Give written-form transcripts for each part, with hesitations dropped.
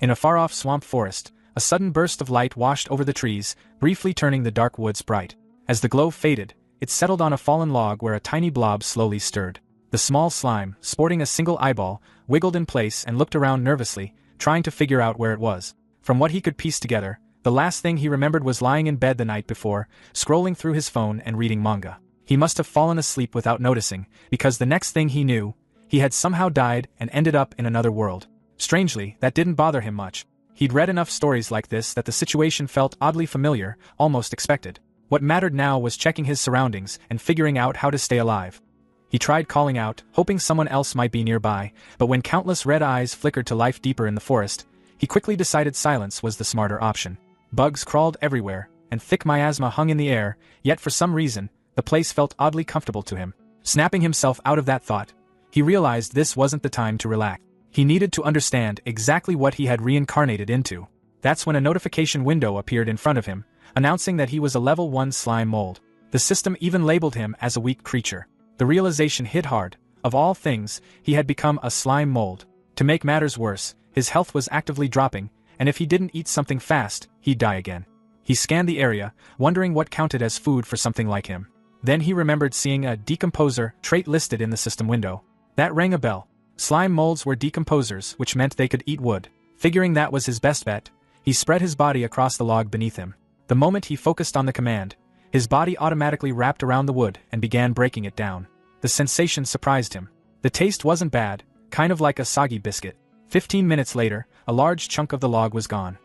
In a far-off swamp forest, a sudden burst of light washed over the trees, briefly turning the dark woods bright. As the glow faded, it settled on a fallen log where a tiny blob slowly stirred. The small slime, sporting a single eyeball, wiggled in place and looked around nervously, trying to figure out where it was. From what he could piece together, the last thing he remembered was lying in bed the night before, scrolling through his phone and reading manga. He must have fallen asleep without noticing, because the next thing he knew, he had somehow died and ended up in another world. Strangely, that didn't bother him much. He'd read enough stories like this that the situation felt oddly familiar, almost expected. What mattered now was checking his surroundings and figuring out how to stay alive. He tried calling out, hoping someone else might be nearby, but when countless red eyes flickered to life deeper in the forest, he quickly decided silence was the smarter option. Bugs crawled everywhere, and thick miasma hung in the air, yet for some reason, the place felt oddly comfortable to him. Snapping himself out of that thought, he realized this wasn't the time to relax. He needed to understand exactly what he had reincarnated into. That's when a notification window appeared in front of him, announcing that he was a level 1 slime mold. The system even labeled him as a weak creature. The realization hit hard. Of all things, he had become a slime mold. To make matters worse, his health was actively dropping, and if he didn't eat something fast, he'd die again. He scanned the area, wondering what counted as food for something like him. Then he remembered seeing a decomposer trait listed in the system window. That rang a bell. Slime molds were decomposers, which meant they could eat wood. Figuring that was his best bet, he spread his body across the log beneath him. The moment he focused on the command, his body automatically wrapped around the wood and began breaking it down. The sensation surprised him. The taste wasn't bad, kind of like a soggy biscuit. 15 minutes later, a large chunk of the log was gone.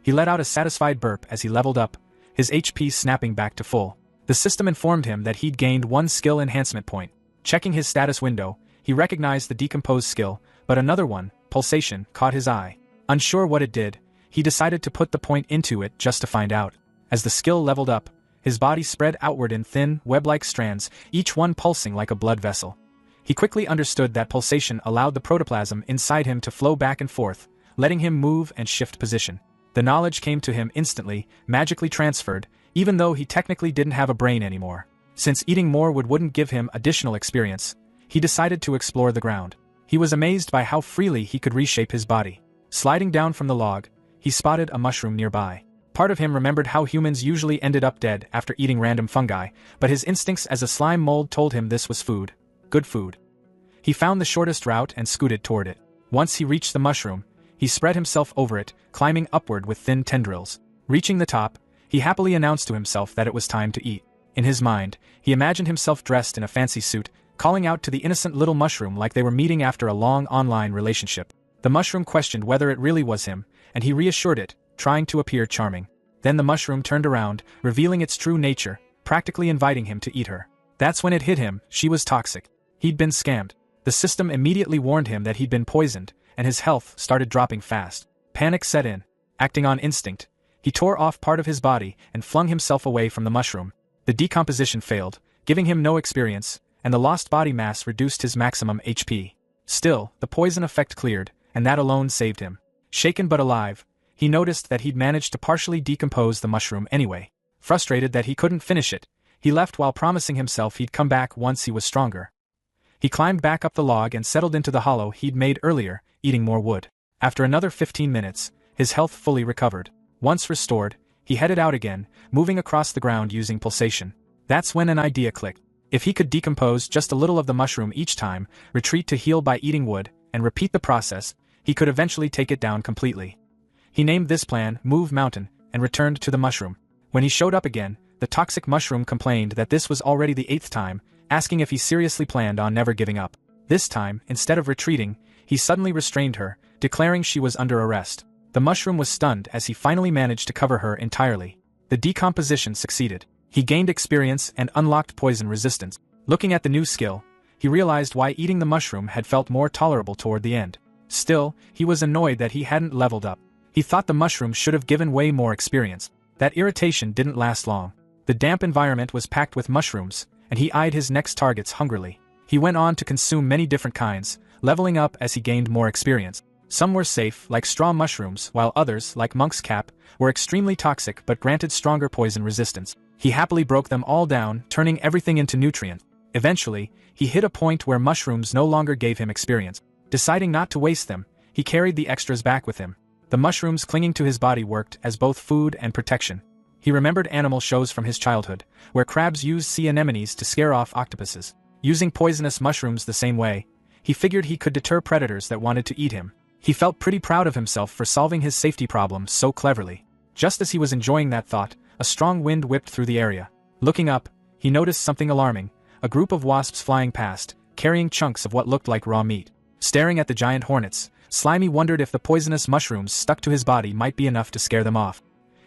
He let out a satisfied burp as he leveled up, his HP snapping back to full. The system informed him that he'd gained 1 skill enhancement point. Checking his status window, he recognized the decompose skill, but another one, pulsation, caught his eye. Unsure what it did, he decided to put the point into it just to find out. As the skill leveled up, his body spread outward in thin, web-like strands, each one pulsing like a blood vessel. He quickly understood that pulsation allowed the protoplasm inside him to flow back and forth, letting him move and shift position. The knowledge came to him instantly, magically transferred, even though he technically didn't have a brain anymore. Since eating more wood wouldn't give him additional experience, he decided to explore the ground. He was amazed by how freely he could reshape his body. Sliding down from the log, he spotted a mushroom nearby. Part of him remembered how humans usually ended up dead after eating random fungi, but his instincts as a slime mold told him this was food. Good food. He found the shortest route and scooted toward it. Once he reached the mushroom, he spread himself over it, climbing upward with thin tendrils. Reaching the top, he happily announced to himself that it was time to eat. In his mind, he imagined himself dressed in a fancy suit, calling out to the innocent little mushroom like they were meeting after a long online relationship. The mushroom questioned whether it really was him, and he reassured it, trying to appear charming. Then the mushroom turned around, revealing its true nature, practically inviting him to eat her. That's when it hit him, she was toxic. He'd been scammed. The system immediately warned him that he'd been poisoned, and his health started dropping fast. Panic set in. Acting on instinct, he tore off part of his body and flung himself away from the mushroom. The decomposition failed, giving him no experience, and the lost body mass reduced his maximum HP. Still, the poison effect cleared, and that alone saved him. Shaken but alive, he noticed that he'd managed to partially decompose the mushroom anyway. Frustrated that he couldn't finish it, he left while promising himself he'd come back once he was stronger. He climbed back up the log and settled into the hollow he'd made earlier, eating more wood. After another 15 minutes, his health fully recovered. Once restored, he headed out again, moving across the ground using pulsation. That's when an idea clicked. If he could decompose just a little of the mushroom each time, retreat to heal by eating wood, and repeat the process, he could eventually take it down completely. He named this plan Move Mountain, and returned to the mushroom. When he showed up again, the toxic mushroom complained that this was already the 8th time, asking if he seriously planned on never giving up. This time, instead of retreating, he suddenly restrained her, declaring she was under arrest. The mushroom was stunned as he finally managed to cover her entirely. The decomposition succeeded. He gained experience and unlocked poison resistance. Looking at the new skill, he realized why eating the mushroom had felt more tolerable toward the end. Still, he was annoyed that he hadn't leveled up. He thought the mushroom should have given way more experience. That irritation didn't last long. The damp environment was packed with mushrooms, and he eyed his next targets hungrily. He went on to consume many different kinds, leveling up as he gained more experience. Some were safe, like straw mushrooms, while others, like monk's cap, were extremely toxic but granted stronger poison resistance. He happily broke them all down, turning everything into nutrients. Eventually, he hit a point where mushrooms no longer gave him experience. Deciding not to waste them, he carried the extras back with him. The mushrooms clinging to his body worked as both food and protection. He remembered animal shows from his childhood, where crabs used sea anemones to scare off octopuses. Using poisonous mushrooms the same way, he figured he could deter predators that wanted to eat him. He felt pretty proud of himself for solving his safety problem so cleverly. Just as he was enjoying that thought, a strong wind whipped through the area. Looking up, he noticed something alarming: a group of wasps flying past, carrying chunks of what looked like raw meat. Staring at the giant hornets, Slimy wondered if the poisonous mushrooms stuck to his body might be enough to scare them off.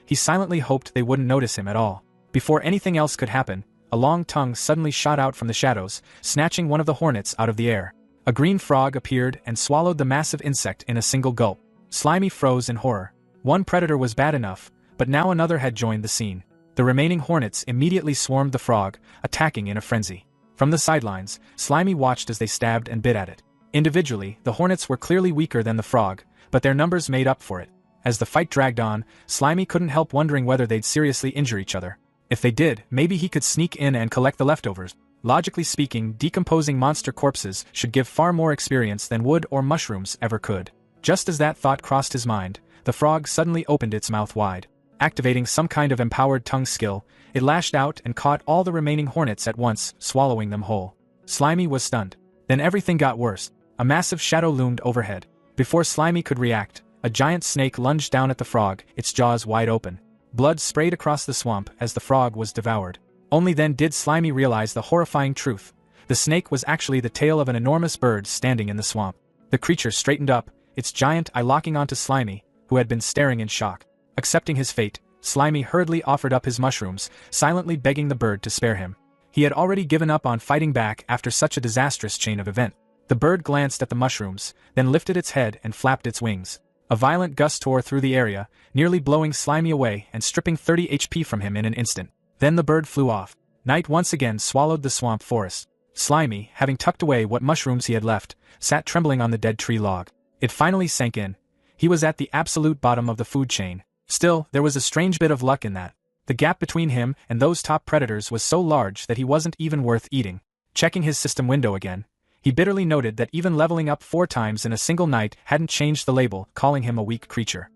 He silently hoped they wouldn't notice him at all. Before anything else could happen, a long tongue suddenly shot out from the shadows, snatching one of the hornets out of the air. A green frog appeared and swallowed the massive insect in a single gulp. Slimy froze in horror. One predator was bad enough, but now another had joined the scene. The remaining hornets immediately swarmed the frog, attacking in a frenzy. From the sidelines, Slimy watched as they stabbed and bit at it. Individually, the hornets were clearly weaker than the frog, but their numbers made up for it. As the fight dragged on, Slimy couldn't help wondering whether they'd seriously injure each other. If they did, maybe he could sneak in and collect the leftovers. Logically speaking, decomposing monster corpses should give far more experience than wood or mushrooms ever could. Just as that thought crossed his mind, the frog suddenly opened its mouth wide. Activating some kind of empowered tongue skill, it lashed out and caught all the remaining hornets at once, swallowing them whole. Slimy was stunned. Then everything got worse. A massive shadow loomed overhead. Before Slimy could react, a giant snake lunged down at the frog, its jaws wide open. Blood sprayed across the swamp as the frog was devoured. Only then did Slimy realize the horrifying truth. The snake was actually the tail of an enormous bird standing in the swamp. The creature straightened up, its giant eye locking onto Slimy, who had been staring in shock. Accepting his fate, Slimy hurriedly offered up his mushrooms, silently begging the bird to spare him. He had already given up on fighting back after such a disastrous chain of events. The bird glanced at the mushrooms, then lifted its head and flapped its wings. A violent gust tore through the area, nearly blowing Slimy away and stripping 30 HP from him in an instant. Then the bird flew off. Night once again swallowed the swamp forest. Slimy, having tucked away what mushrooms he had left, sat trembling on the dead tree log. It finally sank in. He was at the absolute bottom of the food chain. Still, there was a strange bit of luck in that. The gap between him and those top predators was so large that he wasn't even worth eating. Checking his system window again, he bitterly noted that even leveling up 4 times in a single night hadn't changed the label, calling him a weak creature.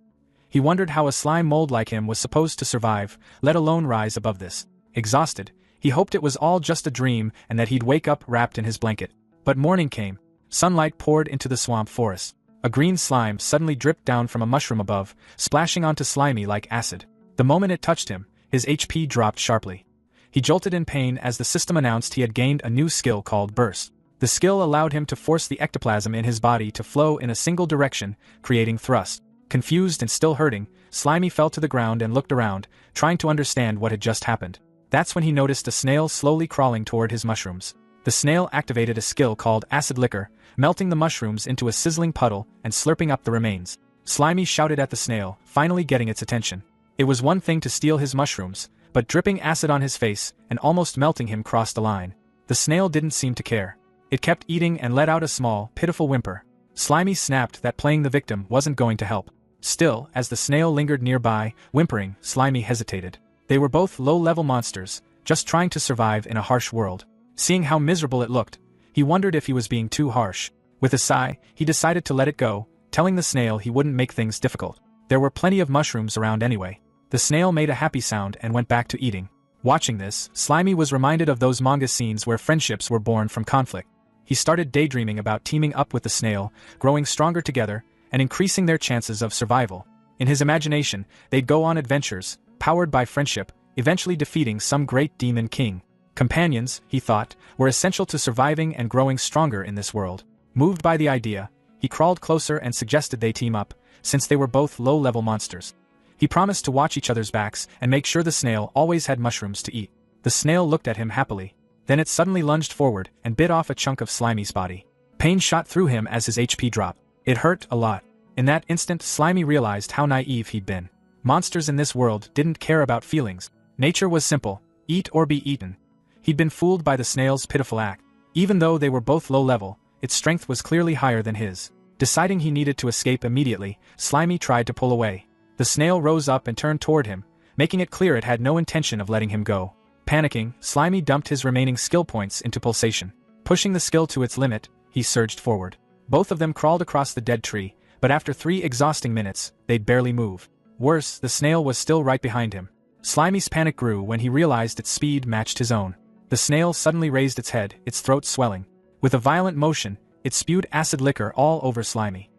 He wondered how a slime mold like him was supposed to survive, let alone rise above this. Exhausted, he hoped it was all just a dream and that he'd wake up wrapped in his blanket. But morning came. Sunlight poured into the swamp forest. A green slime suddenly dripped down from a mushroom above, splashing onto Slimy like acid. The moment it touched him, his HP dropped sharply. He jolted in pain as the system announced he had gained a new skill called Burst. The skill allowed him to force the ectoplasm in his body to flow in a single direction, creating thrust. Confused and still hurting, Slimy fell to the ground and looked around, trying to understand what had just happened. That's when he noticed a snail slowly crawling toward his mushrooms. The snail activated a skill called Acid Liquor, melting the mushrooms into a sizzling puddle and slurping up the remains. Slimy shouted at the snail, finally getting its attention. It was one thing to steal his mushrooms, but dripping acid on his face and almost melting him crossed the line. The snail didn't seem to care. It kept eating and let out a small, pitiful whimper. Slimy snapped that playing the victim wasn't going to help. Still, as the snail lingered nearby, whimpering, Slimy hesitated. They were both low-level monsters, just trying to survive in a harsh world. Seeing how miserable it looked, he wondered if he was being too harsh. With a sigh, he decided to let it go, telling the snail he wouldn't make things difficult. There were plenty of mushrooms around anyway. The snail made a happy sound and went back to eating. Watching this, Slimy was reminded of those manga scenes where friendships were born from conflict. He started daydreaming about teaming up with the snail, growing stronger together, and increasing their chances of survival. In his imagination, they'd go on adventures, powered by friendship, eventually defeating some great demon king. Companions, he thought, were essential to surviving and growing stronger in this world. Moved by the idea, he crawled closer and suggested they team up, since they were both low-level monsters. He promised to watch each other's backs and make sure the snail always had mushrooms to eat. The snail looked at him happily. Then it suddenly lunged forward and bit off a chunk of Slimy's body. Pain shot through him as his HP dropped. It hurt a lot. In that instant, Slimy realized how naive he'd been. Monsters in this world didn't care about feelings. Nature was simple: eat or be eaten. He'd been fooled by the snail's pitiful act. Even though they were both low-level, its strength was clearly higher than his. Deciding he needed to escape immediately, Slimy tried to pull away. The snail rose up and turned toward him, making it clear it had no intention of letting him go. Panicking, Slimy dumped his remaining skill points into pulsation. Pushing the skill to its limit, he surged forward. Both of them crawled across the dead tree, but after 3 exhausting minutes, they'd barely move. Worse, the snail was still right behind him. Slimy's panic grew when he realized its speed matched his own. The snail suddenly raised its head, its throat swelling. With a violent motion, it spewed acid liquor all over Slimy.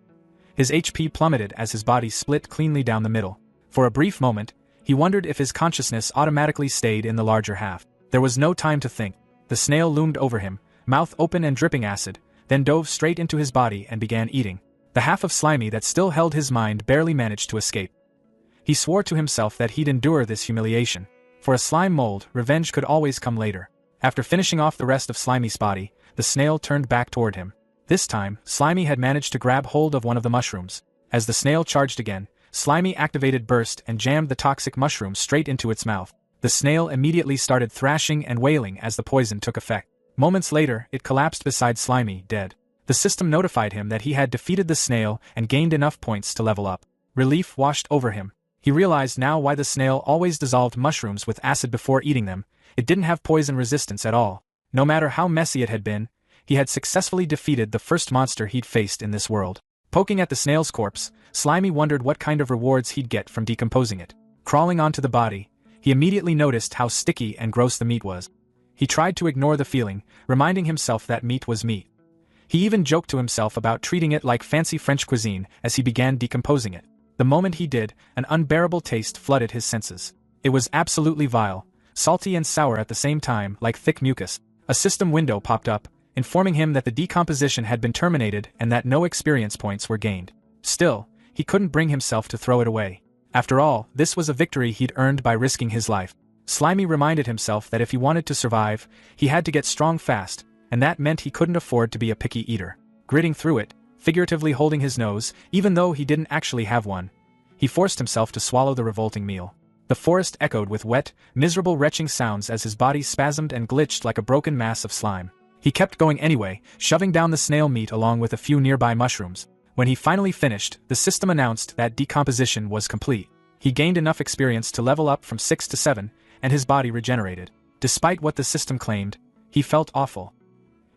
His HP plummeted as his body split cleanly down the middle. For a brief moment, he wondered if his consciousness automatically stayed in the larger half. There was no time to think. The snail loomed over him, mouth open and dripping acid, then dove straight into his body and began eating. The half of Slimy that still held his mind barely managed to escape. He swore to himself that he'd endure this humiliation. For a slime mold, revenge could always come later. After finishing off the rest of Slimy's body, the snail turned back toward him. This time, Slimy had managed to grab hold of one of the mushrooms. As the snail charged again, Slimy activated Burst and jammed the toxic mushroom straight into its mouth. The snail immediately started thrashing and wailing as the poison took effect. Moments later, it collapsed beside Slimy, dead. The system notified him that he had defeated the snail and gained enough points to level up. Relief washed over him. He realized now why the snail always dissolved mushrooms with acid before eating them. It didn't have poison resistance at all. No matter how messy it had been, he had successfully defeated the first monster he'd faced in this world. Poking at the snail's corpse, Slimy wondered what kind of rewards he'd get from decomposing it. Crawling onto the body, he immediately noticed how sticky and gross the meat was. He tried to ignore the feeling, reminding himself that meat was meat. He even joked to himself about treating it like fancy French cuisine as he began decomposing it. The moment he did, an unbearable taste flooded his senses. It was absolutely vile, salty and sour at the same time, like thick mucus. A system window popped up, informing him that the decomposition had been terminated and that no experience points were gained. Still, he couldn't bring himself to throw it away. After all, this was a victory he'd earned by risking his life. Slimy reminded himself that if he wanted to survive, he had to get strong fast, and that meant he couldn't afford to be a picky eater. Gritting through it, figuratively holding his nose, even though he didn't actually have one, he forced himself to swallow the revolting meal. The forest echoed with wet, miserable retching sounds as his body spasmed and glitched like a broken mass of slime. He kept going anyway, shoving down the snail meat along with a few nearby mushrooms. When he finally finished, the system announced that decomposition was complete. He gained enough experience to level up from 6 to 7, and his body regenerated. Despite what the system claimed, he felt awful.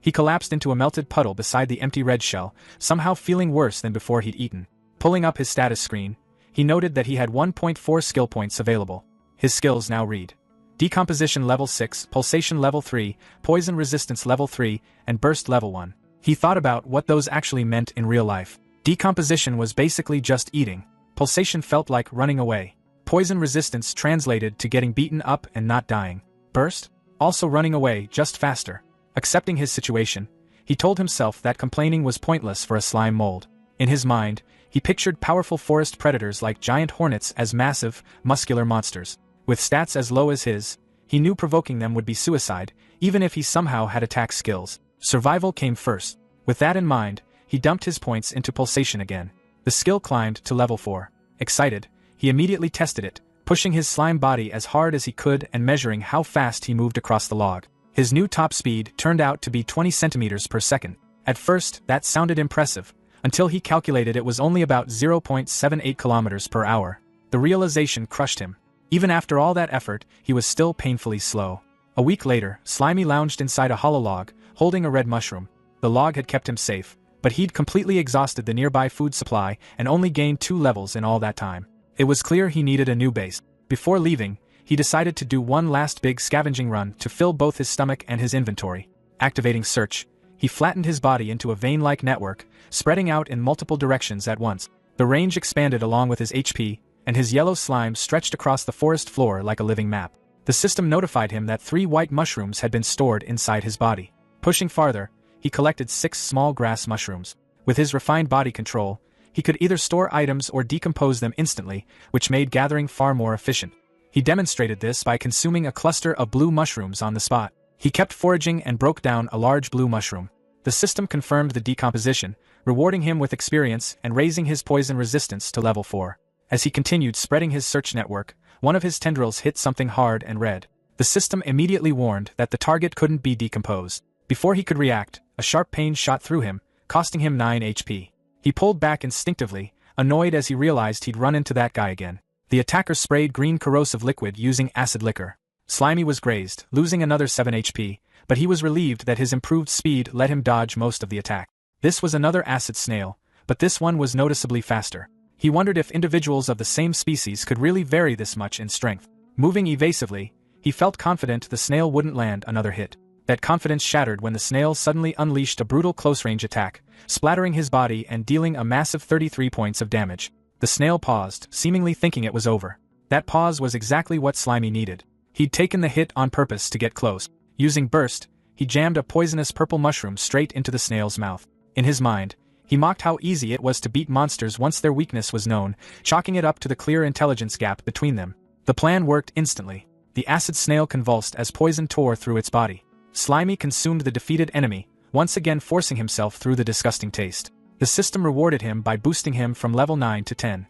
He collapsed into a melted puddle beside the empty red shell, somehow feeling worse than before he'd eaten. Pulling up his status screen, he noted that he had 1.4 skill points available. His skills now read: Decomposition level 6, Pulsation level 3, Poison resistance level 3, and Burst level 1. He thought about what those actually meant in real life. Decomposition was basically just eating. Pulsation felt like running away. Poison resistance translated to getting beaten up and not dying. Burst? Also running away, just faster. Accepting his situation, he told himself that complaining was pointless for a slime mold. In his mind, he pictured powerful forest predators like giant hornets as massive, muscular monsters. With stats as low as his, he knew provoking them would be suicide, even if he somehow had attack skills. Survival came first. With that in mind, he dumped his points into Pulsation again. The skill climbed to level 4. Excited, he immediately tested it, pushing his slime body as hard as he could and measuring how fast he moved across the log. His new top speed turned out to be 20 centimeters per second. At first, that sounded impressive, until he calculated it was only about 0.78 kilometers per hour. The realization crushed him. Even after all that effort, he was still painfully slow. A week later, Slimy lounged inside a hollow log, holding a red mushroom. The log had kept him safe, but he'd completely exhausted the nearby food supply and only gained 2 levels in all that time. It was clear he needed a new base. Before leaving, he decided to do one last big scavenging run to fill both his stomach and his inventory. Activating Search, he flattened his body into a vein-like network, spreading out in multiple directions at once. The range expanded along with his HP, and his yellow slime stretched across the forest floor like a living map. The system notified him that 3 white mushrooms had been stored inside his body. Pushing farther, he collected 6 small grass mushrooms. With his refined body control, he could either store items or decompose them instantly, which made gathering far more efficient. He demonstrated this by consuming a cluster of blue mushrooms on the spot. He kept foraging and broke down a large blue mushroom. The system confirmed the decomposition, rewarding him with experience and raising his poison resistance to level 4. As he continued spreading his search network, one of his tendrils hit something hard and red. The system immediately warned that the target couldn't be decomposed. Before he could react, a sharp pain shot through him, costing him 9 HP. He pulled back instinctively, annoyed as he realized he'd run into that guy again. The attacker sprayed green corrosive liquid using acid liquor. Slimy was grazed, losing another 7 HP, but he was relieved that his improved speed let him dodge most of the attack. This was another acid snail, but this one was noticeably faster. He wondered if individuals of the same species could really vary this much in strength. Moving evasively, he felt confident the snail wouldn't land another hit. That confidence shattered when the snail suddenly unleashed a brutal close-range attack, splattering his body and dealing a massive 33 points of damage. The snail paused, seemingly thinking it was over. That pause was exactly what Slimy needed. He'd taken the hit on purpose to get close. Using Burst, he jammed a poisonous purple mushroom straight into the snail's mouth. In his mind, he mocked how easy it was to beat monsters once their weakness was known, chalking it up to the clear intelligence gap between them. The plan worked instantly. The acid snail convulsed as poison tore through its body. Slimy consumed the defeated enemy, once again forcing himself through the disgusting taste. The system rewarded him by boosting him from level 9 to 10.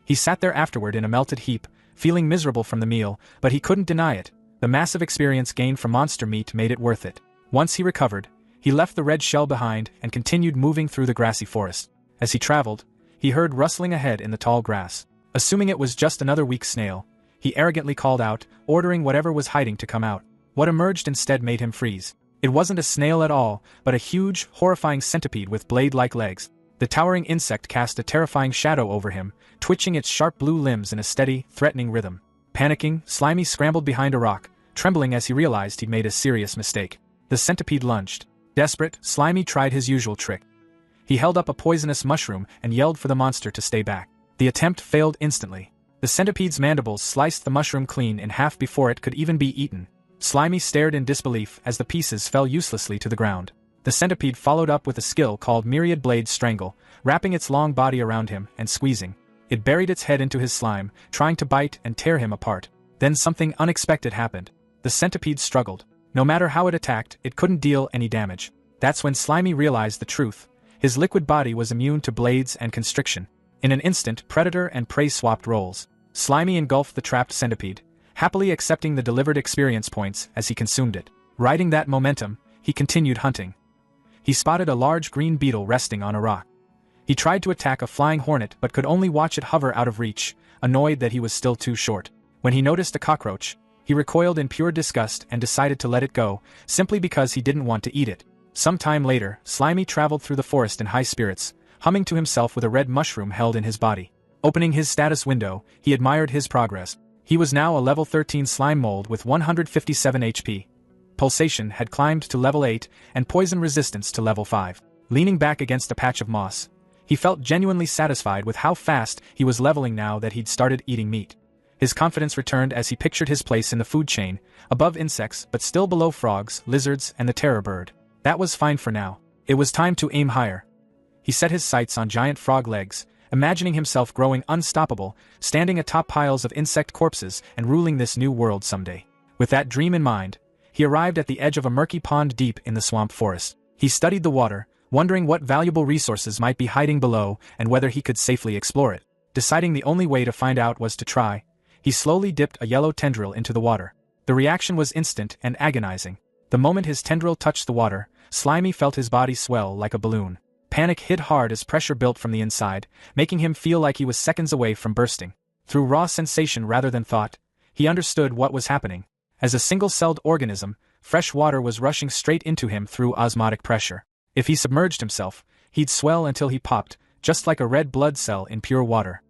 He sat there afterward in a melted heap, feeling miserable from the meal, but he couldn't deny it. The massive experience gained from monster meat made it worth it. Once he recovered, he left the red shell behind and continued moving through the grassy forest. As he traveled, he heard rustling ahead in the tall grass. Assuming it was just another weak snail, he arrogantly called out, ordering whatever was hiding to come out. What emerged instead made him freeze. It wasn't a snail at all, but a huge, horrifying centipede with blade-like legs. The towering insect cast a terrifying shadow over him, twitching its sharp blue limbs in a steady, threatening rhythm. Panicking, Slimy scrambled behind a rock, trembling as he realized he'd made a serious mistake. The centipede lunged. Desperate, Slimy tried his usual trick. He held up a poisonous mushroom and yelled for the monster to stay back. The attempt failed instantly. The centipede's mandibles sliced the mushroom clean in half before it could even be eaten. Slimy stared in disbelief as the pieces fell uselessly to the ground. The centipede followed up with a skill called Myriad Blade Strangle, wrapping its long body around him and squeezing. It buried its head into his slime, trying to bite and tear him apart. Then something unexpected happened. The centipede struggled. No matter how it attacked, it couldn't deal any damage. That's when Slimy realized the truth. His liquid body was immune to blades and constriction. In an instant, predator and prey swapped roles. Slimy engulfed the trapped centipede, happily accepting the delivered experience points as he consumed it. Riding that momentum, he continued hunting. He spotted a large green beetle resting on a rock. He tried to attack a flying hornet but could only watch it hover out of reach, annoyed that he was still too short. When he noticed a cockroach, he recoiled in pure disgust and decided to let it go, simply because he didn't want to eat it. Some time later, Slimy traveled through the forest in high spirits, humming to himself with a red mushroom held in his body. Opening his status window, he admired his progress. He was now a level 13 slime mold with 157 HP. Pulsation had climbed to level 8 and poison resistance to level 5. Leaning back against a patch of moss, he felt genuinely satisfied with how fast he was leveling now that he'd started eating meat. His confidence returned as he pictured his place in the food chain, above insects but still below frogs, lizards, and the terror bird. That was fine for now. It was time to aim higher. He set his sights on giant frog legs, imagining himself growing unstoppable, standing atop piles of insect corpses and ruling this new world someday. With that dream in mind, he arrived at the edge of a murky pond deep in the swamp forest. He studied the water, wondering what valuable resources might be hiding below and whether he could safely explore it. Deciding the only way to find out was to try, he slowly dipped a yellow tendril into the water. The reaction was instant and agonizing. The moment his tendril touched the water, Slimy felt his body swell like a balloon. Panic hit hard as pressure built from the inside, making him feel like he was seconds away from bursting. Through raw sensation rather than thought, he understood what was happening. As a single-celled organism, fresh water was rushing straight into him through osmotic pressure. If he submerged himself, he'd swell until he popped, just like a red blood cell in pure water.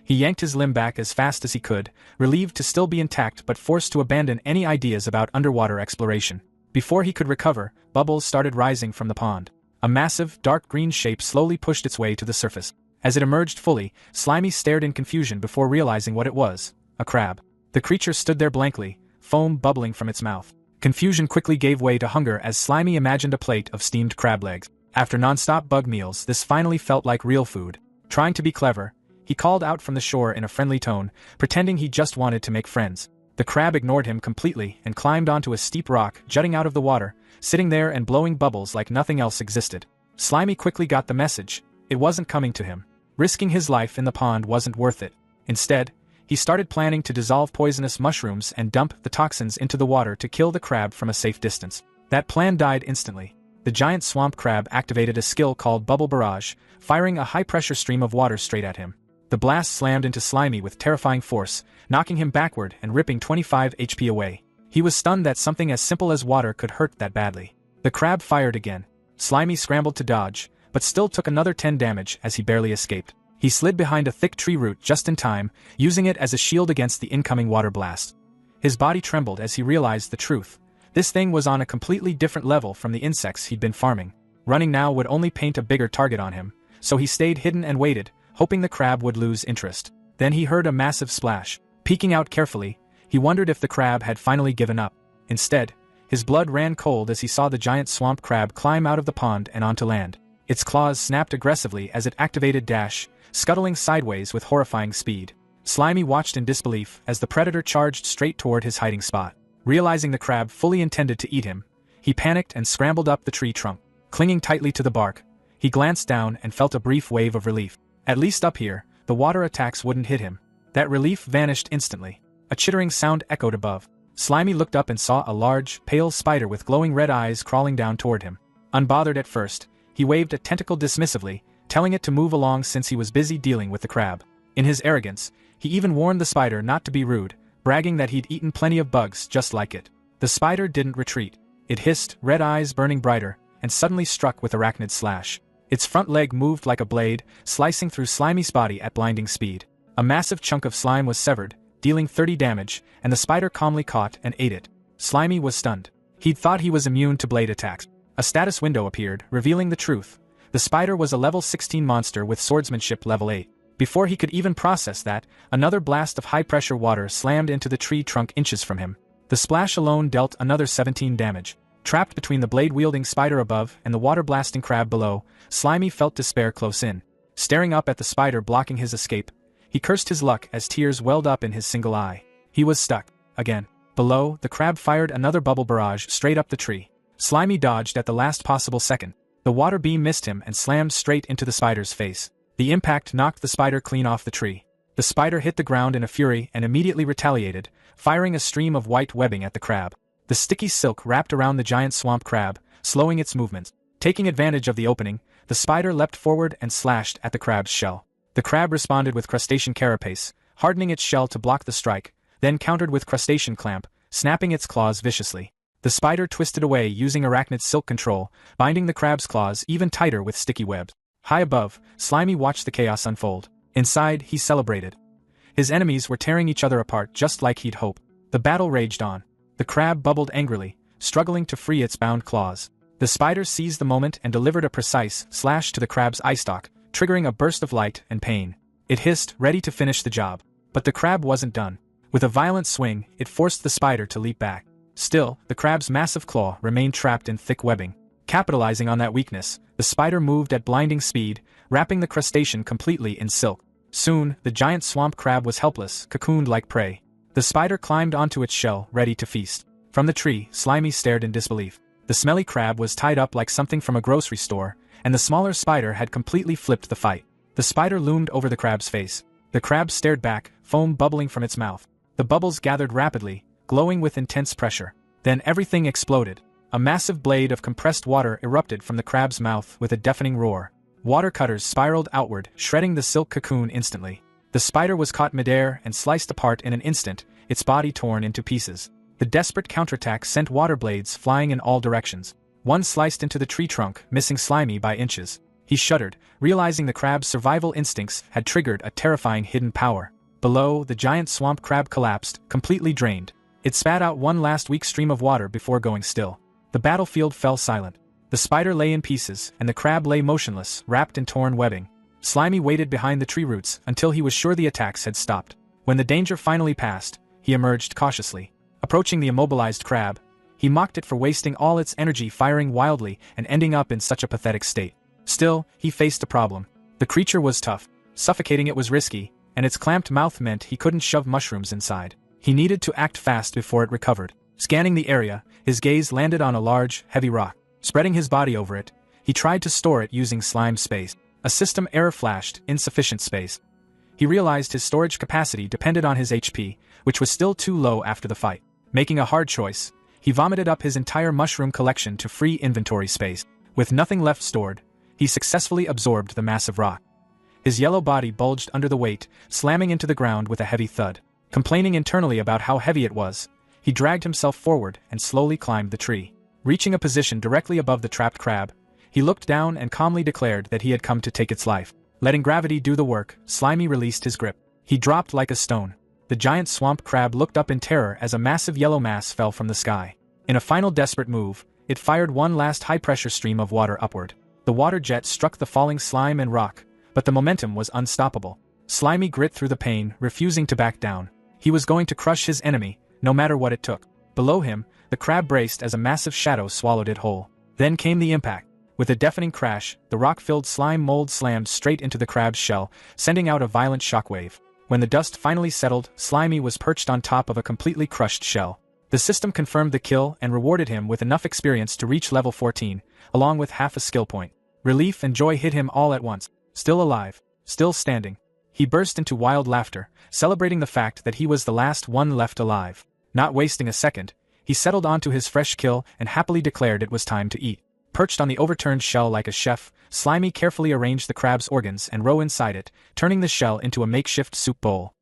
He yanked his limb back as fast as he could, relieved to still be intact but forced to abandon any ideas about underwater exploration. Before he could recover, bubbles started rising from the pond. A massive, dark green shape slowly pushed its way to the surface. As it emerged fully, Slimy stared in confusion before realizing what it was: a crab. The creature stood there blankly, foam bubbling from its mouth. Confusion quickly gave way to hunger as Slimy imagined a plate of steamed crab legs. After non-stop bug meals, this finally felt like real food. Trying to be clever, he called out from the shore in a friendly tone, pretending he just wanted to make friends. The crab ignored him completely and climbed onto a steep rock jutting out of the water, sitting there and blowing bubbles like nothing else existed. Slimy quickly got the message. It wasn't coming to him. Risking his life in the pond wasn't worth it. Instead, he started planning to dissolve poisonous mushrooms and dump the toxins into the water to kill the crab from a safe distance. That plan died instantly. The giant swamp crab activated a skill called Bubble Barrage, firing a high-pressure stream of water straight at him. The blast slammed into Slimy with terrifying force, knocking him backward and ripping 25 HP away. He was stunned that something as simple as water could hurt that badly. The crab fired again. Slimy scrambled to dodge, but still took another 10 damage as he barely escaped. He slid behind a thick tree root just in time, using it as a shield against the incoming water blast. His body trembled as he realized the truth. This thing was on a completely different level from the insects he'd been farming. Running now would only paint a bigger target on him, so he stayed hidden and waited, hoping the crab would lose interest. Then he heard a massive splash. Peeking out carefully, he wondered if the crab had finally given up. Instead, his blood ran cold as he saw the giant swamp crab climb out of the pond and onto land. Its claws snapped aggressively as it activated dash, scuttling sideways with horrifying speed. Slimy watched in disbelief as the predator charged straight toward his hiding spot. Realizing the crab fully intended to eat him, he panicked and scrambled up the tree trunk. Clinging tightly to the bark, he glanced down and felt a brief wave of relief. At least up here, the water attacks wouldn't hit him. That relief vanished instantly. A chittering sound echoed above. Slimy looked up and saw a large, pale spider with glowing red eyes crawling down toward him. Unbothered at first, he waved a tentacle dismissively, telling it to move along since he was busy dealing with the crab. In his arrogance, he even warned the spider not to be rude, bragging that he'd eaten plenty of bugs just like it. The spider didn't retreat. It hissed, red eyes burning brighter, and suddenly struck with arachnid slash. Its front leg moved like a blade, slicing through Slimy's body at blinding speed. A massive chunk of slime was severed, dealing 30 damage, and the spider calmly caught and ate it. Slimy was stunned. He'd thought he was immune to blade attacks. A status window appeared, revealing the truth. The spider was a level 16 monster with swordsmanship level 8. Before he could even process that, another blast of high-pressure water slammed into the tree trunk inches from him. The splash alone dealt another 17 damage. Trapped between the blade-wielding spider above and the water-blasting crab below, Slimy felt despair close in. Staring up at the spider blocking his escape, he cursed his luck as tears welled up in his single eye. He was stuck. Again. Below, the crab fired another bubble barrage straight up the tree. Slimy dodged at the last possible second. The water beam missed him and slammed straight into the spider's face. The impact knocked the spider clean off the tree. The spider hit the ground in a fury and immediately retaliated, firing a stream of white webbing at the crab. The sticky silk wrapped around the giant swamp crab, slowing its movements. Taking advantage of the opening, the spider leapt forward and slashed at the crab's shell. The crab responded with crustacean carapace, hardening its shell to block the strike, then countered with crustacean clamp, snapping its claws viciously. The spider twisted away using arachnid silk control, binding the crab's claws even tighter with sticky webs. High above, Slimy watched the chaos unfold. Inside, he celebrated. His enemies were tearing each other apart just like he'd hoped. The battle raged on. The crab bubbled angrily, struggling to free its bound claws. The spider seized the moment and delivered a precise slash to the crab's eye stalk, triggering a burst of light and pain. It hissed, ready to finish the job. But the crab wasn't done. With a violent swing, it forced the spider to leap back. Still, the crab's massive claw remained trapped in thick webbing. Capitalizing on that weakness, the spider moved at blinding speed, wrapping the crustacean completely in silk. Soon, the giant swamp crab was helpless, cocooned like prey. The spider climbed onto its shell, ready to feast. From the tree, Slimy stared in disbelief. The smelly crab was tied up like something from a grocery store, and the smaller spider had completely flipped the fight. The spider loomed over the crab's face. The crab stared back, foam bubbling from its mouth. The bubbles gathered rapidly, glowing with intense pressure. Then everything exploded. A massive blade of compressed water erupted from the crab's mouth with a deafening roar. Water cutters spiraled outward, shredding the silk cocoon instantly. The spider was caught midair and sliced apart in an instant, its body torn into pieces. The desperate counterattack sent water blades flying in all directions. One sliced into the tree trunk, missing Slimy by inches. He shuddered, realizing the crab's survival instincts had triggered a terrifying hidden power. Below, the giant swamp crab collapsed, completely drained. It spat out one last weak stream of water before going still. The battlefield fell silent. The spider lay in pieces, and the crab lay motionless, wrapped in torn webbing. Slimy waited behind the tree roots until he was sure the attacks had stopped. When the danger finally passed, he emerged cautiously. Approaching the immobilized crab, he mocked it for wasting all its energy firing wildly and ending up in such a pathetic state. Still, he faced a problem. The creature was tough. Suffocating it was risky, and its clamped mouth meant he couldn't shove mushrooms inside. He needed to act fast before it recovered. Scanning the area, his gaze landed on a large, heavy rock. Spreading his body over it, he tried to store it using slime space. A system error flashed, insufficient space. He realized his storage capacity depended on his HP, which was still too low after the fight. Making a hard choice, he vomited up his entire mushroom collection to free inventory space. With nothing left stored, he successfully absorbed the massive rock. His yellow body bulged under the weight, slamming into the ground with a heavy thud. Complaining internally about how heavy it was, he dragged himself forward and slowly climbed the tree. Reaching a position directly above the trapped crab, He looked down and calmly declared that he had come to take its life. Letting gravity do the work, Slimy released his grip. He dropped like a stone. The giant swamp crab looked up in terror as a massive yellow mass fell from the sky. In a final desperate move, it fired one last high-pressure stream of water upward. The water jet struck the falling slime and rock, but the momentum was unstoppable. Slimy grit through the pain, refusing to back down. He was going to crush his enemy, no matter what it took. Below him, the crab braced as a massive shadow swallowed it whole. Then came the impact. With a deafening crash, the rock-filled slime mold slammed straight into the crab's shell, sending out a violent shockwave. When the dust finally settled, Slimy was perched on top of a completely crushed shell. The system confirmed the kill and rewarded him with enough experience to reach level 14, along with half a skill point. Relief and joy hit him all at once. Still alive. Still standing. He burst into wild laughter, celebrating the fact that he was the last one left alive. Not wasting a second, he settled onto his fresh kill and happily declared it was time to eat. Perched on the overturned shell like a chef, Slimy carefully arranged the crab's organs and roe inside it, turning the shell into a makeshift soup bowl.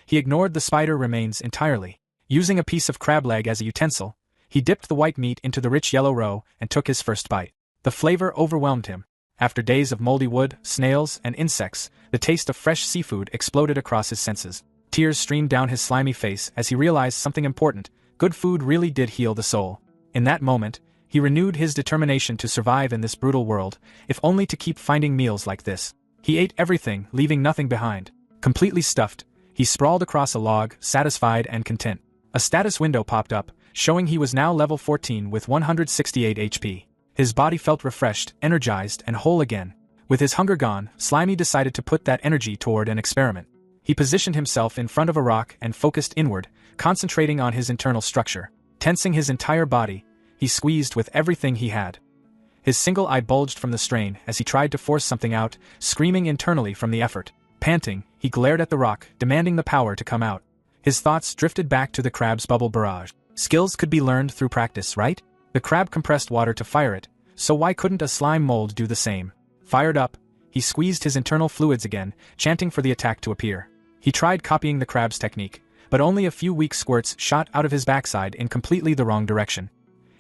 He ignored the spider remains entirely. Using a piece of crab leg as a utensil, he dipped the white meat into the rich yellow roe and took his first bite. The flavor overwhelmed him. After days of moldy wood, snails, and insects, the taste of fresh seafood exploded across his senses. Tears streamed down his slimy face as he realized something important. Good food really did heal the soul. In that moment, he renewed his determination to survive in this brutal world, if only to keep finding meals like this. He ate everything, leaving nothing behind. Completely stuffed, he sprawled across a log, satisfied and content. A status window popped up, showing he was now level 14 with 168 HP. His body felt refreshed, energized, and whole again. With his hunger gone, Slimy decided to put that energy toward an experiment. He positioned himself in front of a rock and focused inward, concentrating on his internal structure. Tensing his entire body, he squeezed with everything he had. His single eye bulged from the strain as he tried to force something out, screaming internally from the effort. Panting, he glared at the rock, demanding the power to come out. His thoughts drifted back to the crab's bubble barrage. Skills could be learned through practice, right? The crab compressed water to fire it, so why couldn't a slime mold do the same? Fired up, he squeezed his internal fluids again, chanting for the attack to appear. He tried copying the crab's technique, but only a few weak squirts shot out of his backside in completely the wrong direction.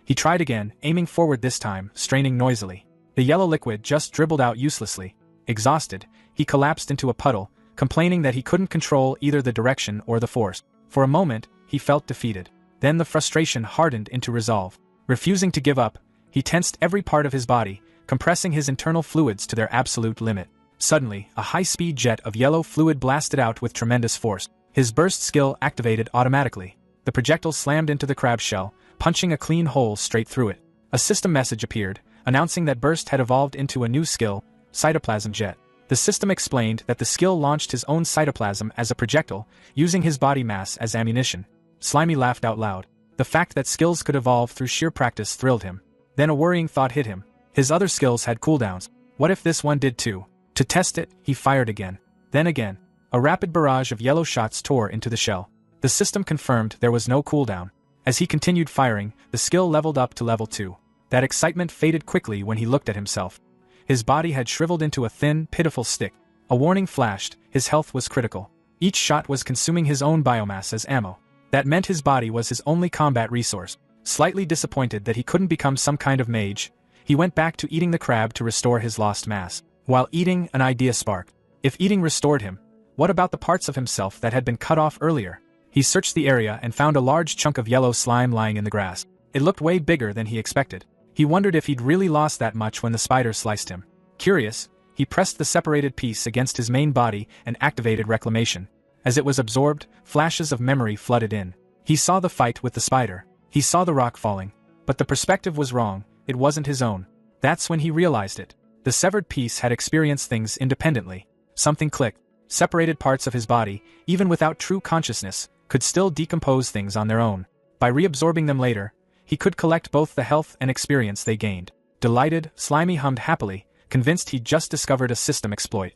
He tried again, aiming forward this time, straining noisily. The yellow liquid just dribbled out uselessly. Exhausted, he collapsed into a puddle, complaining that he couldn't control either the direction or the force. For a moment, he felt defeated. Then the frustration hardened into resolve. Refusing to give up, he tensed every part of his body, compressing his internal fluids to their absolute limit. Suddenly, a high-speed jet of yellow fluid blasted out with tremendous force. His burst skill activated automatically. The projectile slammed into the crab shell, punching a clean hole straight through it. A system message appeared, announcing that Burst had evolved into a new skill, Cytoplasm Jet. The system explained that the skill launched his own cytoplasm as a projectile, using his body mass as ammunition. Slimy laughed out loud. The fact that skills could evolve through sheer practice thrilled him. Then a worrying thought hit him. His other skills had cooldowns. What if this one did too? To test it, he fired again. Then again. A rapid barrage of yellow shots tore into the shell. The system confirmed there was no cooldown. As he continued firing, the skill leveled up to level 2. That excitement faded quickly when he looked at himself. His body had shriveled into a thin, pitiful stick. A warning flashed, his health was critical. Each shot was consuming his own biomass as ammo. That meant his body was his only combat resource. Slightly disappointed that he couldn't become some kind of mage, he went back to eating the crab to restore his lost mass. While eating, an idea sparked. If eating restored him, what about the parts of himself that had been cut off earlier? He searched the area and found a large chunk of yellow slime lying in the grass. It looked way bigger than he expected. He wondered if he'd really lost that much when the spider sliced him. Curious, he pressed the separated piece against his main body and activated reclamation. As it was absorbed, flashes of memory flooded in. He saw the fight with the spider. He saw the rock falling. But the perspective was wrong, it wasn't his own. That's when he realized it. The severed piece had experienced things independently. Something clicked. Separated parts of his body, even without true consciousness, could still decompose things on their own. By reabsorbing them later, he could collect both the health and experience they gained. Delighted, Slimy hummed happily, convinced he'd just discovered a system exploit.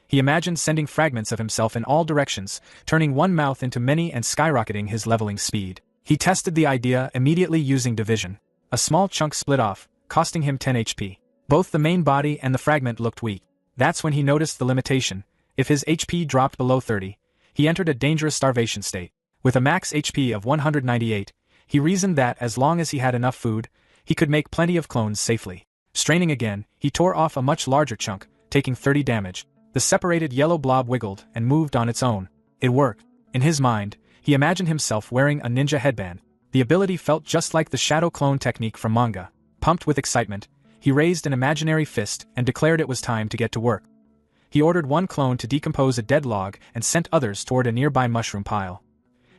He imagined sending fragments of himself in all directions, turning one mouth into many and skyrocketing his leveling speed. He tested the idea immediately using division. A small chunk split off, costing him 10 HP. Both the main body and the fragment looked weak. That's when he noticed the limitation. If his HP dropped below 30, he entered a dangerous starvation state. With a max HP of 198, he reasoned that as long as he had enough food, he could make plenty of clones safely. Straining again, he tore off a much larger chunk, taking 30 damage. The separated yellow blob wiggled and moved on its own. It worked. In his mind, he imagined himself wearing a ninja headband. The ability felt just like the shadow clone technique from manga. Pumped with excitement, he raised an imaginary fist and declared it was time to get to work. He ordered one clone to decompose a dead log and sent others toward a nearby mushroom pile.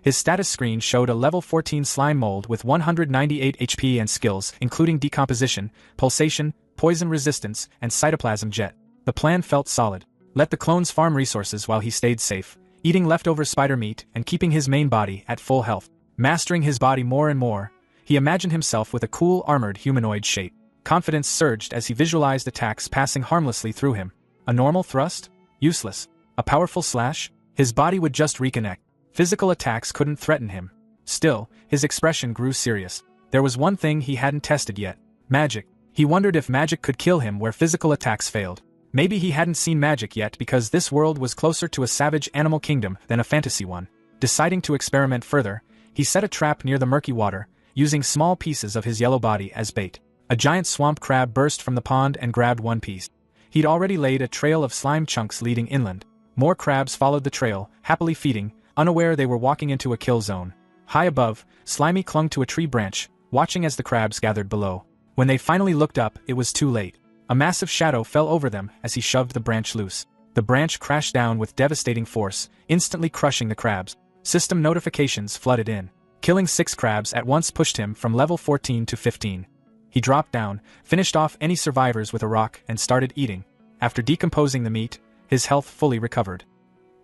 His status screen showed a level 14 slime mold with 198 HP and skills including decomposition, pulsation, poison resistance, and cytoplasm jet. The plan felt solid. Let the clones farm resources while he stayed safe, eating leftover spider meat and keeping his main body at full health. Mastering his body more and more, he imagined himself with a cool armored humanoid shape. Confidence surged as he visualized attacks passing harmlessly through him. A normal thrust? Useless. A powerful slash? His body would just reconnect. Physical attacks couldn't threaten him. Still, his expression grew serious. There was one thing he hadn't tested yet. Magic. He wondered if magic could kill him where physical attacks failed. Maybe he hadn't seen magic yet because this world was closer to a savage animal kingdom than a fantasy one. Deciding to experiment further, he set a trap near the murky water, using small pieces of his yellow body as bait. A giant swamp crab burst from the pond and grabbed one piece. He'd already laid a trail of slime chunks leading inland. More crabs followed the trail, happily feeding, unaware they were walking into a kill zone. High above, Slimy clung to a tree branch, watching as the crabs gathered below. When they finally looked up, it was too late. A massive shadow fell over them as he shoved the branch loose. The branch crashed down with devastating force, instantly crushing the crabs. System notifications flooded in. Killing 6 crabs at once pushed him from level 14 to 15. He dropped down, finished off any survivors with a rock and started eating. After decomposing the meat, his health fully recovered.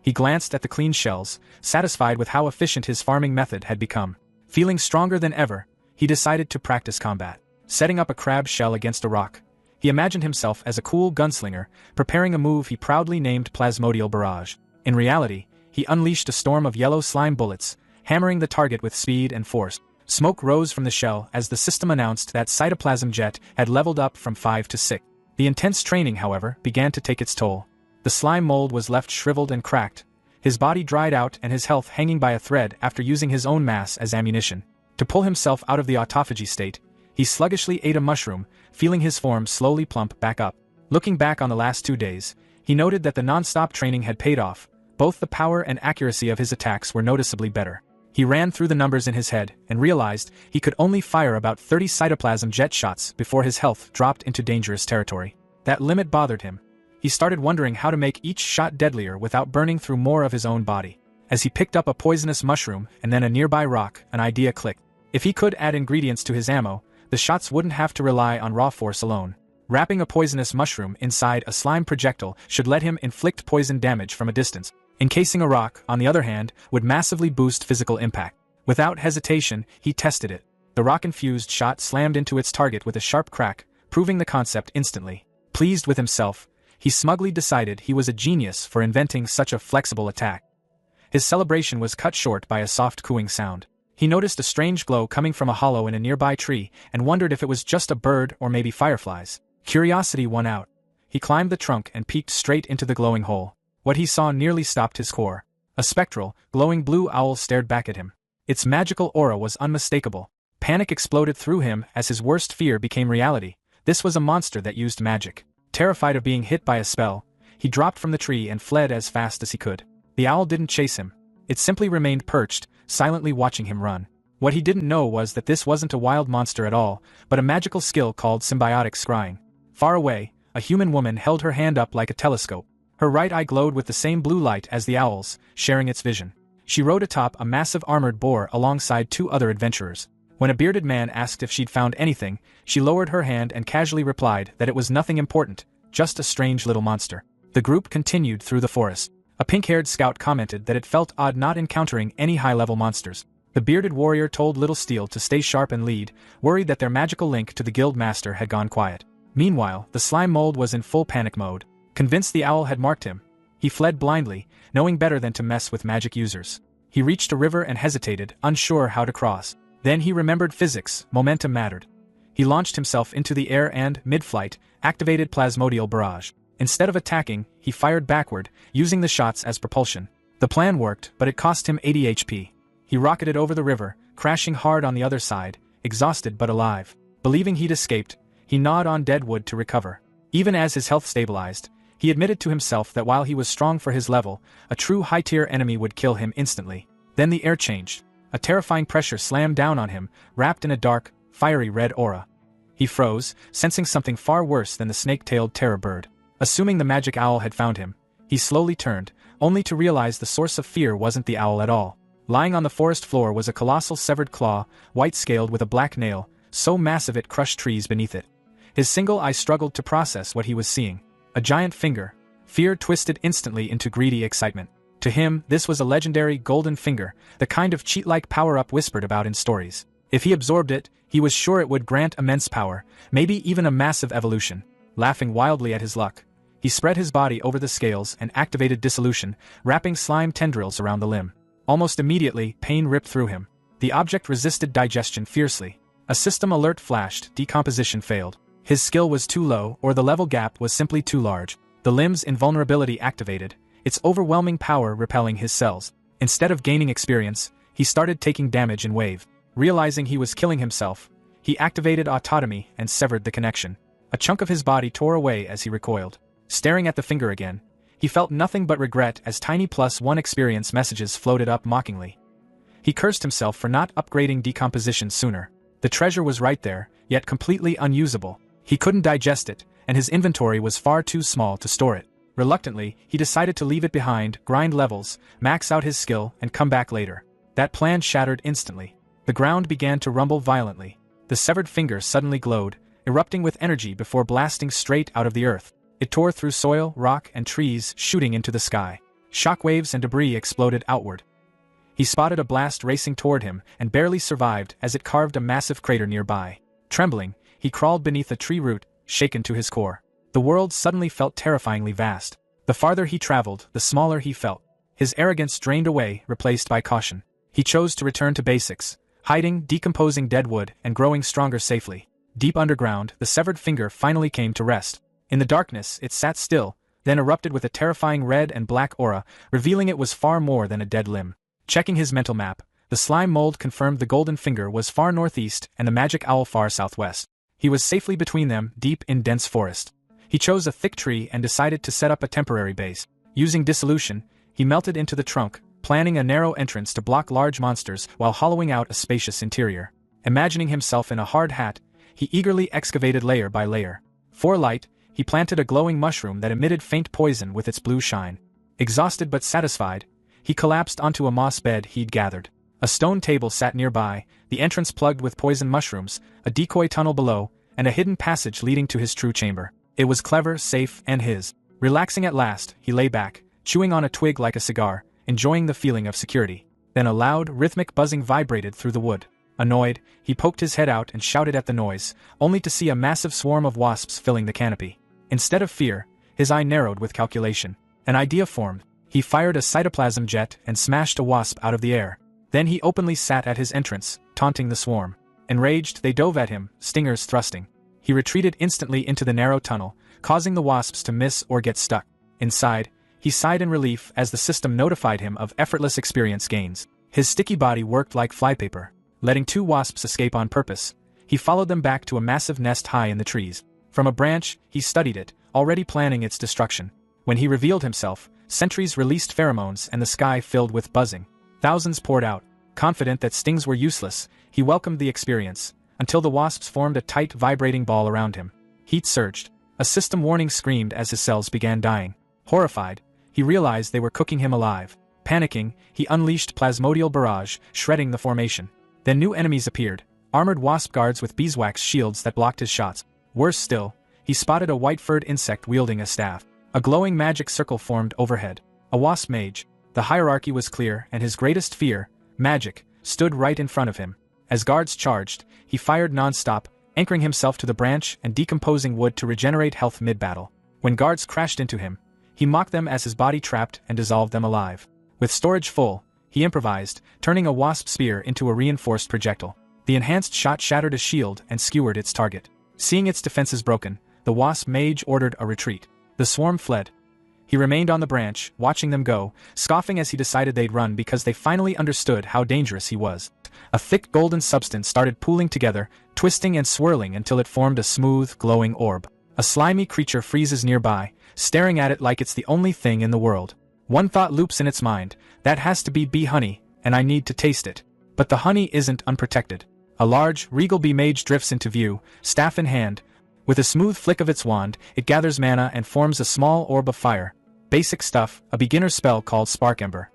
He glanced at the clean shells, satisfied with how efficient his farming method had become. Feeling stronger than ever, he decided to practice combat. Setting up a crab shell against a rock, he imagined himself as a cool gunslinger, preparing a move he proudly named Plasmodial Barrage. In reality, he unleashed a storm of yellow slime bullets, hammering the target with speed and force. Smoke rose from the shell as the system announced that cytoplasm jet had leveled up from 5 to 6. The intense training, however, began to take its toll. The slime mold was left shriveled and cracked, his body dried out and his health hanging by a thread after using his own mass as ammunition. To pull himself out of the autophagy state, he sluggishly ate a mushroom, feeling his form slowly plump back up. Looking back on the last 2 days, he noted that the non-stop training had paid off. Both the power and accuracy of his attacks were noticeably better. He ran through the numbers in his head and realized he could only fire about 30 cytoplasm jet shots before his health dropped into dangerous territory. That limit bothered him. He started wondering how to make each shot deadlier without burning through more of his own body. As he picked up a poisonous mushroom and then a nearby rock, an idea clicked. If he could add ingredients to his ammo, the shots wouldn't have to rely on raw force alone. Wrapping a poisonous mushroom inside a slime projectile should let him inflict poison damage from a distance. Encasing a rock, on the other hand, would massively boost physical impact. Without hesitation, he tested it. The rock-infused shot slammed into its target with a sharp crack, proving the concept instantly. Pleased with himself, he smugly decided he was a genius for inventing such a flexible attack. His celebration was cut short by a soft cooing sound. He noticed a strange glow coming from a hollow in a nearby tree and wondered if it was just a bird or maybe fireflies. Curiosity won out. He climbed the trunk and peeked straight into the glowing hole. What he saw nearly stopped his core. A spectral, glowing blue owl stared back at him. Its magical aura was unmistakable. Panic exploded through him as his worst fear became reality. This was a monster that used magic. Terrified of being hit by a spell, he dropped from the tree and fled as fast as he could. The owl didn't chase him. It simply remained perched, silently watching him run. What he didn't know was that this wasn't a wild monster at all, but a magical skill called symbiotic scrying. Far away, a human woman held her hand up like a telescope. Her right eye glowed with the same blue light as the owl's, sharing its vision. She rode atop a massive armored boar alongside 2 other adventurers. When a bearded man asked if she'd found anything, she lowered her hand and casually replied that it was nothing important, just a strange little monster. The group continued through the forest. A pink-haired scout commented that it felt odd not encountering any high-level monsters. The bearded warrior told Little Steel to stay sharp and lead, worried that their magical link to the guild master had gone quiet. Meanwhile, the slime mold was in full panic mode. Convinced the owl had marked him, he fled blindly, knowing better than to mess with magic users. He reached a river and hesitated, unsure how to cross. Then he remembered physics, momentum mattered. He launched himself into the air and, mid-flight, activated Plasmodial Barrage. Instead of attacking, he fired backward, using the shots as propulsion. The plan worked, but it cost him 80 HP. He rocketed over the river, crashing hard on the other side, exhausted but alive. Believing he'd escaped, he gnawed on dead wood to recover. Even as his health stabilized, he admitted to himself that while he was strong for his level, a true high-tier enemy would kill him instantly. Then the air changed. A terrifying pressure slammed down on him, wrapped in a dark, fiery red aura. He froze, sensing something far worse than the snake-tailed terror bird. Assuming the magic owl had found him, he slowly turned, only to realize the source of fear wasn't the owl at all. Lying on the forest floor was a colossal severed claw, white-scaled with a black nail, so massive it crushed trees beneath it. His single eye struggled to process what he was seeing. A giant finger. Fear twisted instantly into greedy excitement. To him, this was a legendary golden finger, the kind of cheat-like power-up whispered about in stories. If he absorbed it, he was sure it would grant immense power, maybe even a massive evolution. Laughing wildly at his luck, he spread his body over the scales and activated dissolution, wrapping slime tendrils around the limb. Almost immediately, pain ripped through him. The object resisted digestion fiercely. A system alert flashed, decomposition failed. His skill was too low, or the level gap was simply too large. The limb's invulnerability activated, its overwhelming power repelling his cells. Instead of gaining experience, he started taking damage in wave. Realizing he was killing himself, he activated autotomy and severed the connection. A chunk of his body tore away as he recoiled. Staring at the finger again, he felt nothing but regret as tiny +1 experience messages floated up mockingly. He cursed himself for not upgrading decomposition sooner. The treasure was right there, yet completely unusable. He couldn't digest it, and his inventory was far too small to store it. Reluctantly, he decided to leave it behind, grind levels, max out his skill, and come back later. That plan shattered instantly. The ground began to rumble violently. The severed finger suddenly glowed, erupting with energy before blasting straight out of the earth. It tore through soil, rock, and trees, shooting into the sky. Shockwaves and debris exploded outward. He spotted a blast racing toward him and barely survived as it carved a massive crater nearby. Trembling, he crawled beneath a tree root, shaken to his core. The world suddenly felt terrifyingly vast. The farther he traveled, the smaller he felt. His arrogance drained away, replaced by caution. He chose to return to basics, hiding, decomposing dead wood, and growing stronger safely. Deep underground, the severed finger finally came to rest. In the darkness, it sat still, then erupted with a terrifying red and black aura, revealing it was far more than a dead limb. Checking his mental map, the slime mold confirmed the golden finger was far northeast and the magic owl far southwest. He was safely between them, deep in dense forest. He chose a thick tree and decided to set up a temporary base. Using dissolution, he melted into the trunk, planning a narrow entrance to block large monsters while hollowing out a spacious interior. Imagining himself in a hard hat, he eagerly excavated layer by layer. For light, he planted a glowing mushroom that emitted faint poison with its blue shine. Exhausted but satisfied, he collapsed onto a moss bed he'd gathered. A stone table sat nearby, the entrance plugged with poison mushrooms, a decoy tunnel below, and a hidden passage leading to his true chamber. It was clever, safe, and his. Relaxing at last, he lay back, chewing on a twig like a cigar, enjoying the feeling of security. Then a loud, rhythmic buzzing vibrated through the wood. Annoyed, he poked his head out and shouted at the noise, only to see a massive swarm of wasps filling the canopy. Instead of fear, his eye narrowed with calculation. An idea formed. He fired a cytoplasm jet and smashed a wasp out of the air. Then he openly sat at his entrance, taunting the swarm. Enraged, they dove at him, stingers thrusting. He retreated instantly into the narrow tunnel, causing the wasps to miss or get stuck. Inside, he sighed in relief as the system notified him of effortless experience gains. His sticky body worked like flypaper. Letting 2 wasps escape on purpose, he followed them back to a massive nest high in the trees. From a branch, he studied it, already planning its destruction. When he revealed himself, sentries released pheromones and the sky filled with buzzing. Thousands poured out. Confident that stings were useless, he welcomed the experience, until the wasps formed a tight, vibrating ball around him. Heat surged. A system warning screamed as his cells began dying. Horrified, he realized they were cooking him alive. Panicking, he unleashed plasmodial barrage, shredding the formation. Then new enemies appeared, armored wasp guards with beeswax shields that blocked his shots. Worse still, he spotted a white-furred insect wielding a staff. A glowing magic circle formed overhead. A wasp mage. The hierarchy was clear, and his greatest fear, magic, stood right in front of him. As guards charged, he fired non-stop, anchoring himself to the branch and decomposing wood to regenerate health mid-battle. When guards crashed into him, he mocked them as his body trapped and dissolved them alive. With storage full, he improvised, turning a wasp spear into a reinforced projectile. The enhanced shot shattered a shield and skewered its target. Seeing its defenses broken, the wasp mage ordered a retreat. The swarm fled. He remained on the branch, watching them go, scoffing as he decided they'd run because they finally understood how dangerous he was. a thick golden substance started pooling together, twisting and swirling until it formed a smooth, glowing orb. A slimy creature freezes nearby, staring at it like it's the only thing in the world. One thought loops in its mind: that has to be bee honey, and I need to taste it. But the honey isn't unprotected. A large, regal bee mage drifts into view, staff in hand. With a smooth flick of its wand, it gathers mana and forms a small orb of fire. Basic stuff, a beginner spell called Spark Ember.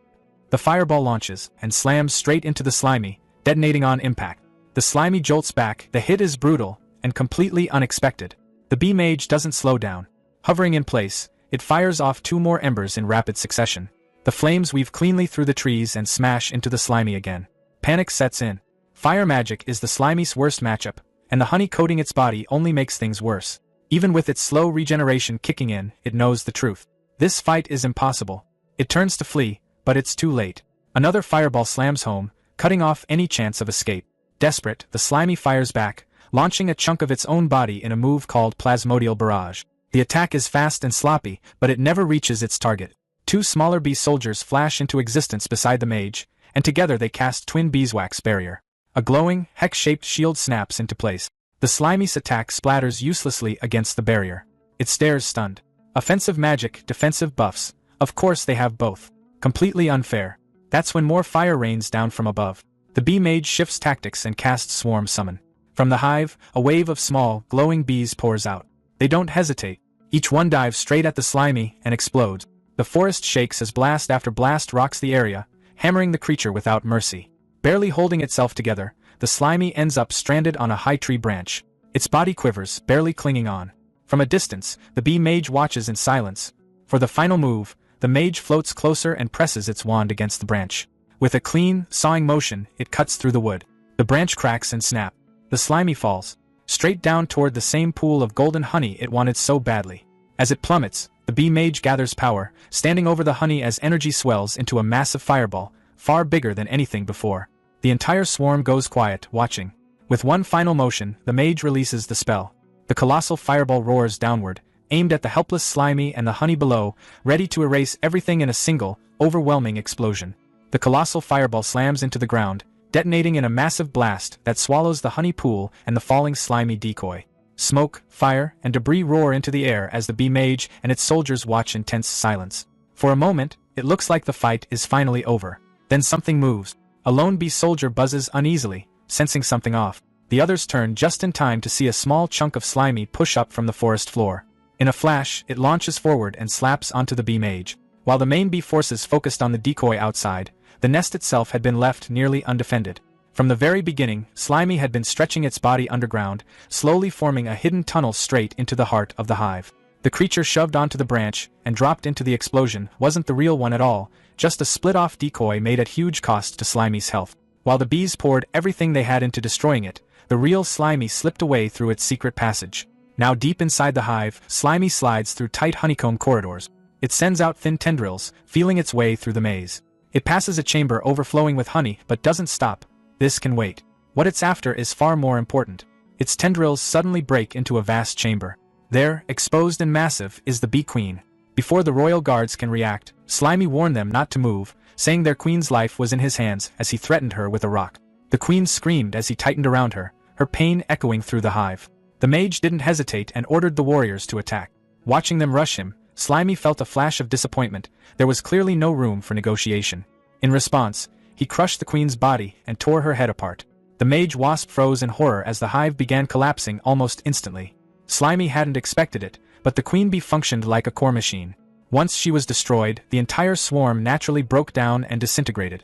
The fireball launches, and slams straight into the slimy, detonating on impact. The slimy jolts back, the hit is brutal, and completely unexpected. The bee mage doesn't slow down. Hovering in place, it fires off 2 more embers in rapid succession. The flames weave cleanly through the trees and smash into the slimy again. Panic sets in. Fire magic is the slimy's worst matchup, and the honey coating its body only makes things worse. Even with its slow regeneration kicking in, it knows the truth. This fight is impossible. It turns to flee, but it's too late. Another fireball slams home, cutting off any chance of escape. Desperate, the slimy fires back, launching a chunk of its own body in a move called Plasmodial Barrage. The attack is fast and sloppy, but it never reaches its target. 2 smaller bee soldiers flash into existence beside the mage, and together they cast twin beeswax barrier. A glowing, hex-shaped shield snaps into place. The slimy's attack splatters uselessly against the barrier. It stares stunned. Offensive magic, defensive buffs. Of course they have both. Completely unfair. That's when more fire rains down from above. The bee mage shifts tactics and casts Swarm Summon. From the hive, a wave of small, glowing bees pours out. They don't hesitate. Each one dives straight at the slimy and explodes. The forest shakes as blast after blast rocks the area, hammering the creature without mercy. Barely holding itself together, the slimy ends up stranded on a high tree branch. Its body quivers, barely clinging on. From a distance, the bee mage watches in silence. For the final move, the mage floats closer and presses its wand against the branch. With a clean, sawing motion, it cuts through the wood. The branch cracks and snaps. The slimy falls, straight down toward the same pool of golden honey it wanted so badly. As it plummets, the bee mage gathers power, standing over the honey as energy swells into a massive fireball, far bigger than anything before. The entire swarm goes quiet, watching. With one final motion, the mage releases the spell. The colossal fireball roars downward, aimed at the helpless slimy and the honey below, ready to erase everything in a single, overwhelming explosion. The colossal fireball slams into the ground, detonating in a massive blast that swallows the honey pool and the falling slimy decoy. Smoke, fire, and debris roar into the air as the bee mage and its soldiers watch in tense silence. For a moment, it looks like the fight is finally over. Then something moves. A lone bee soldier buzzes uneasily, sensing something off. The others turn just in time to see a small chunk of slimy push up from the forest floor. In a flash, it launches forward and slaps onto the bee mage. While the main bee forces focused on the decoy outside, the nest itself had been left nearly undefended. From the very beginning, Slimy had been stretching its body underground, slowly forming a hidden tunnel straight into the heart of the hive. The creature shoved onto the branch and dropped into the explosion wasn't the real one at all, just a split-off decoy made at huge cost to Slimy's health. While the bees poured everything they had into destroying it, the real Slimy slipped away through its secret passage. Now deep inside the hive, Slimy slides through tight honeycomb corridors. It sends out thin tendrils, feeling its way through the maze. It passes a chamber overflowing with honey but doesn't stop. This can wait. What it's after is far more important. Its tendrils suddenly break into a vast chamber. There, exposed and massive, is the bee queen. Before the royal guards can react, Slimy warned them not to move, saying their queen's life was in his hands as he threatened her with a rock. The queen screamed as he tightened around her, her pain echoing through the hive. The mage didn't hesitate and ordered the warriors to attack. Watching them rush him, Slimy felt a flash of disappointment. There was clearly no room for negotiation. In response, he crushed the queen's body and tore her head apart. The mage wasp froze in horror as the hive began collapsing almost instantly. Slimy hadn't expected it, but the queen bee functioned like a core machine. Once she was destroyed, the entire swarm naturally broke down and disintegrated.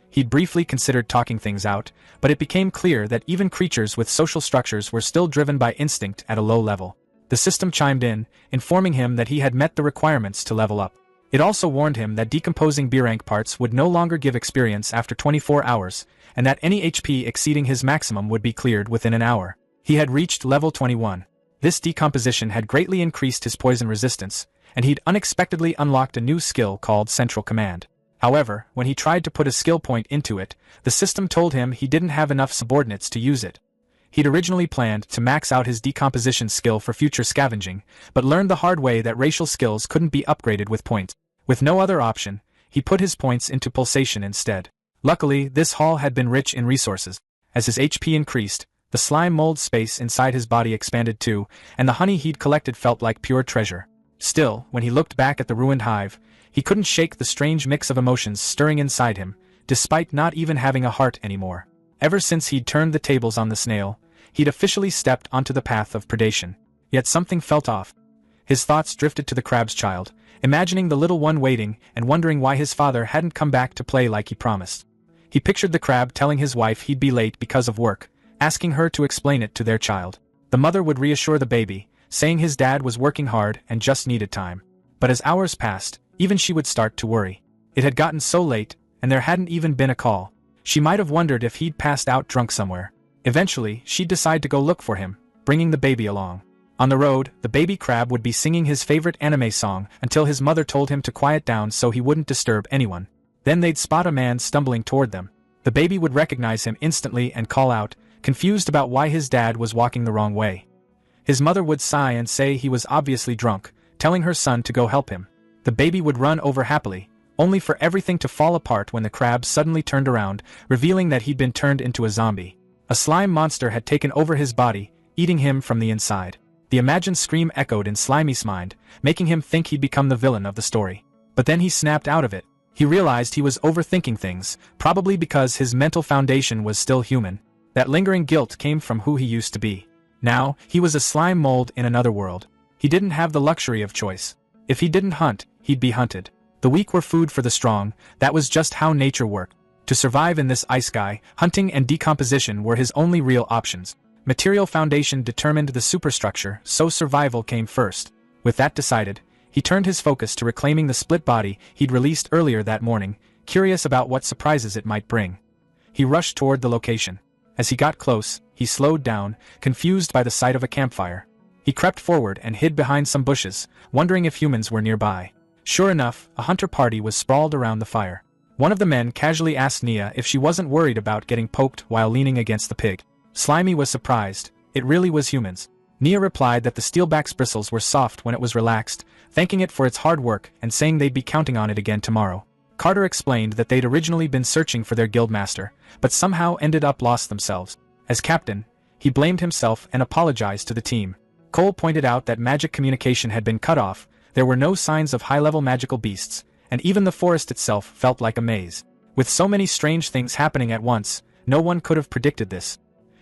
He'd briefly considered talking things out, but it became clear that even creatures with social structures were still driven by instinct at a low level. The system chimed in, informing him that he had met the requirements to level up. It also warned him that decomposing B-rank parts would no longer give experience after 24 hours, and that any HP exceeding his maximum would be cleared within an hour. He had reached level 21. This decomposition had greatly increased his poison resistance, and he'd unexpectedly unlocked a new skill called Central Command. However, when he tried to put a skill point into it, the system told him he didn't have enough subordinates to use it. He'd originally planned to max out his decomposition skill for future scavenging, but learned the hard way that racial skills couldn't be upgraded with points. With no other option, he put his points into pulsation instead. Luckily, this hall had been rich in resources. As his HP increased, the slime mold space inside his body expanded too, and the honey he'd collected felt like pure treasure. Still, when he looked back at the ruined hive, he couldn't shake the strange mix of emotions stirring inside him, despite not even having a heart anymore. Ever since he'd turned the tables on the snail, he'd officially stepped onto the path of predation. Yet something felt off. His thoughts drifted to the crab's child, imagining the little one waiting and wondering why his father hadn't come back to play like he promised. He pictured the crab telling his wife he'd be late because of work, asking her to explain it to their child. The mother would reassure the baby, saying his dad was working hard and just needed time. But as hours passed, even she would start to worry. It had gotten so late, and there hadn't even been a call. She might have wondered if he'd passed out drunk somewhere. Eventually, she'd decide to go look for him, bringing the baby along. On the road, the baby crab would be singing his favorite anime song until his mother told him to quiet down so he wouldn't disturb anyone. Then they'd spot a man stumbling toward them. The baby would recognize him instantly and call out, confused about why his dad was walking the wrong way. His mother would sigh and say he was obviously drunk, telling her son to go help him. The baby would run over happily, only for everything to fall apart when the crab suddenly turned around, revealing that he'd been turned into a zombie. A slime monster had taken over his body, eating him from the inside. The imagined scream echoed in Slimy's mind, making him think he'd become the villain of the story. But then he snapped out of it. He realized he was overthinking things, probably because his mental foundation was still human. That lingering guilt came from who he used to be. Now, he was a slime mold in another world. He didn't have the luxury of choice. If he didn't hunt, he'd be hunted. The weak were food for the strong, that was just how nature worked. To survive in this ice sky, hunting and decomposition were his only real options. Material foundation determined the superstructure, so survival came first. With that decided, he turned his focus to reclaiming the split body he'd released earlier that morning, curious about what surprises it might bring. He rushed toward the location. As he got close, he slowed down, confused by the sight of a campfire. He crept forward and hid behind some bushes, wondering if humans were nearby. Sure enough, a hunter party was sprawled around the fire. One of the men casually asked Nia if she wasn't worried about getting poked while leaning against the pig. Slimy was surprised. It really was humans. Nia replied that the steelback's bristles were soft when it was relaxed, thanking it for its hard work and saying they'd be counting on it again tomorrow. Carter explained that they'd originally been searching for their guildmaster, but somehow ended up lost themselves. As captain, he blamed himself and apologized to the team. Cole pointed out that magic communication had been cut off, there were no signs of high-level magical beasts, and even the forest itself felt like a maze. With so many strange things happening at once, no one could have predicted this.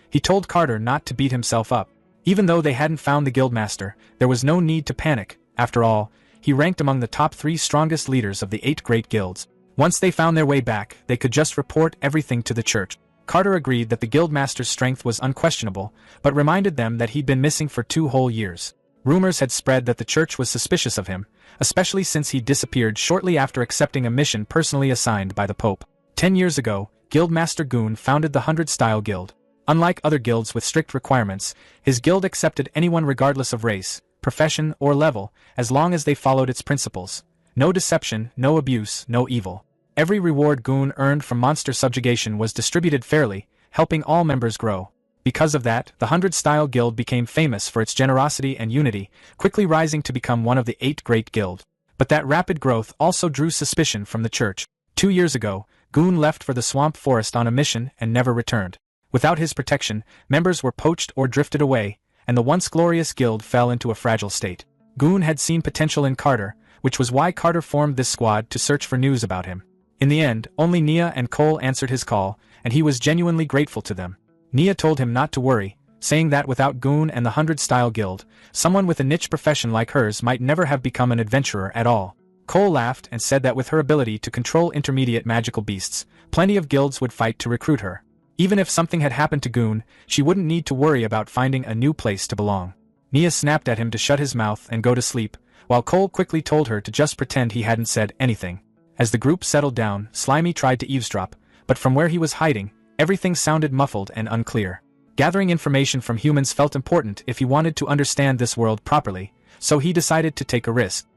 He told Carter not to beat himself up. Even though they hadn't found the guildmaster, there was no need to panic. After all, he ranked among the top 3 strongest leaders of the 8 great guilds. Once they found their way back, they could just report everything to the church. Carter agreed that the guildmaster's strength was unquestionable, but reminded them that he'd been missing for 2 whole years. Rumors had spread that the church was suspicious of him, especially since he disappeared shortly after accepting a mission personally assigned by the Pope. 10 years ago, Guildmaster Goon founded the 100-Style Guild. Unlike other guilds with strict requirements, his guild accepted anyone regardless of race, profession, or level, as long as they followed its principles. No deception, no abuse, no evil. Every reward Goon earned from monster subjugation was distributed fairly, helping all members grow. Because of that, the 100-Style Guild became famous for its generosity and unity, quickly rising to become one of the 8 great guilds. But that rapid growth also drew suspicion from the church. 2 years ago, Goon left for the swamp forest on a mission and never returned. Without his protection, members were poached or drifted away, and the once glorious guild fell into a fragile state. Goon had seen potential in Carter, which was why Carter formed this squad to search for news about him. In the end, only Nia and Cole answered his call, and he was genuinely grateful to them. Nia told him not to worry, saying that without Goon and the 100-Style Guild, someone with a niche profession like hers might never have become an adventurer at all. Cole laughed and said that with her ability to control intermediate magical beasts, plenty of guilds would fight to recruit her. Even if something had happened to Goon, she wouldn't need to worry about finding a new place to belong. Nia snapped at him to shut his mouth and go to sleep, while Cole quickly told her to just pretend he hadn't said anything. As the group settled down, Slimy tried to eavesdrop, but from where he was hiding, everything sounded muffled and unclear. Gathering information from humans felt important if he wanted to understand this world properly, so he decided to take a risk.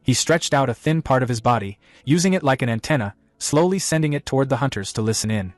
He stretched out a thin part of his body, using it like an antenna, slowly sending it toward the hunters to listen in.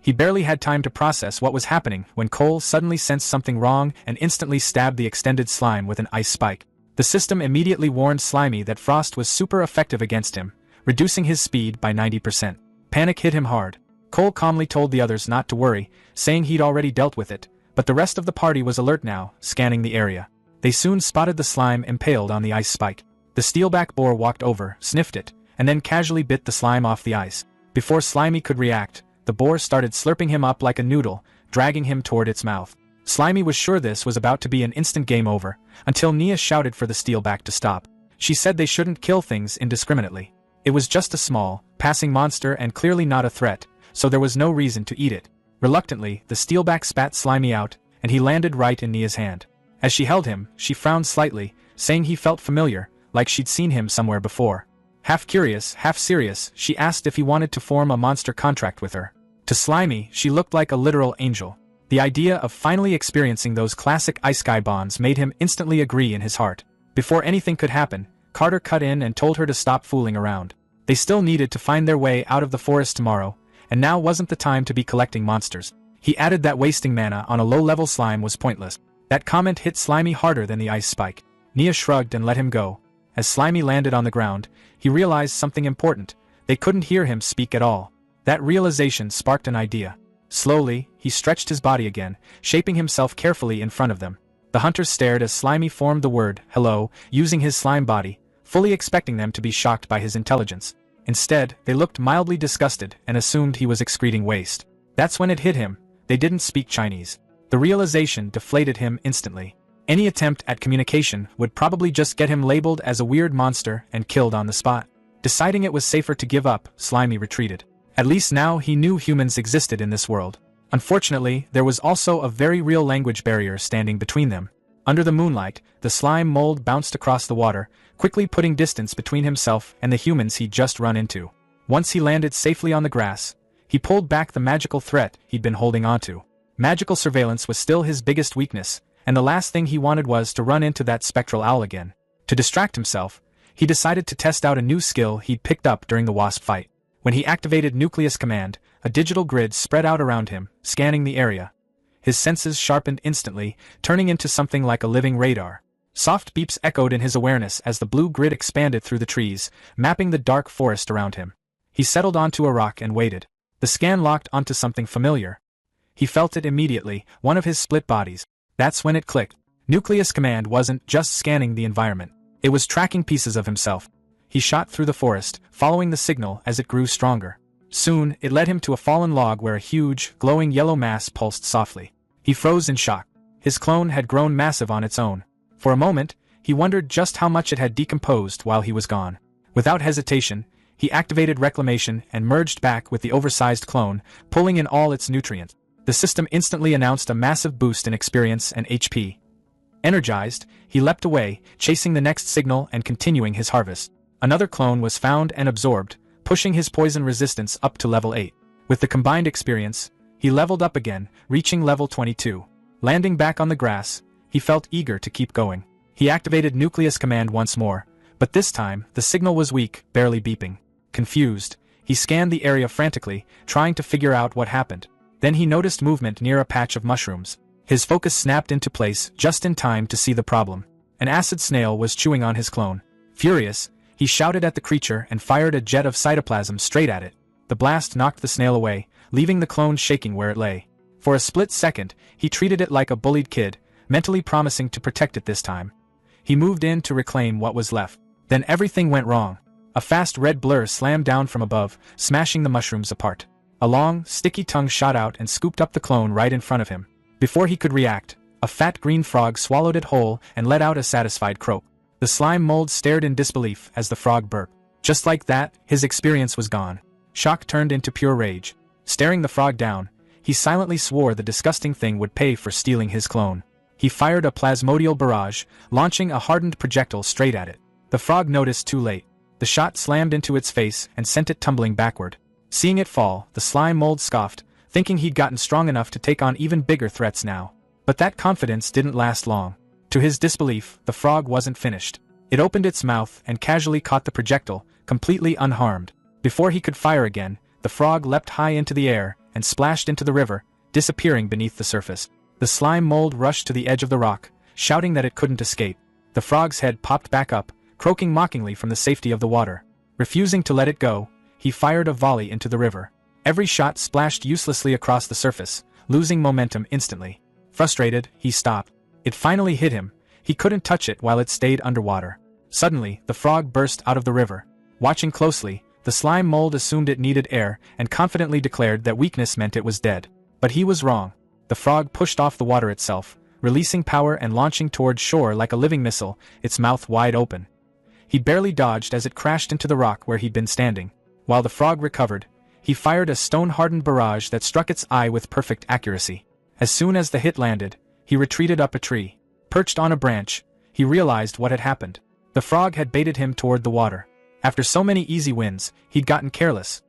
He barely had time to process what was happening when Cole suddenly sensed something wrong and instantly stabbed the extended slime with an ice spike. The system immediately warned Slimy that frost was super effective against him, reducing his speed by 90%. Panic hit him hard. Cole calmly told the others not to worry, saying he'd already dealt with it, but the rest of the party was alert now, scanning the area. They soon spotted the slime impaled on the ice spike. The steelback boar walked over, sniffed it, and then casually bit the slime off the ice. Before Slimy could react, the boar started slurping him up like a noodle, dragging him toward its mouth. Slimy was sure this was about to be an instant game over, until Nia shouted for the steelback to stop. She said they shouldn't kill things indiscriminately. It was just a small, passing monster and clearly not a threat, so there was no reason to eat it. Reluctantly, the steelback spat Slimy out, and he landed right in Nia's hand. As she held him, she frowned slightly, saying he felt familiar, like she'd seen him somewhere before. Half curious, half serious, she asked if he wanted to form a monster contract with her. To Slimy, she looked like a literal angel. The idea of finally experiencing those classic ice-sky bonds made him instantly agree in his heart. Before anything could happen, Carter cut in and told her to stop fooling around. They still needed to find their way out of the forest tomorrow, and now wasn't the time to be collecting monsters. He added that wasting mana on a low-level slime was pointless. That comment hit Slimy harder than the ice spike. Nia shrugged and let him go. As Slimy landed on the ground, he realized something important. They couldn't hear him speak at all. That realization sparked an idea. Slowly, he stretched his body again, shaping himself carefully in front of them. The hunters stared as Slimy formed the word, hello, using his slime body, fully expecting them to be shocked by his intelligence. Instead, they looked mildly disgusted and assumed he was excreting waste. That's when it hit him. They didn't speak Chinese. The realization deflated him instantly. Any attempt at communication would probably just get him labeled as a weird monster and killed on the spot. Deciding it was safer to give up, Slimy retreated. At least now he knew humans existed in this world. Unfortunately, there was also a very real language barrier standing between them. Under the moonlight, the slime mold bounced across the water, quickly putting distance between himself and the humans he'd just run into. Once he landed safely on the grass, he pulled back the magical threat he'd been holding onto. Magical surveillance was still his biggest weakness, and the last thing he wanted was to run into that spectral owl again. To distract himself, he decided to test out a new skill he'd picked up during the wasp fight. When he activated Nucleus Command, a digital grid spread out around him, scanning the area. His senses sharpened instantly, turning into something like a living radar. Soft beeps echoed in his awareness as the blue grid expanded through the trees, mapping the dark forest around him. He settled onto a rock and waited. The scan locked onto something familiar. He felt it immediately, one of his split bodies. That's when it clicked. Nucleus Command wasn't just scanning the environment. It was tracking pieces of himself. He shot through the forest, following the signal as it grew stronger. Soon, it led him to a fallen log where a huge, glowing yellow mass pulsed softly. He froze in shock. His clone had grown massive on its own. For a moment, he wondered just how much it had decomposed while he was gone. Without hesitation, he activated Reclamation and merged back with the oversized clone, pulling in all its nutrients. The system instantly announced a massive boost in experience and HP. Energized, he leapt away, chasing the next signal and continuing his harvest. Another clone was found and absorbed, pushing his poison resistance up to level 8. With the combined experience, he leveled up again, reaching level 22. Landing back on the grass, he felt eager to keep going. He activated Nucleus Command once more, but this time, the signal was weak, barely beeping. Confused, he scanned the area frantically, trying to figure out what happened. Then he noticed movement near a patch of mushrooms. His focus snapped into place just in time to see the problem. An acid snail was chewing on his clone. Furious, he shouted at the creature and fired a jet of cytoplasm straight at it. The blast knocked the snail away, leaving the clone shaking where it lay. For a split second, he treated it like a bullied kid, mentally promising to protect it this time. He moved in to reclaim what was left. Then everything went wrong. A fast red blur slammed down from above, smashing the mushrooms apart. A long, sticky tongue shot out and scooped up the clone right in front of him. Before he could react, a fat green frog swallowed it whole and let out a satisfied croak. The slime mold stared in disbelief as the frog burped. Just like that, his experience was gone. Shock turned into pure rage. Staring the frog down, he silently swore the disgusting thing would pay for stealing his clone. He fired a plasmodial barrage, launching a hardened projectile straight at it. The frog noticed too late. The shot slammed into its face and sent it tumbling backward. Seeing it fall, the slime mold scoffed, thinking he'd gotten strong enough to take on even bigger threats now. But that confidence didn't last long. To his disbelief, the frog wasn't finished. It opened its mouth and casually caught the projectile, completely unharmed. Before he could fire again, the frog leapt high into the air and splashed into the river, disappearing beneath the surface. The slime mold rushed to the edge of the rock, shouting that it couldn't escape. The frog's head popped back up, croaking mockingly from the safety of the water. Refusing to let it go, he fired a volley into the river. Every shot splashed uselessly across the surface, losing momentum instantly. Frustrated, he stopped. It finally hit him. He couldn't touch it while it stayed underwater. Suddenly, the frog burst out of the river. Watching closely, the slime mold assumed it needed air and confidently declared that weakness meant it was dead. But he was wrong. The frog pushed off the water itself, releasing power and launching toward shore like a living missile, its mouth wide open. He barely dodged as it crashed into the rock where he'd been standing. While the frog recovered, he fired a stone-hardened barrage that struck its eye with perfect accuracy. As soon as the hit landed, he retreated up a tree. Perched on a branch, he realized what had happened. The frog had baited him toward the water. After so many easy wins, he'd gotten careless.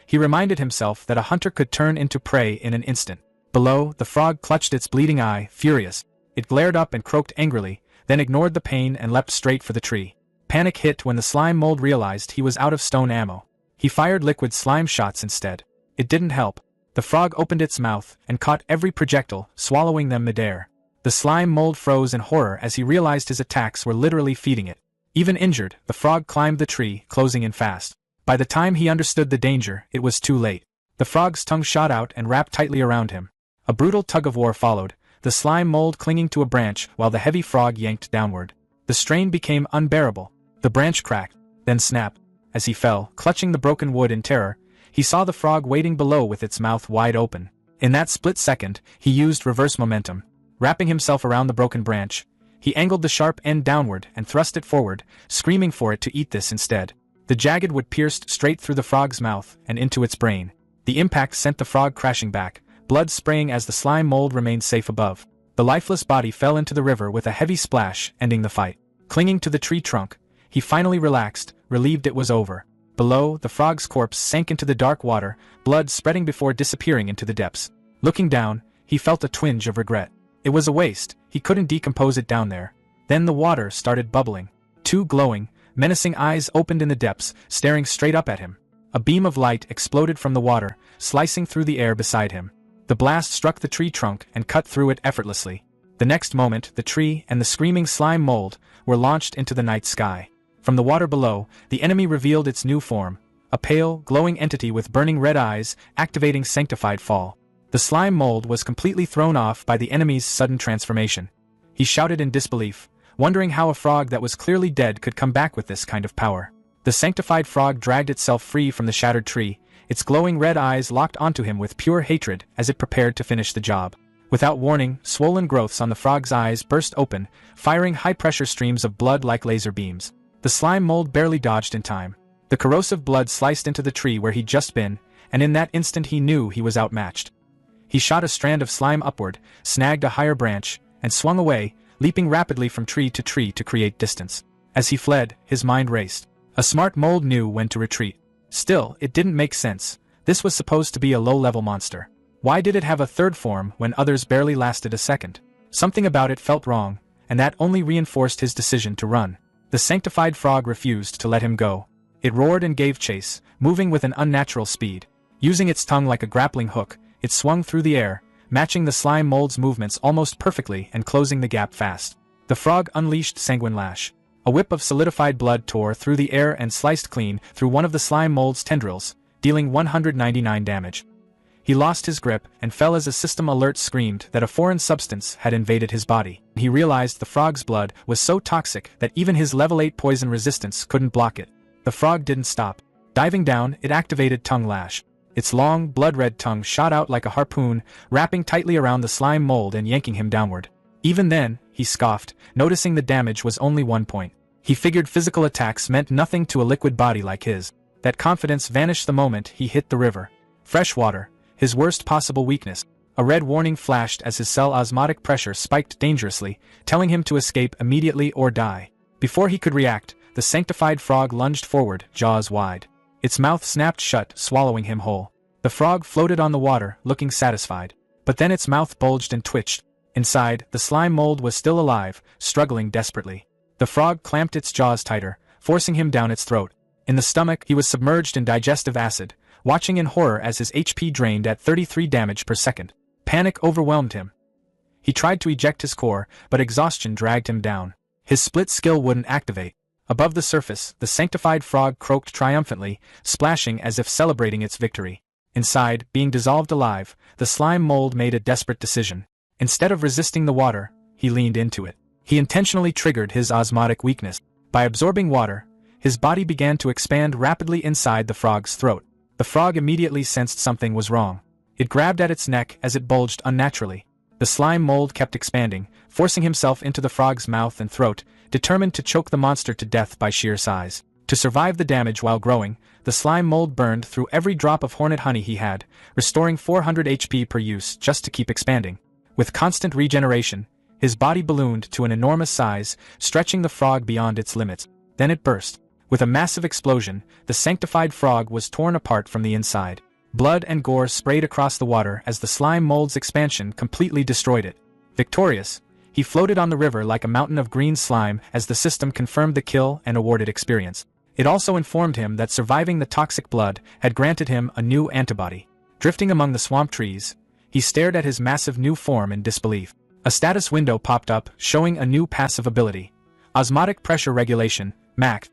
He reminded himself that a hunter could turn into prey in an instant. Below, the frog clutched its bleeding eye, furious. It glared up and croaked angrily, then ignored the pain and leapt straight for the tree. Panic hit when the slime mold realized he was out of stone ammo. He fired liquid slime shots instead. It didn't help. The frog opened its mouth and caught every projectile, swallowing them midair. The slime mold froze in horror as he realized his attacks were literally feeding it. Even injured, the frog climbed the tree, closing in fast. By the time he understood the danger, it was too late. The frog's tongue shot out and wrapped tightly around him. A brutal tug-of-war followed, the slime mold clinging to a branch while the heavy frog yanked downward. The strain became unbearable. The branch cracked, then snapped. As he fell, clutching the broken wood in terror, he saw the frog waiting below with its mouth wide open. In that split second, he used reverse momentum. Wrapping himself around the broken branch, he angled the sharp end downward and thrust it forward, screaming for it to eat this instead. The jagged wood pierced straight through the frog's mouth and into its brain. The impact sent the frog crashing back, blood spraying as the slime mold remained safe above. The lifeless body fell into the river with a heavy splash, ending the fight. Clinging to the tree trunk, he finally relaxed, relieved it was over. Below, the frog's corpse sank into the dark water, blood spreading before disappearing into the depths. Looking down, he felt a twinge of regret. It was a waste, he couldn't decompose it down there. Then the water started bubbling. Two glowing, menacing eyes opened in the depths, staring straight up at him. A beam of light exploded from the water, slicing through the air beside him. The blast struck the tree trunk and cut through it effortlessly. The next moment, the tree and the screaming slime mold were launched into the night sky. From the water below, the enemy revealed its new form, a pale, glowing entity with burning red eyes, activating sanctified fall. The slime mold was completely thrown off by the enemy's sudden transformation. He shouted in disbelief, wondering how a frog that was clearly dead could come back with this kind of power. The sanctified frog dragged itself free from the shattered tree, its glowing red eyes locked onto him with pure hatred as it prepared to finish the job. Without warning, swollen growths on the frog's eyes burst open, firing high-pressure streams of blood like laser beams. The slime mold barely dodged in time. The corrosive blood sliced into the tree where he'd just been, and in that instant he knew he was outmatched. He shot a strand of slime upward, snagged a higher branch, and swung away, leaping rapidly from tree to create distance. As he fled, his mind raced. A smart mold knew when to retreat. Still, it didn't make sense. This was supposed to be a low-level monster. Why did it have a third form when others barely lasted a second? Something about it felt wrong, and that only reinforced his decision to run. The sanctified frog refused to let him go. It roared and gave chase, moving with an unnatural speed. Using its tongue like a grappling hook, it swung through the air, matching the slime mold's movements almost perfectly and closing the gap fast. The frog unleashed Sanguine Lash. A whip of solidified blood tore through the air and sliced clean through one of the slime mold's tendrils, dealing 199 damage. He lost his grip and fell as a system alert screamed that a foreign substance had invaded his body. He realized the frog's blood was so toxic that even his level 8 poison resistance couldn't block it. The frog didn't stop. Diving down, it activated Tongue Lash. Its long, blood-red tongue shot out like a harpoon, wrapping tightly around the slime mold and yanking him downward. Even then, he scoffed, noticing the damage was only 1 point. He figured physical attacks meant nothing to a liquid body like his. That confidence vanished the moment he hit the river. Fresh water, his worst possible weakness. A red warning flashed as his cell osmotic pressure spiked dangerously, telling him to escape immediately or die. Before he could react, the sanctified frog lunged forward, jaws wide. Its mouth snapped shut, swallowing him whole. The frog floated on the water, looking satisfied. But then its mouth bulged and twitched. Inside, the slime mold was still alive, struggling desperately. The frog clamped its jaws tighter, forcing him down its throat. In the stomach, he was submerged in digestive acid, watching in horror as his HP drained at 33 damage per second. Panic overwhelmed him. He tried to eject his core, but exhaustion dragged him down. His split skill wouldn't activate. Above the surface, the sanctified frog croaked triumphantly, splashing as if celebrating its victory. Inside, being dissolved alive, the slime mold made a desperate decision. Instead of resisting the water, he leaned into it. He intentionally triggered his osmotic weakness. By absorbing water, his body began to expand rapidly inside the frog's throat. The frog immediately sensed something was wrong. It grabbed at its neck as it bulged unnaturally. The slime mold kept expanding, forcing himself into the frog's mouth and throat, determined to choke the monster to death by sheer size. To survive the damage while growing, the slime mold burned through every drop of hornet honey he had, restoring 400 HP per use just to keep expanding. With constant regeneration, his body ballooned to an enormous size, stretching the frog beyond its limits. Then it burst. With a massive explosion, the sanctified frog was torn apart from the inside. Blood and gore sprayed across the water as the slime mold's expansion completely destroyed it. Victorious, he floated on the river like a mountain of green slime as the system confirmed the kill and awarded experience. It also informed him that surviving the toxic blood had granted him a new antibody. Drifting among the swamp trees, he stared at his massive new form in disbelief. A status window popped up, showing a new passive ability. Osmotic Pressure Regulation, MAC.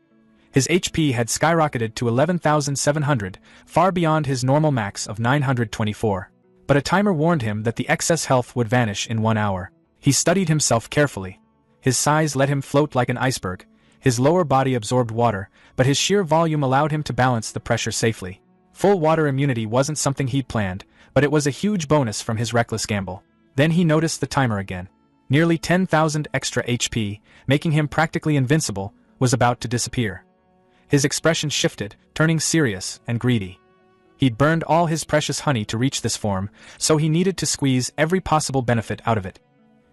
His HP had skyrocketed to 11,700, far beyond his normal max of 924. But a timer warned him that the excess health would vanish in 1 hour. He studied himself carefully. His size let him float like an iceberg. His lower body absorbed water, but his sheer volume allowed him to balance the pressure safely. Full water immunity wasn't something he'd planned, but it was a huge bonus from his reckless gamble. Then he noticed the timer again. Nearly 10,000 extra HP, making him practically invincible, was about to disappear. His expression shifted, turning serious and greedy. He'd burned all his precious honey to reach this form, so he needed to squeeze every possible benefit out of it.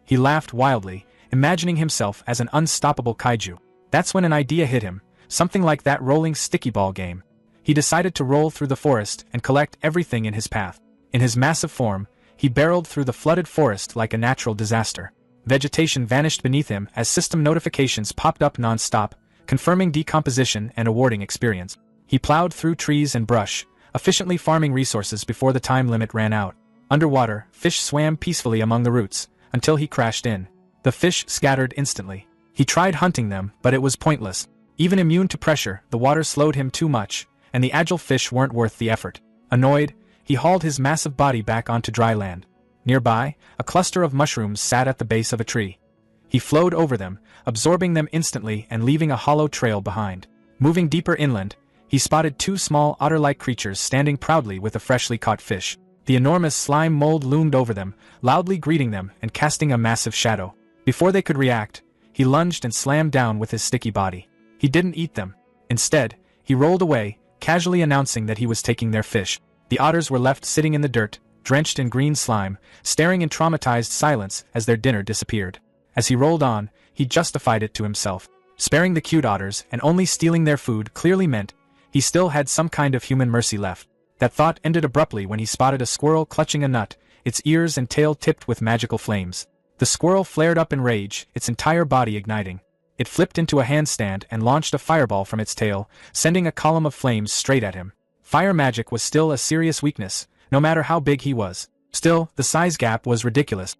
He laughed wildly, imagining himself as an unstoppable kaiju. That's when an idea hit him, something like that rolling sticky ball game. He decided to roll through the forest and collect everything in his path. In his massive form, he barreled through the flooded forest like a natural disaster. Vegetation vanished beneath him as system notifications popped up non-stop, confirming decomposition and awarding experience. He plowed through trees and brush, efficiently farming resources before the time limit ran out. Underwater, fish swam peacefully among the roots, until he crashed in. The fish scattered instantly. He tried hunting them, but it was pointless. Even immune to pressure, the water slowed him too much, and the agile fish weren't worth the effort. Annoyed, he hauled his massive body back onto dry land. Nearby, a cluster of mushrooms sat at the base of a tree. He flowed over them, absorbing them instantly and leaving a hollow trail behind. Moving deeper inland, he spotted 2 small otter-like creatures standing proudly with a freshly caught fish. The enormous slime mold loomed over them, loudly greeting them and casting a massive shadow. Before they could react, he lunged and slammed down with his sticky body. He didn't eat them. Instead, he rolled away, casually announcing that he was taking their fish. The otters were left sitting in the dirt, drenched in green slime, staring in traumatized silence as their dinner disappeared. As he rolled on, he justified it to himself. Sparing the cute otters and only stealing their food clearly meant he still had some kind of human mercy left. That thought ended abruptly when he spotted a squirrel clutching a nut, its ears and tail tipped with magical flames. The squirrel flared up in rage, its entire body igniting. It flipped into a handstand and launched a fireball from its tail, sending a column of flames straight at him. Fire magic was still a serious weakness, no matter how big he was. Still, the size gap was ridiculous.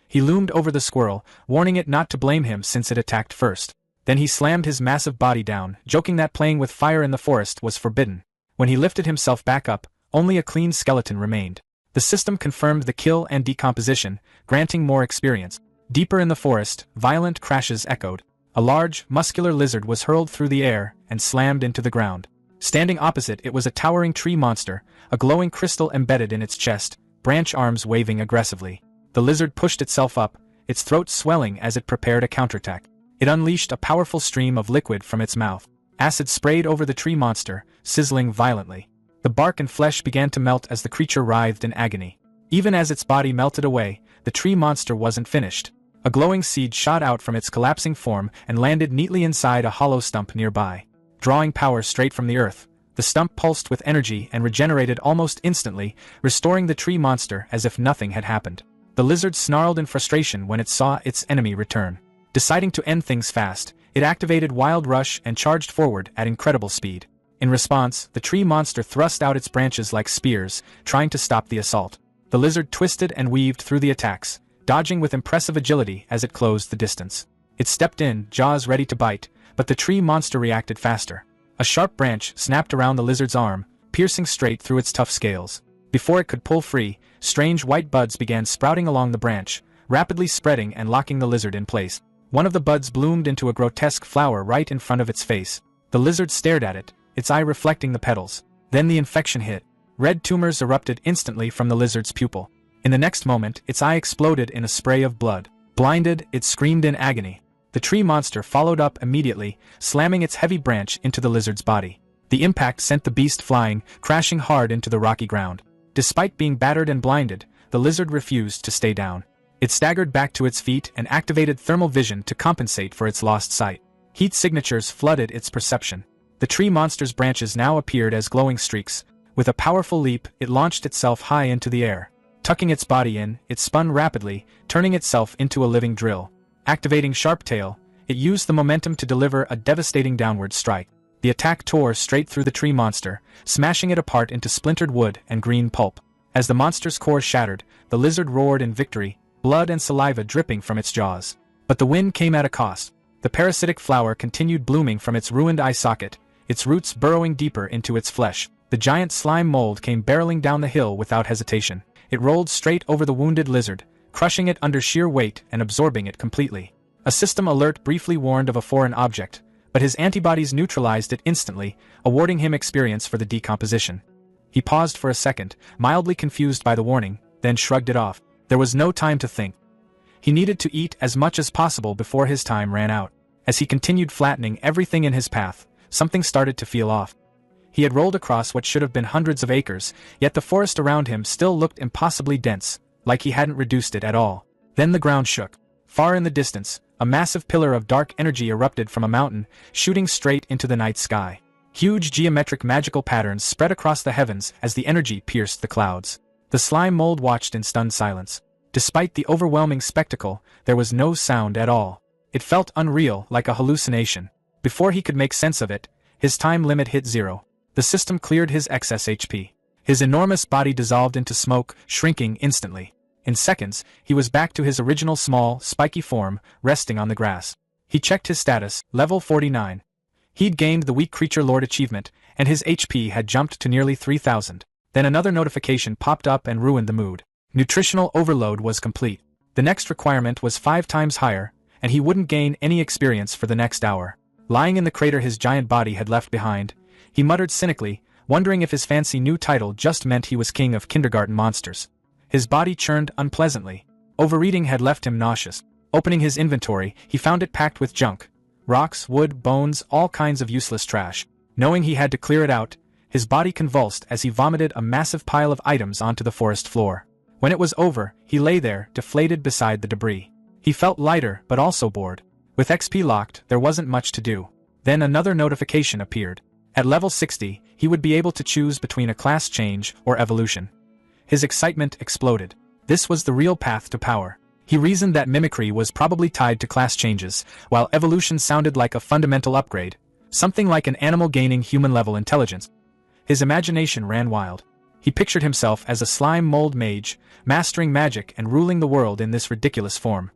He loomed over the squirrel, warning it not to blame him since it attacked first. Then he slammed his massive body down, joking that playing with fire in the forest was forbidden. When he lifted himself back up, only a clean skeleton remained. The system confirmed the kill and decomposition, granting more experience. Deeper in the forest, violent crashes echoed. A large, muscular lizard was hurled through the air and slammed into the ground. Standing opposite it was a towering tree monster, a glowing crystal embedded in its chest, branch arms waving aggressively. The lizard pushed itself up, its throat swelling as it prepared a counterattack. It unleashed a powerful stream of liquid from its mouth. Acid sprayed over the tree monster, sizzling violently. The bark and flesh began to melt as the creature writhed in agony. Even as its body melted away, the tree monster wasn't finished. A glowing seed shot out from its collapsing form and landed neatly inside a hollow stump nearby. Drawing power straight from the earth, the stump pulsed with energy and regenerated almost instantly, restoring the tree monster as if nothing had happened. The lizard snarled in frustration when it saw its enemy return. Deciding to end things fast, it activated Wild Rush and charged forward at incredible speed. In response, the tree monster thrust out its branches like spears, trying to stop the assault. The lizard twisted and weaved through the attacks, dodging with impressive agility as it closed the distance. It stepped in, jaws ready to bite, but the tree monster reacted faster. A sharp branch snapped around the lizard's arm, piercing straight through its tough scales. Before it could pull free, strange white buds began sprouting along the branch, rapidly spreading and locking the lizard in place. One of the buds bloomed into a grotesque flower right in front of its face. The lizard stared at it, its eye reflecting the petals. Then the infection hit. Red tumors erupted instantly from the lizard's pupil. In the next moment, its eye exploded in a spray of blood. Blinded, it screamed in agony. The tree monster followed up immediately, slamming its heavy branch into the lizard's body. The impact sent the beast flying, crashing hard into the rocky ground. Despite being battered and blinded, the lizard refused to stay down. It staggered back to its feet and activated thermal vision to compensate for its lost sight. Heat signatures flooded its perception. The tree monster's branches now appeared as glowing streaks. With a powerful leap, it launched itself high into the air. Tucking its body in, it spun rapidly, turning itself into a living drill. Activating Sharp Tail, it used the momentum to deliver a devastating downward strike. The attack tore straight through the tree monster, smashing it apart into splintered wood and green pulp. As the monster's core shattered, the lizard roared in victory, blood and saliva dripping from its jaws. But the win came at a cost. The parasitic flower continued blooming from its ruined eye socket, its roots burrowing deeper into its flesh. The giant slime mold came barreling down the hill without hesitation. It rolled straight over the wounded lizard, crushing it under sheer weight and absorbing it completely. A system alert briefly warned of a foreign object, but his antibodies neutralized it instantly, awarding him experience for the decomposition. He paused for a second, mildly confused by the warning, then shrugged it off. There was no time to think. He needed to eat as much as possible before his time ran out. As he continued flattening everything in his path, something started to feel off. He had rolled across what should have been hundreds of acres, yet the forest around him still looked impossibly dense, like he hadn't reduced it at all. Then the ground shook. Far in the distance, a massive pillar of dark energy erupted from a mountain, shooting straight into the night sky. Huge geometric magical patterns spread across the heavens as the energy pierced the clouds. The slime mold watched in stunned silence. Despite the overwhelming spectacle, there was no sound at all. It felt unreal, like a hallucination. Before he could make sense of it, his time limit hit 0. The system cleared his excess HP. His enormous body dissolved into smoke, shrinking instantly. In seconds, he was back to his original small, spiky form, resting on the grass. He checked his status, level 49. He'd gained the Weak Creature Lord achievement, and his HP had jumped to nearly 3,000. Then another notification popped up and ruined the mood. Nutritional overload was complete. The next requirement was 5 times higher, and he wouldn't gain any experience for the next hour. Lying in the crater his giant body had left behind, he muttered cynically, wondering if his fancy new title just meant he was king of kindergarten monsters. His body churned unpleasantly. Overeating had left him nauseous. Opening his inventory, he found it packed with junk. Rocks, wood, bones, all kinds of useless trash. Knowing he had to clear it out, his body convulsed as he vomited a massive pile of items onto the forest floor. When it was over, he lay there, deflated beside the debris. He felt lighter, but also bored. With XP locked, there wasn't much to do. Then another notification appeared. At level 60, he would be able to choose between a class change or evolution. His excitement exploded. This was the real path to power. He reasoned that mimicry was probably tied to class changes, while evolution sounded like a fundamental upgrade, something like an animal gaining human-level intelligence. His imagination ran wild. He pictured himself as a slime mold mage, mastering magic and ruling the world in this ridiculous form.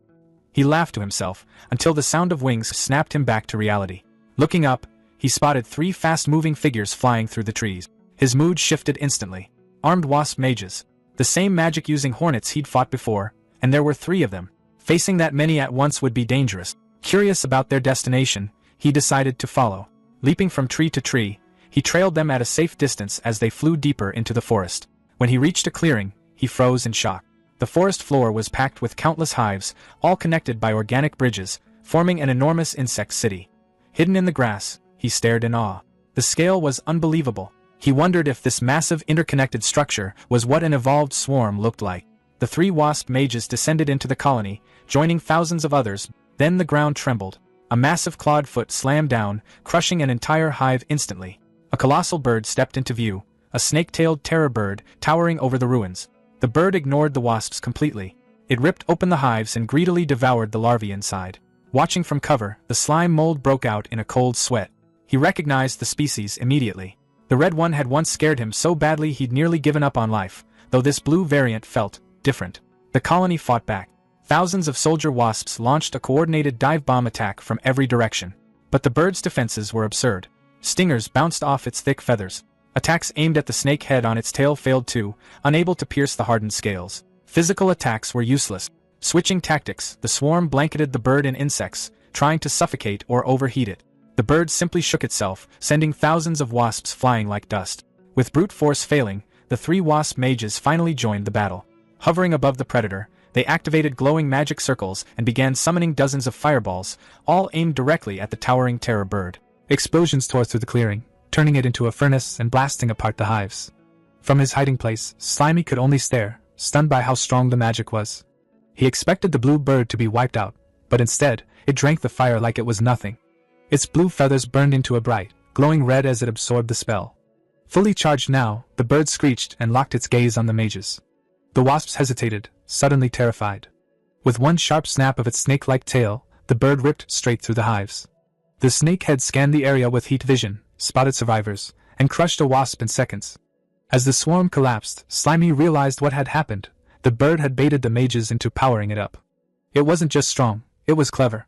He laughed to himself, until the sound of wings snapped him back to reality. Looking up, he spotted 3 fast-moving figures flying through the trees. His mood shifted instantly. Armed wasp mages. The same magic-using hornets he'd fought before, and there were 3 of them. Facing that many at once would be dangerous. Curious about their destination, he decided to follow. Leaping from tree to tree, he trailed them at a safe distance as they flew deeper into the forest. When he reached a clearing, he froze in shock. The forest floor was packed with countless hives, all connected by organic bridges, forming an enormous insect city. Hidden in the grass, he stared in awe. The scale was unbelievable. He wondered if this massive interconnected structure was what an evolved swarm looked like. The 3 wasp mages descended into the colony, joining thousands of others. Then the ground trembled. A massive clawed foot slammed down, crushing an entire hive instantly. A colossal bird stepped into view, a snake-tailed terror bird towering over the ruins. The bird ignored the wasps completely. It ripped open the hives and greedily devoured the larvae inside. Watching from cover, the slime mold broke out in a cold sweat. He recognized the species immediately. The red one had once scared him so badly he'd nearly given up on life, though this blue variant felt different. The colony fought back. Thousands of soldier wasps launched a coordinated dive bomb attack from every direction. But the bird's defenses were absurd. Stingers bounced off its thick feathers. Attacks aimed at the snake head on its tail failed too, unable to pierce the hardened scales. Physical attacks were useless. Switching tactics, the swarm blanketed the bird in insects, trying to suffocate or overheat it. The bird simply shook itself, sending thousands of wasps flying like dust. With brute force failing, the 3 wasp mages finally joined the battle. Hovering above the predator, they activated glowing magic circles and began summoning dozens of fireballs, all aimed directly at the towering terror bird. Explosions tore through the clearing, turning it into a furnace and blasting apart the hives. From his hiding place, Slimy could only stare, stunned by how strong the magic was. He expected the blue bird to be wiped out, but instead, it drank the fire like it was nothing. Its blue feathers burned into a bright, glowing red as it absorbed the spell. Fully charged now, the bird screeched and locked its gaze on the mages. The wasps hesitated, suddenly terrified. With one sharp snap of its snake-like tail, the bird ripped straight through the hives. The snake head scanned the area with heat vision, spotted survivors, and crushed a wasp in seconds. As the swarm collapsed, Slimy realized what had happened. The bird had baited the mages into powering it up. It wasn't just strong, it was clever.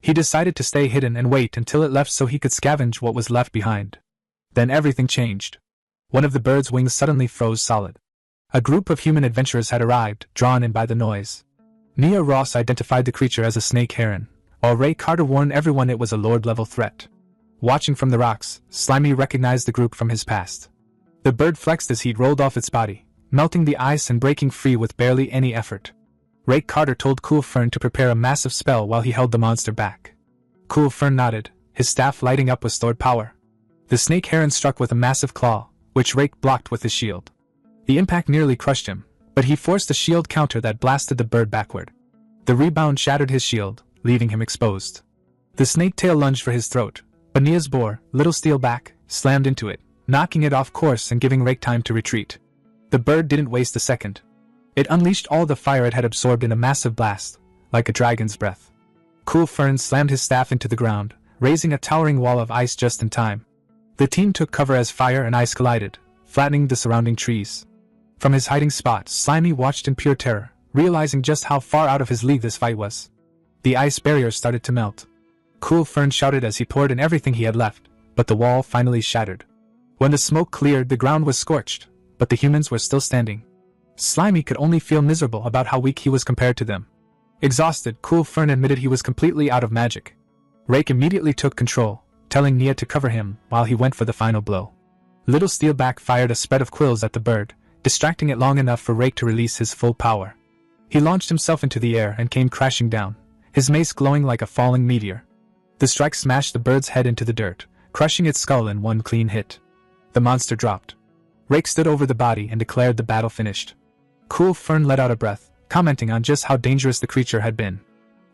He decided to stay hidden and wait until it left so he could scavenge what was left behind. Then everything changed. One of the bird's wings suddenly froze solid. A group of human adventurers had arrived, drawn in by the noise. Nia Ross identified the creature as a snake heron, while Ray Carter warned everyone it was a Lord-level threat. Watching from the rocks, Slimy recognized the group from his past. The bird flexed as heat rolled off its body, melting the ice and breaking free with barely any effort. Ray Carter told Cool Fern to prepare a massive spell while he held the monster back. Cool Fern nodded, his staff lighting up with stored power. The snake heron struck with a massive claw, which Rake blocked with his shield. The impact nearly crushed him, but he forced a shield counter that blasted the bird backward. The rebound shattered his shield, leaving him exposed. The snake tail lunged for his throat, but Nia's boar, Little Steel Back, slammed into it, knocking it off course and giving Rake time to retreat. The bird didn't waste a second. It unleashed all the fire it had absorbed in a massive blast, like a dragon's breath. Cool Fern slammed his staff into the ground, raising a towering wall of ice just in time. The team took cover as fire and ice collided, flattening the surrounding trees. From his hiding spot, Slimy watched in pure terror, realizing just how far out of his league this fight was. The ice barrier started to melt. Cool Fern shouted as he poured in everything he had left, but the wall finally shattered. When the smoke cleared, the ground was scorched, but the humans were still standing. Slimy could only feel miserable about how weak he was compared to them. Exhausted, Cool Fern admitted he was completely out of magic. Rake immediately took control, telling Nia to cover him while he went for the final blow. Little Steelback fired a spread of quills at the bird, distracting it long enough for Rake to release his full power. He launched himself into the air and came crashing down, his mace glowing like a falling meteor. The strike smashed the bird's head into the dirt, crushing its skull in one clean hit. The monster dropped. Rake stood over the body and declared the battle finished. Cool Fern let out a breath, commenting on just how dangerous the creature had been.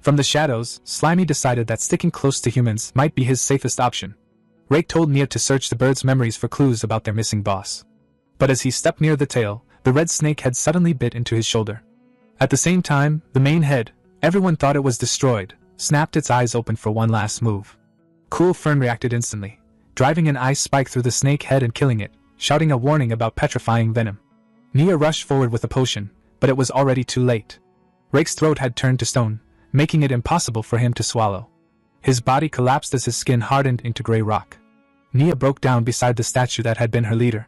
From the shadows, Slimy decided that sticking close to humans might be his safest option. Rake told Nia to search the bird's memories for clues about their missing boss. But as he stepped near the tail, the red snake head suddenly bit into his shoulder. At the same time, the main head, everyone thought it was destroyed, snapped its eyes open for one last move. Cool Fern reacted instantly, driving an ice spike through the snake head and killing it, shouting a warning about petrifying venom. Nia rushed forward with a potion, but it was already too late. Rake's throat had turned to stone, making it impossible for him to swallow. His body collapsed as his skin hardened into gray rock. Nia broke down beside the statue that had been her leader.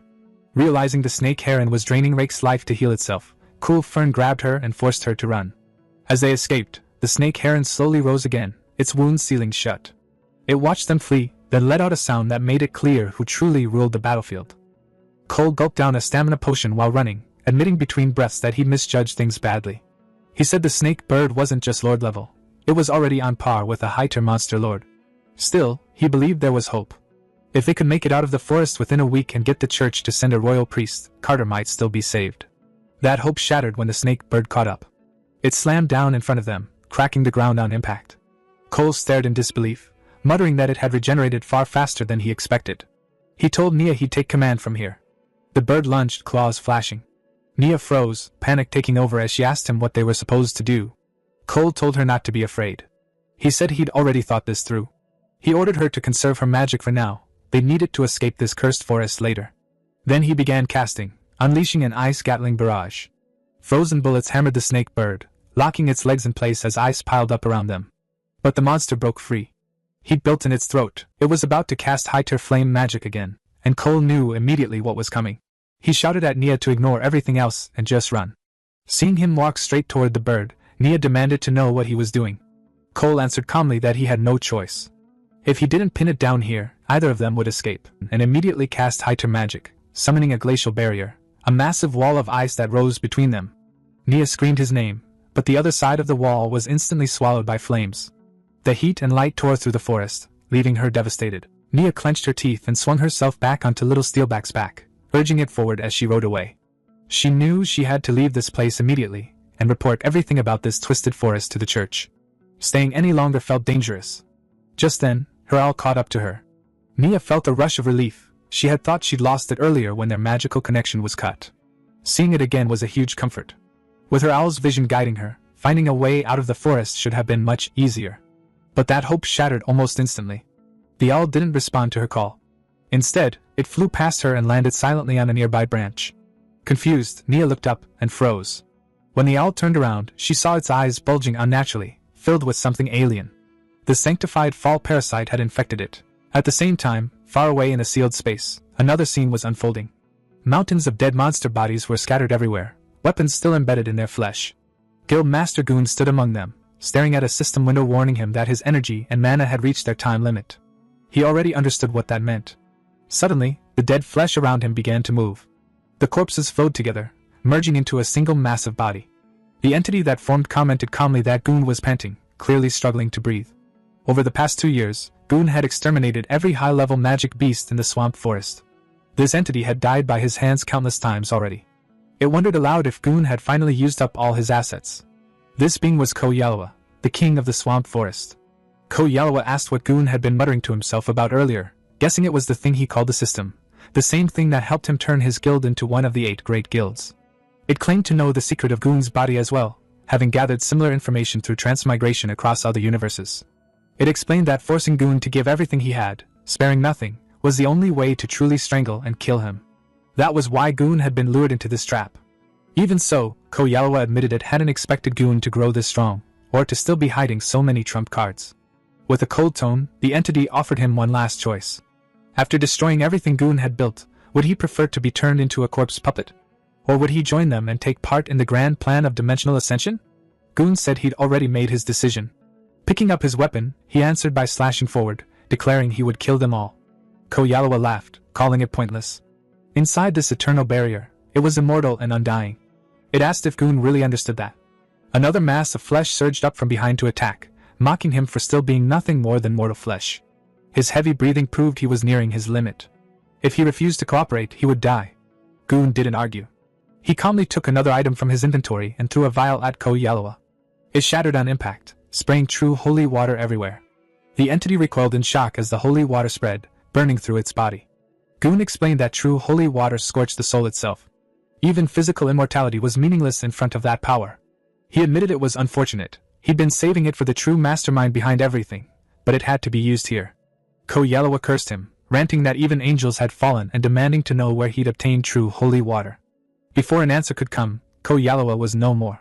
Realizing the snake heron was draining Rake's life to heal itself, Cool Fern grabbed her and forced her to run. As they escaped, the snake heron slowly rose again, its wounds sealing shut. It watched them flee, then let out a sound that made it clear who truly ruled the battlefield. Cole gulped down a stamina potion while running, admitting between breaths that he'd misjudged things badly. He said the snake bird wasn't just lord level, it was already on par with a high-tier monster lord. Still, he believed there was hope. If they could make it out of the forest within a week and get the church to send a royal priest, Carter might still be saved. That hope shattered when the snake bird caught up. It slammed down in front of them, cracking the ground on impact. Cole stared in disbelief, muttering that it had regenerated far faster than he expected. He told Nia he'd take command from here. The bird lunged, claws flashing. Nia froze, panic taking over as she asked him what they were supposed to do. Cole told her not to be afraid. He said he'd already thought this through. He ordered her to conserve her magic for now. They needed to escape this cursed forest later. Then he began casting, unleashing an ice Gatling barrage. Frozen bullets hammered the snake bird, locking its legs in place as ice piled up around them. But the monster broke free. Heat built in its throat. It was about to cast high-tier flame magic again, and Cole knew immediately what was coming. He shouted at Nia to ignore everything else and just run. Seeing him walk straight toward the bird, Nia demanded to know what he was doing. Cole answered calmly that he had no choice. If he didn't pin it down here, either of them would escape, and immediately cast Hydra magic, summoning a glacial barrier, a massive wall of ice that rose between them. Nia screamed his name, but the other side of the wall was instantly swallowed by flames. The heat and light tore through the forest, leaving her devastated. Nia clenched her teeth and swung herself back onto Little Steelback's back, urging it forward as she rode away. She knew she had to leave this place immediately, and report everything about this twisted forest to the church. Staying any longer felt dangerous. Just then, her owl caught up to her. Nia felt a rush of relief. She had thought she'd lost it earlier when their magical connection was cut. Seeing it again was a huge comfort. With her owl's vision guiding her, finding a way out of the forest should have been much easier. But that hope shattered almost instantly. The owl didn't respond to her call. Instead, it flew past her and landed silently on a nearby branch. Confused, Nia looked up and froze. When the owl turned around, she saw its eyes bulging unnaturally, filled with something alien. The sanctified fall parasite had infected it. At the same time, far away in a sealed space, another scene was unfolding. Mountains of dead monster bodies were scattered everywhere, weapons still embedded in their flesh. Guild Master Goon stood among them, staring at a system window warning him that his energy and mana had reached their time limit. He already understood what that meant. Suddenly, the dead flesh around him began to move. The corpses flowed together, merging into a single massive body. The entity that formed commented calmly that Goon was panting, clearly struggling to breathe. Over the past 2 years, Goon had exterminated every high-level magic beast in the swamp forest. This entity had died by his hands countless times already. It wondered aloud if Goon had finally used up all his assets. This being was Yahello, the king of the swamp forest. Yahello asked what Goon had been muttering to himself about earlier, guessing it was the thing he called the system, the same thing that helped him turn his guild into one of the 8 great guilds. It claimed to know the secret of Goon's body as well, having gathered similar information through transmigration across other universes. It explained that forcing Goon to give everything he had, sparing nothing, was the only way to truly strangle and kill him. That was why Goon had been lured into this trap. Even so, Yahello admitted it hadn't expected Goon to grow this strong, or to still be hiding so many trump cards. With a cold tone, the entity offered him one last choice. After destroying everything Goon had built, would he prefer to be turned into a corpse puppet? Or would he join them and take part in the grand plan of dimensional ascension? Goon said he'd already made his decision. Picking up his weapon, he answered by slashing forward, declaring he would kill them all. Yahello laughed, calling it pointless. Inside this eternal barrier, it was immortal and undying. It asked if Goon really understood that. Another mass of flesh surged up from behind to attack, mocking him for still being nothing more than mortal flesh. His heavy breathing proved he was nearing his limit. If he refused to cooperate, he would die. Goon didn't argue. He calmly took another item from his inventory and threw a vial at Yahello. It shattered on impact, spraying true holy water everywhere. The entity recoiled in shock as the holy water spread, burning through its body. Goon explained that true holy water scorched the soul itself. Even physical immortality was meaningless in front of that power. He admitted it was unfortunate. He'd been saving it for the true mastermind behind everything, but it had to be used here. Yahello cursed him, ranting that even angels had fallen and demanding to know where he'd obtained true holy water. Before an answer could come, Yahello was no more.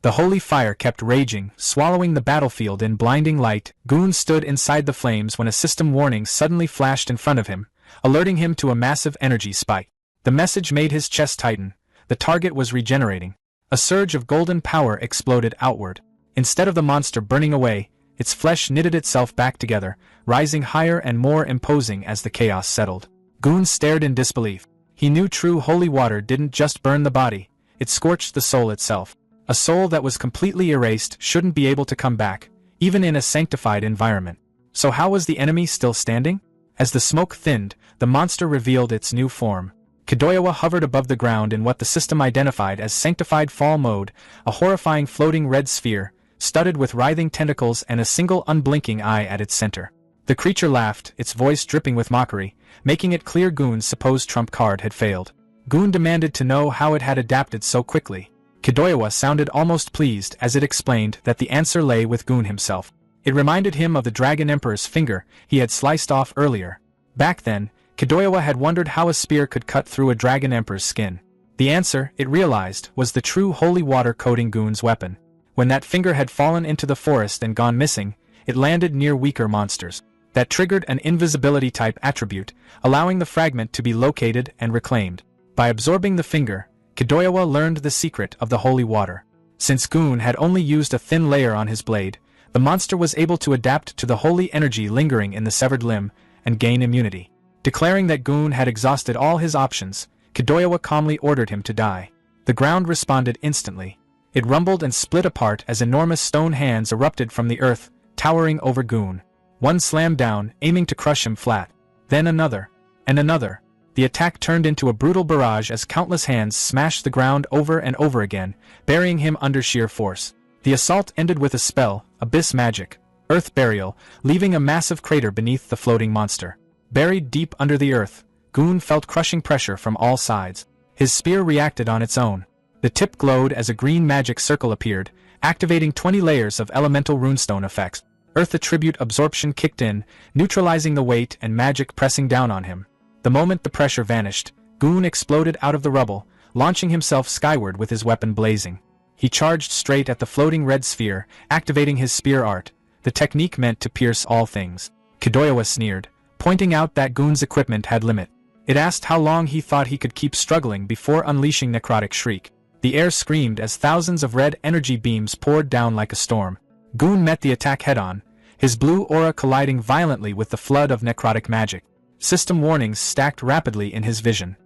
The holy fire kept raging, swallowing the battlefield in blinding light. Goon stood inside the flames when a system warning suddenly flashed in front of him, alerting him to a massive energy spike. The message made his chest tighten. The target was regenerating. A surge of golden power exploded outward. Instead of the monster burning away, its flesh knitted itself back together, rising higher and more imposing as the chaos settled. Goon stared in disbelief. He knew true holy water didn't just burn the body, it scorched the soul itself. A soul that was completely erased shouldn't be able to come back, even in a sanctified environment. So how was the enemy still standing? As the smoke thinned, the monster revealed its new form. Yahello hovered above the ground in what the system identified as sanctified fall mode, a horrifying floating red sphere, studded with writhing tentacles and a single unblinking eye at its center. The creature laughed, its voice dripping with mockery, making it clear Goon's supposed trump card had failed. Goon demanded to know how it had adapted so quickly. Yahello sounded almost pleased as it explained that the answer lay with Goon himself. It reminded him of the Dragon Emperor's finger he had sliced off earlier. Back then, Yahello had wondered how a spear could cut through a Dragon Emperor's skin. The answer, it realized, was the true holy water coating Goon's weapon. When that finger had fallen into the forest and gone missing, it landed near weaker monsters. that triggered an invisibility-type attribute, allowing the fragment to be located and reclaimed. By absorbing the finger, Kidoyawa learned the secret of the holy water. Since Goon had only used a thin layer on his blade, the monster was able to adapt to the holy energy lingering in the severed limb and gain immunity. Declaring that Goon had exhausted all his options, Kidoyawa calmly ordered him to die. The ground responded instantly. It rumbled and split apart as enormous stone hands erupted from the earth, towering over Goon. One slammed down, aiming to crush him flat. Then another, and another. The attack turned into a brutal barrage as countless hands smashed the ground over and over again, burying him under sheer force. The assault ended with a spell, Abyss Magic, Earth Burial, leaving a massive crater beneath the floating monster. Buried deep under the earth, Goon felt crushing pressure from all sides. His spear reacted on its own. The tip glowed as a green magic circle appeared, activating 20 layers of elemental runestone effects. Earth attribute absorption kicked in, neutralizing the weight and magic pressing down on him. The moment the pressure vanished, Goon exploded out of the rubble, launching himself skyward with his weapon blazing. He charged straight at the floating red sphere, activating his spear art, the technique meant to pierce all things. Kidoyawa sneered, pointing out that Goon's equipment had limit. It asked how long he thought he could keep struggling before unleashing Necrotic Shriek. The air screamed as thousands of red energy beams poured down like a storm. Goon met the attack head-on, his blue aura colliding violently with the flood of necrotic magic. System warnings stacked rapidly in his vision.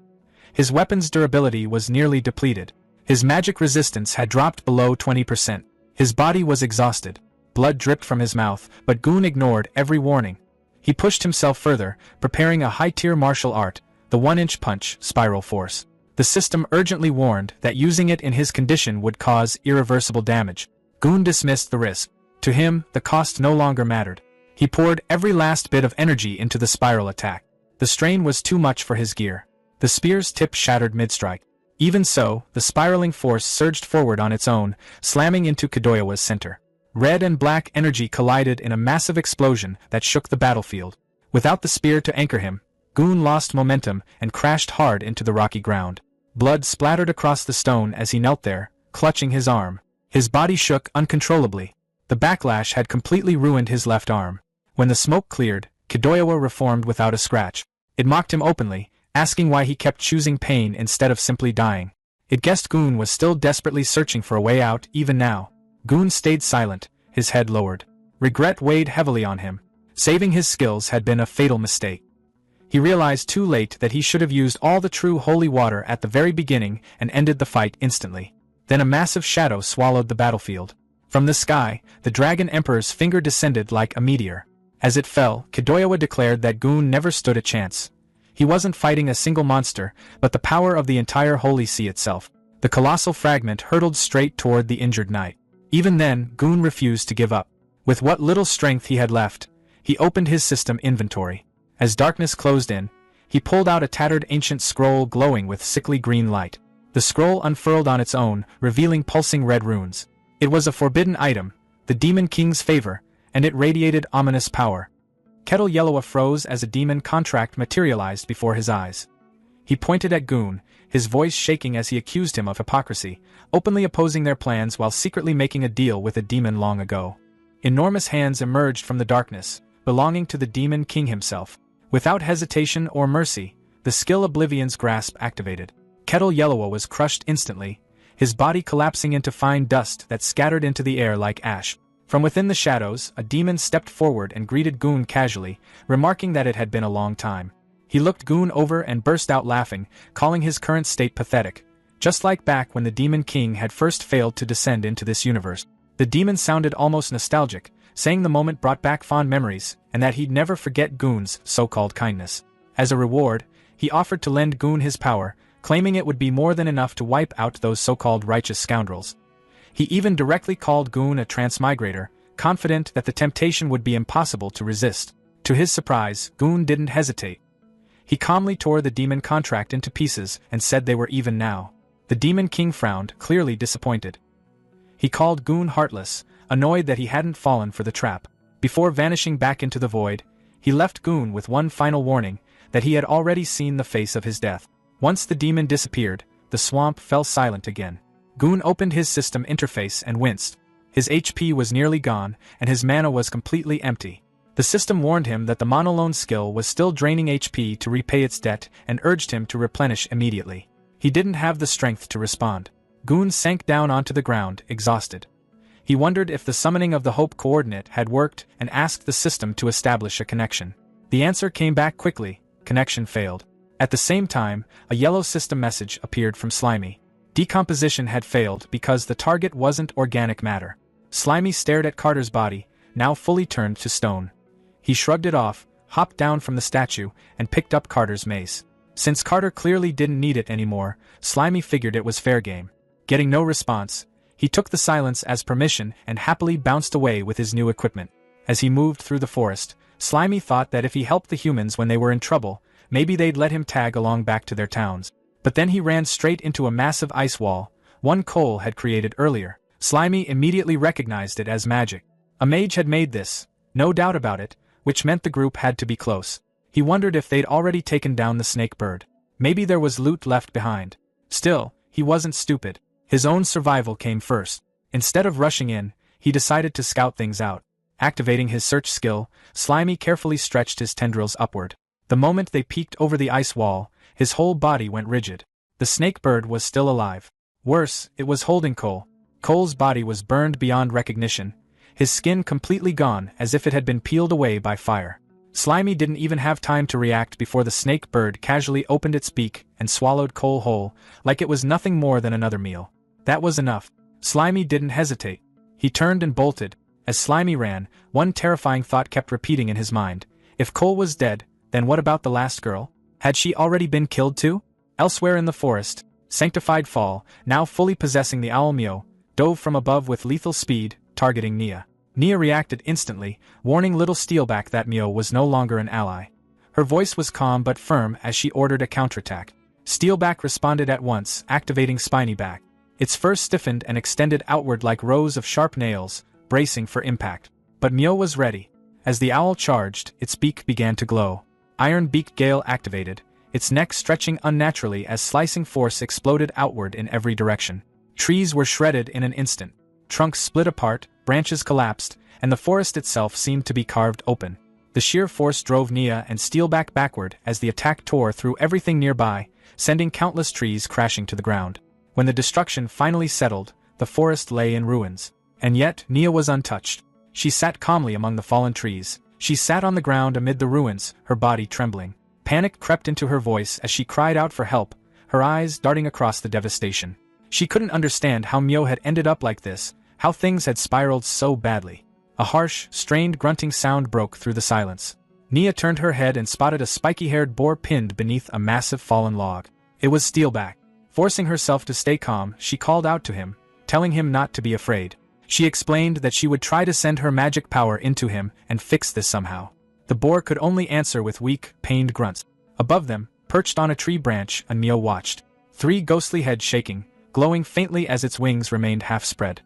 His weapon's durability was nearly depleted. His magic resistance had dropped below 20%. His body was exhausted. Blood dripped from his mouth, but Goon ignored every warning. He pushed himself further, preparing a high-tier martial art, the 1-inch punch, Spiral Force. The system urgently warned that using it in his condition would cause irreversible damage. Goon dismissed the risk. To him, the cost no longer mattered. He poured every last bit of energy into the spiral attack. The strain was too much for his gear. The spear's tip shattered mid-strike. Even so, the spiraling force surged forward on its own, slamming into Kidoyawa's center. Red and black energy collided in a massive explosion that shook the battlefield. Without the spear to anchor him, Goon lost momentum and crashed hard into the rocky ground. Blood splattered across the stone as he knelt there, clutching his arm. His body shook uncontrollably. The backlash had completely ruined his left arm. When the smoke cleared, Kidoyawa reformed without a scratch. It mocked him openly, asking why he kept choosing pain instead of simply dying. It guessed Goon was still desperately searching for a way out even now. Goon stayed silent, his head lowered. Regret weighed heavily on him. Saving his skills had been a fatal mistake. He realized too late that he should have used all the true holy water at the very beginning and ended the fight instantly. Then a massive shadow swallowed the battlefield. From the sky, the Dragon Emperor's finger descended like a meteor. As it fell, Kidoyawa declared that Goon never stood a chance. He wasn't fighting a single monster, but the power of the entire Holy Sea itself. The colossal fragment hurtled straight toward the injured knight. Even then, Goon refused to give up. With what little strength he had left, he opened his system inventory. As darkness closed in, he pulled out a tattered ancient scroll glowing with sickly green light. The scroll unfurled on its own, revealing pulsing red runes. It was a forbidden item, the Demon King's favor, and it radiated ominous power. Kettle Yellow froze as a demon contract materialized before his eyes. He pointed at Goon, his voice shaking as he accused him of hypocrisy, openly opposing their plans while secretly making a deal with a demon long ago. Enormous hands emerged from the darkness, belonging to the Demon King himself. Without hesitation or mercy, the skill Oblivion's grasp activated. Kettle Yellow was crushed instantly, his body collapsing into fine dust that scattered into the air like ash. From within the shadows, a demon stepped forward and greeted Goon casually, remarking that it had been a long time. He looked Goon over and burst out laughing, calling his current state pathetic, just like back when the Demon King had first failed to descend into this universe. The demon sounded almost nostalgic, saying the moment brought back fond memories, and that he'd never forget Goon's so-called kindness. As a reward, he offered to lend Goon his power, claiming it would be more than enough to wipe out those so-called righteous scoundrels. He even directly called Goon a transmigrator, confident that the temptation would be impossible to resist. To his surprise, Goon didn't hesitate. He calmly tore the demon contract into pieces and said they were even now. The Demon King frowned, clearly disappointed. He called Goon heartless, annoyed that he hadn't fallen for the trap. Before vanishing back into the void, he left Goon with one final warning, that he had already seen the face of his death. Once the demon disappeared, the swamp fell silent again. Goon opened his system interface and winced. His HP was nearly gone, and his mana was completely empty. The system warned him that the monolone skill was still draining HP to repay its debt and urged him to replenish immediately. He didn't have the strength to respond. Goon sank down onto the ground, exhausted. He wondered if the summoning of the Hope coordinate had worked and asked the system to establish a connection. The answer came back quickly: connection failed. At the same time, a yellow system message appeared from Slimy. Decomposition had failed because the target wasn't organic matter. Slimy stared at Carter's body, now fully turned to stone. He shrugged it off, hopped down from the statue, and picked up Carter's mace. Since Carter clearly didn't need it anymore, Slimy figured it was fair game. Getting no response, he took the silence as permission and happily bounced away with his new equipment. As he moved through the forest, Slimy thought that if he helped the humans when they were in trouble, maybe they'd let him tag along back to their towns. But then he ran straight into a massive ice wall, one Cole had created earlier. Slimy immediately recognized it as magic. A mage had made this, no doubt about it, which meant the group had to be close. He wondered if they'd already taken down the snake bird. Maybe there was loot left behind. Still, he wasn't stupid. His own survival came first. Instead of rushing in, he decided to scout things out. Activating his search skill, Slimy carefully stretched his tendrils upward. The moment they peeked over the ice wall, his whole body went rigid. The snake bird was still alive. Worse, it was holding Cole. Cole's body was burned beyond recognition, his skin completely gone as if it had been peeled away by fire. Slimy didn't even have time to react before the snake bird casually opened its beak and swallowed Cole whole, like it was nothing more than another meal. That was enough. Slimy didn't hesitate. He turned and bolted. As Slimy ran, one terrifying thought kept repeating in his mind. If Cole was dead, then what about the last girl? Had she already been killed too? Elsewhere in the forest, Sanctified Fall, now fully possessing the owl Mio, dove from above with lethal speed, targeting Nia. Nia reacted instantly, warning little Steelback that Mio was no longer an ally. Her voice was calm but firm as she ordered a counterattack. Steelback responded at once, activating Spinyback. Its fur stiffened and extended outward like rows of sharp nails, bracing for impact. But Mio was ready. As the owl charged, its beak began to glow. Iron Beak Gale activated, its neck stretching unnaturally as slicing force exploded outward in every direction. Trees were shredded in an instant. Trunks split apart, branches collapsed, and the forest itself seemed to be carved open. The sheer force drove Nia and Steelback backward as the attack tore through everything nearby, sending countless trees crashing to the ground. When the destruction finally settled, the forest lay in ruins. And yet, Nia was untouched. She sat calmly among the fallen trees. She sat on the ground amid the ruins, her body trembling. Panic crept into her voice as she cried out for help, her eyes darting across the devastation. She couldn't understand how Mio had ended up like this, how things had spiraled so badly. A harsh, strained grunting sound broke through the silence. Nia turned her head and spotted a spiky-haired boar pinned beneath a massive fallen log. It was Steelback. Forcing herself to stay calm, she called out to him, telling him not to be afraid. She explained that she would try to send her magic power into him and fix this somehow. The boar could only answer with weak, pained grunts. Above them, perched on a tree branch, Mio watched. 3 ghostly heads shaking, glowing faintly as its wings remained half-spread.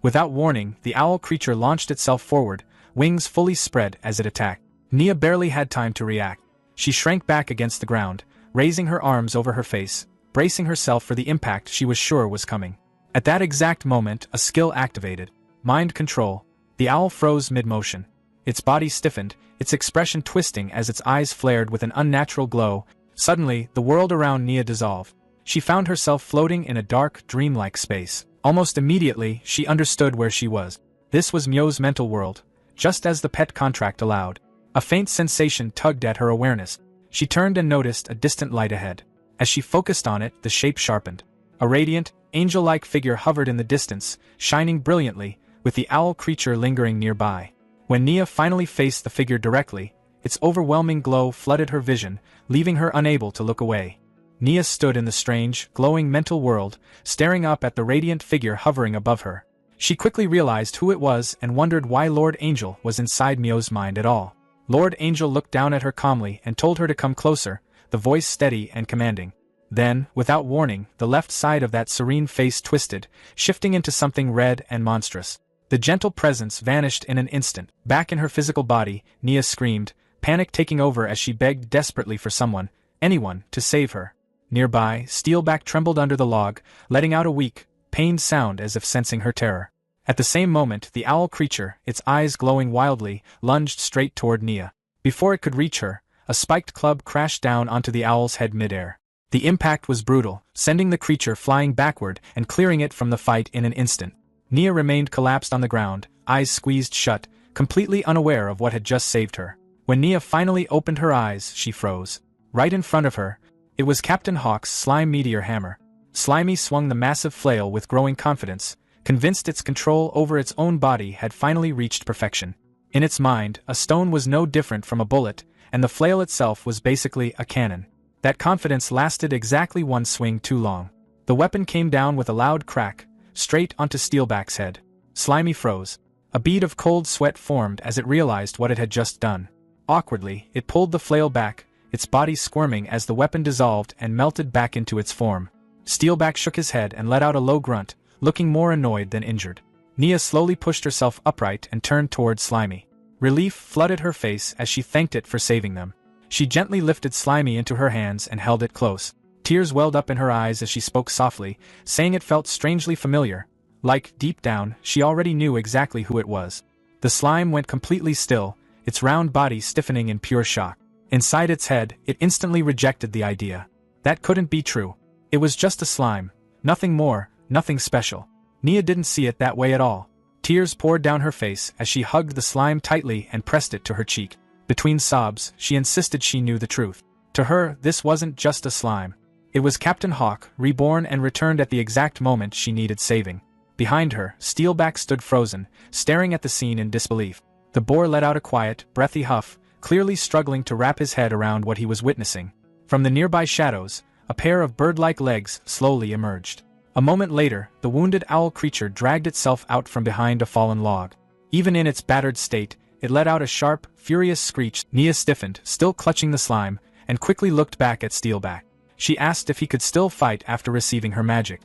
Without warning, the owl creature launched itself forward, wings fully spread as it attacked. Nia barely had time to react. She shrank back against the ground, raising her arms over her face, bracing herself for the impact she was sure was coming. At that exact moment, a skill activated. Mind control. The owl froze mid-motion. Its body stiffened, its expression twisting as its eyes flared with an unnatural glow. Suddenly, the world around Nia dissolved. She found herself floating in a dark, dreamlike space. Almost immediately, she understood where she was. This was Mio's mental world, just as the pet contract allowed. A faint sensation tugged at her awareness. She turned and noticed a distant light ahead. As she focused on it, the shape sharpened. A radiant, angel-like figure hovered in the distance, shining brilliantly, with the owl creature lingering nearby. When Nia finally faced the figure directly, its overwhelming glow flooded her vision, leaving her unable to look away. Nia stood in the strange, glowing mental world, staring up at the radiant figure hovering above her. She quickly realized who it was and wondered why Lord Angel was inside Mio's mind at all. Lord Angel looked down at her calmly and told her to come closer, the voice steady and commanding. Then, without warning, the left side of that serene face twisted, shifting into something red and monstrous. The gentle presence vanished in an instant. Back in her physical body, Nia screamed, panic taking over as she begged desperately for someone, anyone, to save her. Nearby, Steelback trembled under the log, letting out a weak, pained sound as if sensing her terror. At the same moment, the owl creature, its eyes glowing wildly, lunged straight toward Nia. Before it could reach her, a spiked club crashed down onto the owl's head midair. The impact was brutal, sending the creature flying backward and clearing it from the fight in an instant. Nia remained collapsed on the ground, eyes squeezed shut, completely unaware of what had just saved her. When Nia finally opened her eyes, she froze. Right in front of her, it was Captain Hawk's slime meteor hammer. Slimy swung the massive flail with growing confidence, convinced its control over its own body had finally reached perfection. In its mind, a stone was no different from a bullet, and the flail itself was basically a cannon. That confidence lasted exactly one swing too long. The weapon came down with a loud crack, straight onto Steelback's head. Slimy froze. A bead of cold sweat formed as it realized what it had just done. Awkwardly, it pulled the flail back, its body squirming as the weapon dissolved and melted back into its form. Steelback shook his head and let out a low grunt, looking more annoyed than injured. Nia slowly pushed herself upright and turned toward Slimy. Relief flooded her face as she thanked it for saving them. She gently lifted Slimy into her hands and held it close. Tears welled up in her eyes as she spoke softly, saying it felt strangely familiar. Like, deep down, she already knew exactly who it was. The slime went completely still, its round body stiffening in pure shock. Inside its head, it instantly rejected the idea. That couldn't be true. It was just a slime. Nothing more, nothing special. Nia didn't see it that way at all. Tears poured down her face as she hugged the slime tightly and pressed it to her cheek. Between sobs, she insisted she knew the truth. To her, this wasn't just a slime. It was Captain Hawk, reborn and returned at the exact moment she needed saving. Behind her, Steelback stood frozen, staring at the scene in disbelief. The boar let out a quiet, breathy huff, clearly struggling to wrap his head around what he was witnessing. From the nearby shadows, a pair of bird-like legs slowly emerged. A moment later, the wounded owl creature dragged itself out from behind a fallen log. Even in its battered state, it let out a sharp, furious screech. Nia stiffened, still clutching the slime, and quickly looked back at Steelback. She asked if he could still fight after receiving her magic.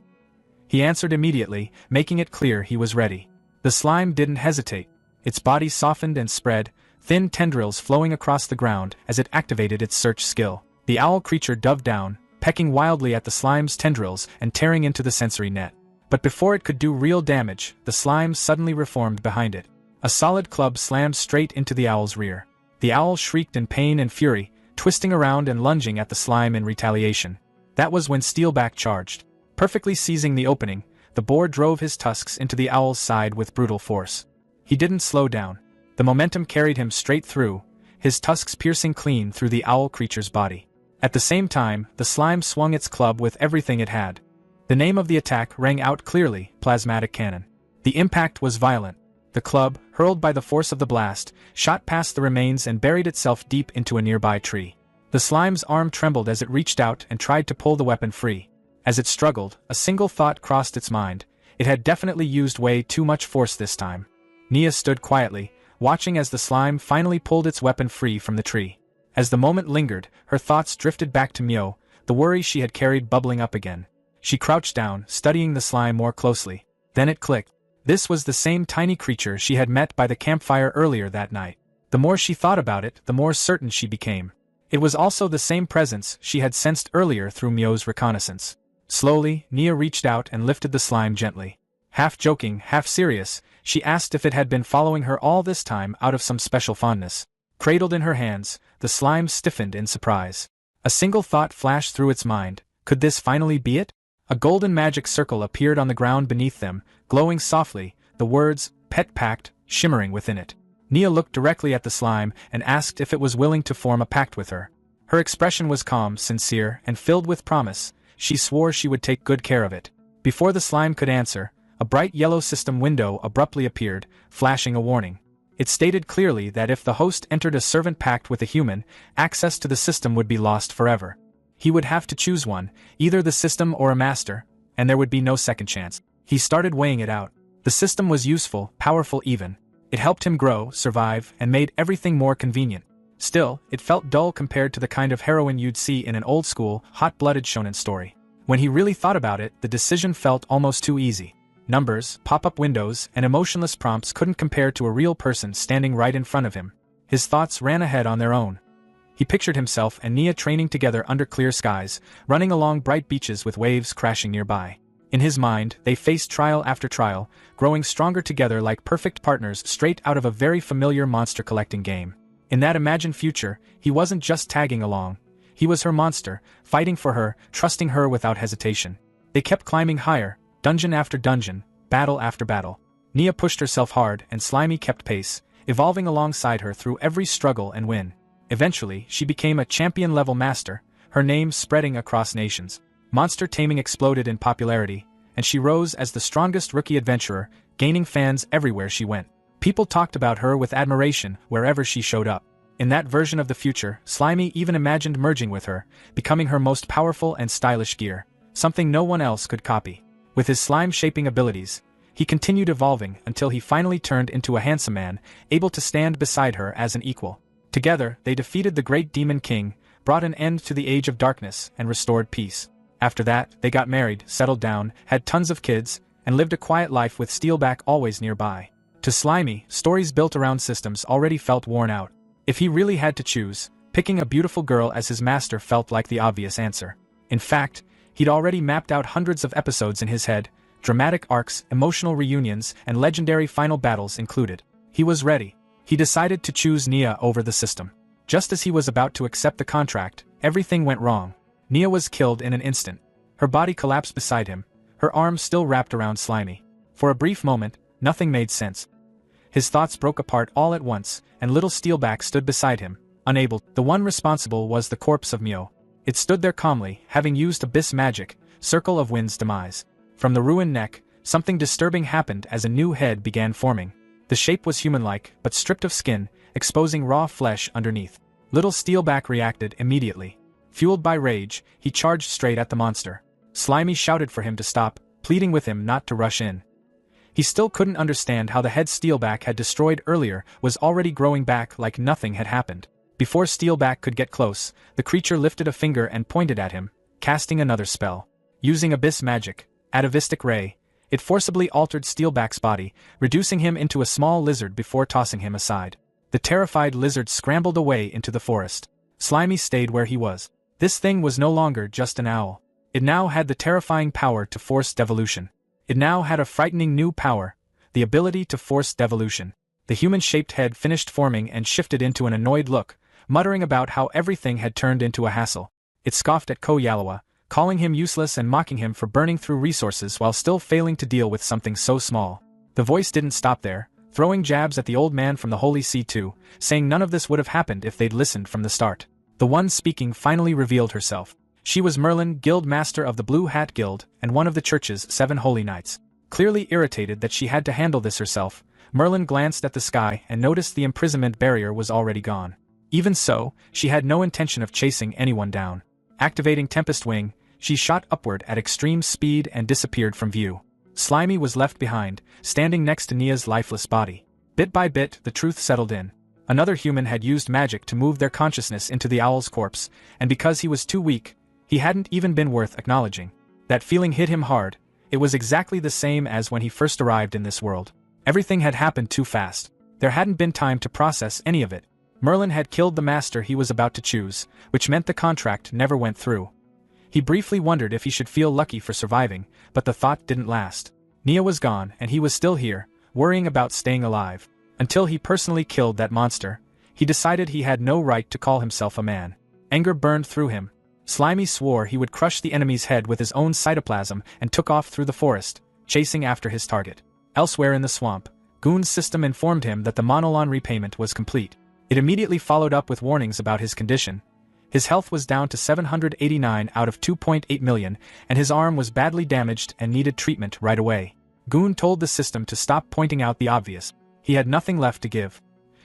He answered immediately, making it clear he was ready. The slime didn't hesitate. Its body softened and spread, thin tendrils flowing across the ground as it activated its search skill. The owl creature dove down, pecking wildly at the slime's tendrils and tearing into the sensory net. But before it could do real damage, the slime suddenly reformed behind it. A solid club slammed straight into the owl's rear. The owl shrieked in pain and fury, twisting around and lunging at the slime in retaliation. That was when Steelback charged. Perfectly seizing the opening, the boar drove his tusks into the owl's side with brutal force. He didn't slow down. The momentum carried him straight through, his tusks piercing clean through the owl creature's body. At the same time, the slime swung its club with everything it had. The name of the attack rang out clearly: plasmatic cannon. The impact was violent. The club, hurled by the force of the blast, shot past the remains and buried itself deep into a nearby tree. The slime's arm trembled as it reached out and tried to pull the weapon free. As it struggled, a single thought crossed its mind: it had definitely used way too much force this time. Nia stood quietly, watching as the slime finally pulled its weapon free from the tree. As the moment lingered, her thoughts drifted back to Myo, the worry she had carried bubbling up again. She crouched down, studying the slime more closely. Then it clicked. This was the same tiny creature she had met by the campfire earlier that night. The more she thought about it, the more certain she became. It was also the same presence she had sensed earlier through Myo's reconnaissance. Slowly, Nia reached out and lifted the slime gently. Half joking, half serious, she asked if it had been following her all this time out of some special fondness. Cradled in her hands, the slime stiffened in surprise. A single thought flashed through its mind: could this finally be it? A golden magic circle appeared on the ground beneath them, glowing softly, the words, "Pet Pact," shimmering within it. Nia looked directly at the slime and asked if it was willing to form a pact with her. Her expression was calm, sincere, and filled with promise. She swore she would take good care of it. Before the slime could answer, a bright yellow system window abruptly appeared, flashing a warning. It stated clearly that if the host entered a servant pact with a human, access to the system would be lost forever. He would have to choose one, either the system or a master, and there would be no second chance. He started weighing it out. The system was useful, powerful even. It helped him grow, survive, and made everything more convenient. Still, it felt dull compared to the kind of heroine you'd see in an old-school, hot-blooded shonen story. When he really thought about it, the decision felt almost too easy. Numbers, pop-up windows, and emotionless prompts couldn't compare to a real person standing right in front of him. His thoughts ran ahead on their own. He pictured himself and Nia training together under clear skies, running along bright beaches with waves crashing nearby. In his mind, they faced trial after trial, growing stronger together like perfect partners straight out of a very familiar monster collecting game. In that imagined future, he wasn't just tagging along. He was her monster, fighting for her, trusting her without hesitation. They kept climbing higher, dungeon after dungeon, battle after battle. Nia pushed herself hard and Slimy kept pace, evolving alongside her through every struggle and win. Eventually, she became a champion-level master, her name spreading across nations. Monster taming exploded in popularity, and she rose as the strongest rookie adventurer, gaining fans everywhere she went. People talked about her with admiration wherever she showed up. In that version of the future, Slimy even imagined merging with her, becoming her most powerful and stylish gear, something no one else could copy. With his slime-shaping abilities, he continued evolving until he finally turned into a handsome man, able to stand beside her as an equal. Together, they defeated the great demon king, brought an end to the Age of Darkness, and restored peace. After that, they got married, settled down, had tons of kids, and lived a quiet life with Steelback always nearby. To Slimy, stories built around systems already felt worn out. If he really had to choose, picking a beautiful girl as his master felt like the obvious answer. In fact, he'd already mapped out hundreds of episodes in his head, dramatic arcs, emotional reunions, and legendary final battles included. He was ready. He decided to choose Nia over the system. Just as he was about to accept the contract, everything went wrong. Nia was killed in an instant. Her body collapsed beside him, her arms still wrapped around Slimy. For a brief moment, nothing made sense. His thoughts broke apart all at once, and little Steelback stood beside him, unable. The one responsible was the corpse of Mio. It stood there calmly, having used abyss magic, Circle of Wind's demise. From the ruined neck, something disturbing happened as a new head began forming. The shape was human-like, but stripped of skin, exposing raw flesh underneath. Little Steelback reacted immediately. Fueled by rage, he charged straight at the monster. Slimy shouted for him to stop, pleading with him not to rush in. He still couldn't understand how the head Steelback had destroyed earlier was already growing back like nothing had happened. Before Steelback could get close, the creature lifted a finger and pointed at him, casting another spell. Using abyss magic, Atavistic Ray, it forcibly altered Steelback's body, reducing him into a small lizard before tossing him aside. The terrified lizard scrambled away into the forest. Slimy stayed where he was. This thing was no longer just an owl. It now had the terrifying power to force devolution. It now had a frightening new power, the ability to force devolution. The human-shaped head finished forming and shifted into an annoyed look, muttering about how everything had turned into a hassle. It scoffed at Yahello, calling him useless and mocking him for burning through resources while still failing to deal with something so small. The voice didn't stop there, throwing jabs at the old man from the Holy See too, saying none of this would have happened if they'd listened from the start. The one speaking finally revealed herself. She was Merlin, Guild Master of the Blue Hat Guild, and one of the church's 7 holy knights. Clearly irritated that she had to handle this herself, Merlin glanced at the sky and noticed the imprisonment barrier was already gone. Even so, she had no intention of chasing anyone down. Activating Tempest Wing, she shot upward at extreme speed and disappeared from view. Slimy was left behind, standing next to Nia's lifeless body. Bit by bit, the truth settled in. Another human had used magic to move their consciousness into the owl's corpse, and because he was too weak, he hadn't even been worth acknowledging. That feeling hit him hard. It was exactly the same as when he first arrived in this world. Everything had happened too fast. There hadn't been time to process any of it. Merlin had killed the master he was about to choose, which meant the contract never went through. He briefly wondered if he should feel lucky for surviving, but the thought didn't last. Nia was gone, and he was still here, worrying about staying alive. Until he personally killed that monster, he decided he had no right to call himself a man. Anger burned through him. Slimy swore he would crush the enemy's head with his own cytoplasm and took off through the forest, chasing after his target. Elsewhere in the swamp, Goon's system informed him that the Monolon repayment was complete. It immediately followed up with warnings about his condition. His health was down to 789 out of 2.8 million, and his arm was badly damaged and needed treatment right away. Goon told the system to stop pointing out the obvious. He had nothing left to give.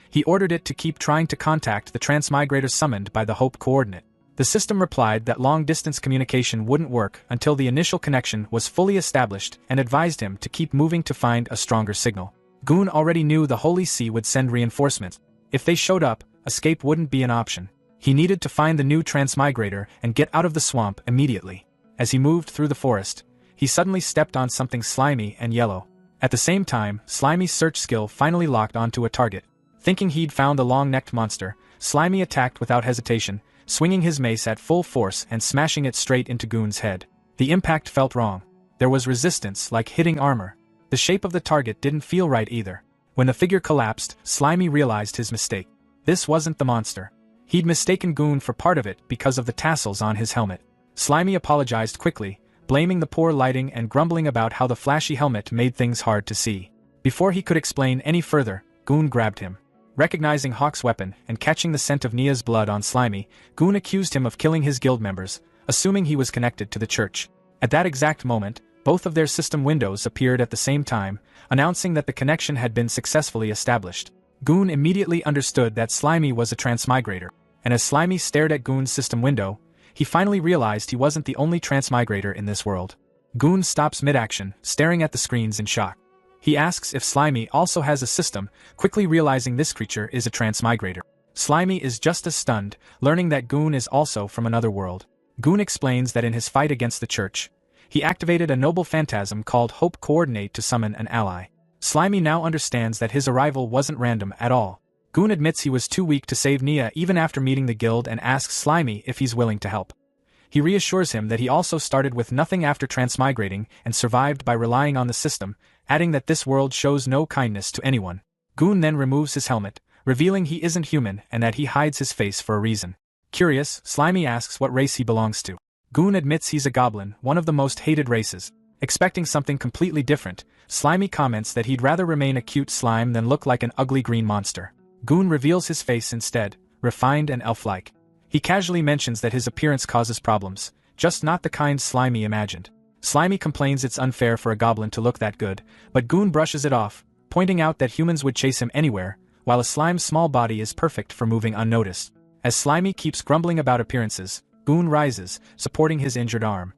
He ordered it to keep trying to contact the transmigrators summoned by the Hope coordinate. The system replied that long-distance communication wouldn't work until the initial connection was fully established and advised him to keep moving to find a stronger signal. Goon already knew the Holy See would send reinforcements. If they showed up, escape wouldn't be an option. He needed to find the new transmigrator and get out of the swamp immediately. As he moved through the forest, he suddenly stepped on something slimy and yellow. At the same time, Slimy's search skill finally locked onto a target. Thinking he'd found the long-necked monster, Slimy attacked without hesitation, swinging his mace at full force and smashing it straight into Goon's head. The impact felt wrong. There was resistance, like hitting armor. The shape of the target didn't feel right either. When the figure collapsed, Slimy realized his mistake. This wasn't the monster. He'd mistaken Goon for part of it because of the tassels on his helmet. Slimy apologized quickly, blaming the poor lighting and grumbling about how the flashy helmet made things hard to see. Before he could explain any further, Goon grabbed him. Recognizing Hawk's weapon and catching the scent of Nia's blood on Slimy, Goon accused him of killing his guild members, assuming he was connected to the church. At that exact moment, both of their system windows appeared at the same time, announcing that the connection had been successfully established. Goon immediately understood that Slimy was a transmigrator, and as Slimy stared at Goon's system window, he finally realized he wasn't the only transmigrator in this world. Goon stops mid-action, staring at the screens in shock. He asks if Slimy also has a system, quickly realizing this creature is a transmigrator. Slimy is just as stunned, learning that Goon is also from another world. Goon explains that in his fight against the church, he activated a noble phantasm called Hope Coordinate to summon an ally. Slimy now understands that his arrival wasn't random at all. Goon admits he was too weak to save Nia even after meeting the guild and asks Slimy if he's willing to help. He reassures him that he also started with nothing after transmigrating and survived by relying on the system, adding that this world shows no kindness to anyone. Goon then removes his helmet, revealing he isn't human and that he hides his face for a reason. Curious, Slimy asks what race he belongs to. Goon admits he's a goblin, one of the most hated races. Expecting something completely different, Slimy comments that he'd rather remain a cute slime than look like an ugly green monster. Goon reveals his face instead, refined and elf-like. He casually mentions that his appearance causes problems, just not the kind Slimy imagined. Slimy complains it's unfair for a goblin to look that good, but Goon brushes it off, pointing out that humans would chase him anywhere, while a slime's small body is perfect for moving unnoticed. As Slimy keeps grumbling about appearances, Goon rises, supporting his injured arm.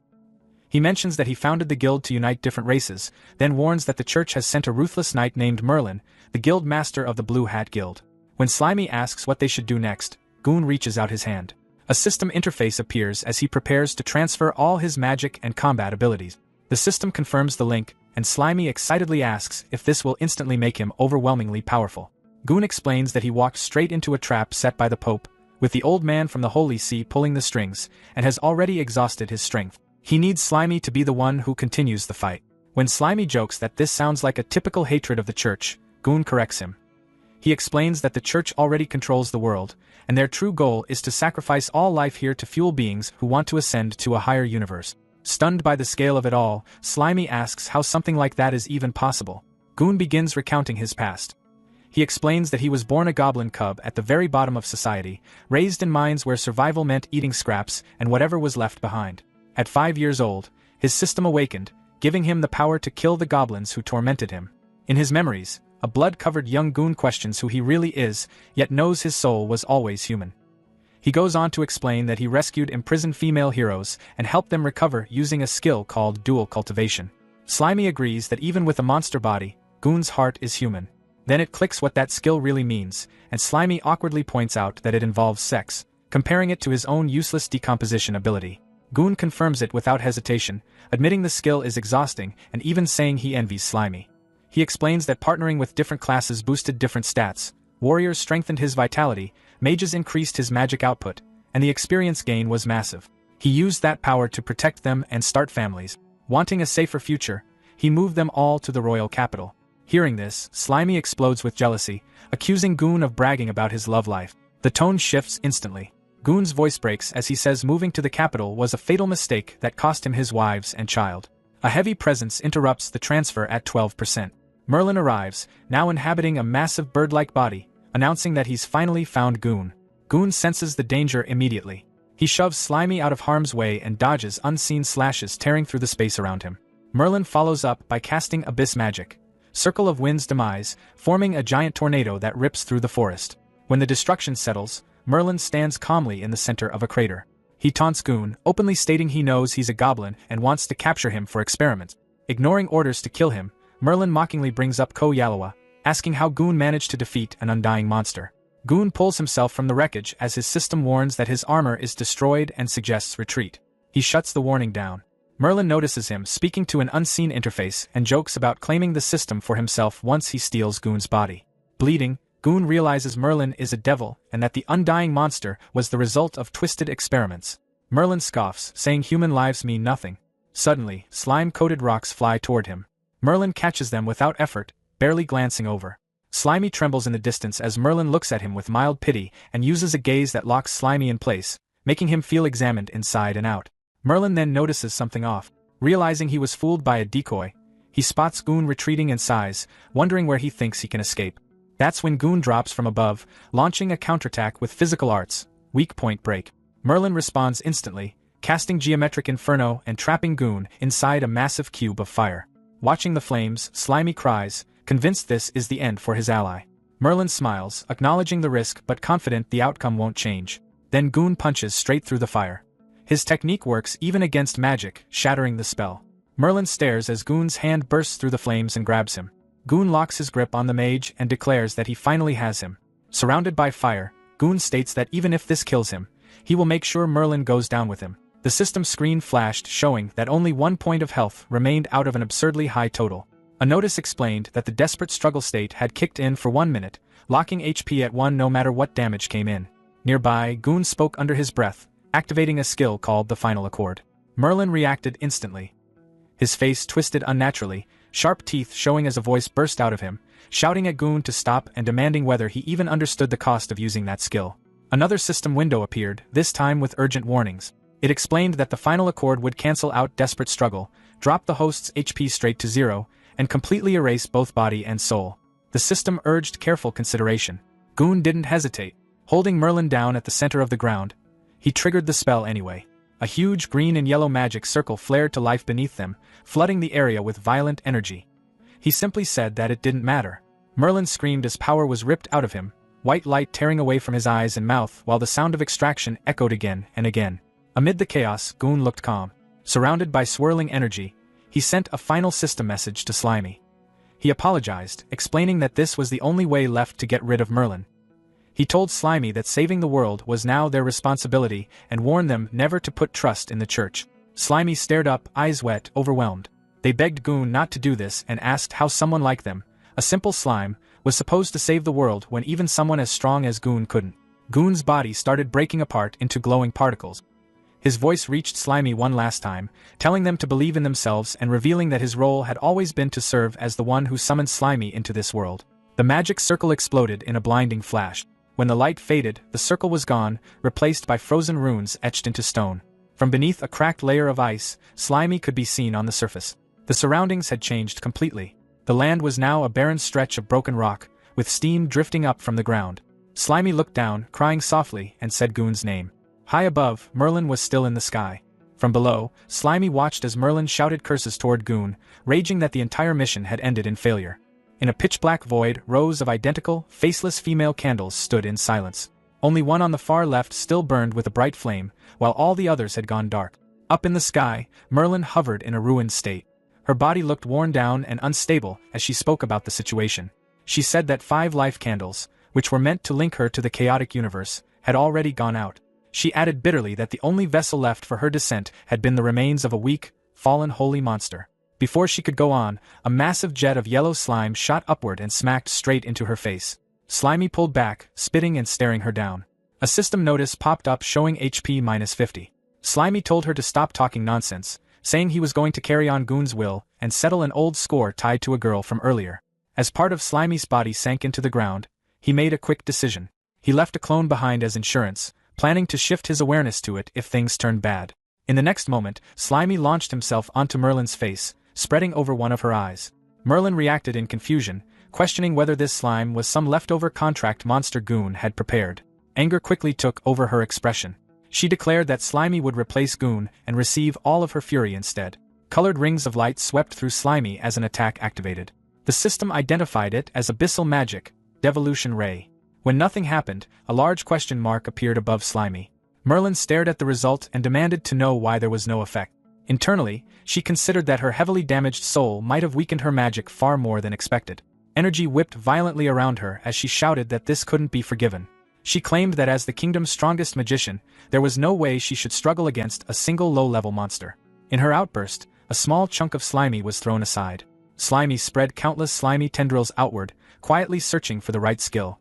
He mentions that he founded the guild to unite different races, then warns that the church has sent a ruthless knight named Merlin, the guild master of the Blue Hat Guild. When Slimy asks what they should do next, Goon reaches out his hand. A system interface appears as he prepares to transfer all his magic and combat abilities. The system confirms the link, and Slimy excitedly asks if this will instantly make him overwhelmingly powerful. Goon explains that he walked straight into a trap set by the Pope, with the old man from the Holy See pulling the strings, and has already exhausted his strength. He needs Slimy to be the one who continues the fight. When Slimy jokes that this sounds like a typical hatred of the church, Goon corrects him. He explains that the church already controls the world, and their true goal is to sacrifice all life here to fuel beings who want to ascend to a higher universe. Stunned by the scale of it all, Slimy asks how something like that is even possible. Goon begins recounting his past. He explains that he was born a goblin cub at the very bottom of society, raised in mines where survival meant eating scraps and whatever was left behind. At 5 years old, his system awakened, giving him the power to kill the goblins who tormented him. In his memories, a blood-covered young Goon questions who he really is, yet knows his soul was always human. He goes on to explain that he rescued imprisoned female heroes and helped them recover using a skill called dual cultivation. Slimy agrees that even with a monster body, Goon's heart is human. Then it clicks what that skill really means, and Slimy awkwardly points out that it involves sex, comparing it to his own useless decomposition ability. Goon confirms it without hesitation, admitting the skill is exhausting and even saying he envies Slimy. He explains that partnering with different classes boosted different stats, warriors strengthened his vitality, mages increased his magic output, and the experience gain was massive. He used that power to protect them and start families. Wanting a safer future, he moved them all to the royal capital. Hearing this, Slimy explodes with jealousy, accusing Goon of bragging about his love life. The tone shifts instantly. Goon's voice breaks as he says moving to the capital was a fatal mistake that cost him his wives and child. A heavy presence interrupts the transfer at 12%. Merlin arrives, now inhabiting a massive bird-like body, announcing that he's finally found Goon. Goon senses the danger immediately. He shoves Slimy out of harm's way and dodges unseen slashes tearing through the space around him. Merlin follows up by casting Abyss Magic, Circle of Wind's demise, forming a giant tornado that rips through the forest. When the destruction settles, Merlin stands calmly in the center of a crater. He taunts Goon, openly stating he knows he's a goblin and wants to capture him for experiments. Ignoring orders to kill him, Merlin mockingly brings up Yahello, asking how Goon managed to defeat an undying monster. Goon pulls himself from the wreckage as his system warns that his armor is destroyed and suggests retreat. He shuts the warning down. Merlin notices him speaking to an unseen interface and jokes about claiming the system for himself once he steals Goon's body. Bleeding, Goon realizes Merlin is a devil and that the undying monster was the result of twisted experiments. Merlin scoffs, saying human lives mean nothing. Suddenly, slime-coated rocks fly toward him. Merlin catches them without effort, barely glancing over. Slimy trembles in the distance as Merlin looks at him with mild pity and uses a gaze that locks Slimy in place, making him feel examined inside and out. Merlin then notices something off. Realizing he was fooled by a decoy, he spots Goon retreating in size, wondering where he thinks he can escape. That's when Goon drops from above, launching a counterattack with physical arts, weak point break. Merlin responds instantly, casting Geometric Inferno and trapping Goon inside a massive cube of fire. Watching the flames, Slimy cries, convinced this is the end for his ally. Merlin smiles, acknowledging the risk but confident the outcome won't change. Then Goon punches straight through the fire. His technique works even against magic, shattering the spell. Merlin stares as Goon's hand bursts through the flames and grabs him. Goon locks his grip on the mage and declares that he finally has him. Surrounded by fire, Goon states that even if this kills him, he will make sure Merlin goes down with him. The system screen flashed showing that only 1 point of health remained out of an absurdly high total. A notice explained that the desperate struggle state had kicked in for 1 minute, locking HP at 1 no matter what damage came in. Nearby, Goon spoke under his breath, activating a skill called the Final Accord. Merlin reacted instantly. His face twisted unnaturally, sharp teeth showing as a voice burst out of him, shouting at Goon to stop and demanding whether he even understood the cost of using that skill. Another system window appeared, this time with urgent warnings. It explained that the Final Accord would cancel out desperate struggle, drop the host's HP straight to 0, and completely erase both body and soul. The system urged careful consideration. Goon didn't hesitate. Holding Merlin down at the center of the ground, he triggered the spell anyway. A huge green and yellow magic circle flared to life beneath them, flooding the area with violent energy. He simply said that it didn't matter. Merlin screamed as power was ripped out of him, white light tearing away from his eyes and mouth while the sound of extraction echoed again and again. Amid the chaos, Goon looked calm. Surrounded by swirling energy, he sent a final system message to Slimy. He apologized, explaining that this was the only way left to get rid of Merlin. He told Slimy that saving the world was now their responsibility and warned them never to put trust in the church. Slimy stared up, eyes wet, overwhelmed. They begged Goon not to do this and asked how someone like them, a simple slime, was supposed to save the world when even someone as strong as Goon couldn't. Goon's body started breaking apart into glowing particles. His voice reached Slimy one last time, telling them to believe in themselves and revealing that his role had always been to serve as the one who summoned Slimy into this world. The magic circle exploded in a blinding flash. When the light faded, the circle was gone, replaced by frozen runes etched into stone. From beneath a cracked layer of ice, Slimy could be seen on the surface. The surroundings had changed completely. The land was now a barren stretch of broken rock, with steam drifting up from the ground. Slimy looked down, crying softly, and said Goon's name. High above, Merlin was still in the sky. From below, Slimy watched as Merlin shouted curses toward Goon, raging that the entire mission had ended in failure. In a pitch-black void, rows of identical, faceless female candles stood in silence. Only one on the far left still burned with a bright flame, while all the others had gone dark. Up in the sky, Merlin hovered in a ruined state. Her body looked worn down and unstable as she spoke about the situation. She said that 5 life candles, which were meant to link her to the chaotic universe, had already gone out. She added bitterly that the only vessel left for her descent had been the remains of a weak, fallen holy monster. Before she could go on, a massive jet of yellow slime shot upward and smacked straight into her face. Slimy pulled back, spitting and staring her down. A system notice popped up showing HP -50. Slimy told her to stop talking nonsense, saying he was going to carry on Goon's will and settle an old score tied to a girl from earlier. As part of Slimy's body sank into the ground, he made a quick decision. He left a clone behind as insurance, planning to shift his awareness to it if things turned bad. In the next moment, Slimy launched himself onto Merlin's face, spreading over one of her eyes. Merlin reacted in confusion, questioning whether this slime was some leftover contract monster Goon had prepared. Anger quickly took over her expression. She declared that Slimy would replace Goon and receive all of her fury instead. Colored rings of light swept through Slimy as an attack activated. The system identified it as abyssal magic, Devolution Ray. When nothing happened, a large question mark appeared above Slimy. Merlin stared at the result and demanded to know why there was no effect. Internally, she considered that her heavily damaged soul might have weakened her magic far more than expected. Energy whipped violently around her as she shouted that this couldn't be forgiven. She claimed that as the kingdom's strongest magician, there was no way she should struggle against a single low-level monster. In her outburst, a small chunk of Slimy was thrown aside. Slimy spread countless slimy tendrils outward, quietly searching for the right skill.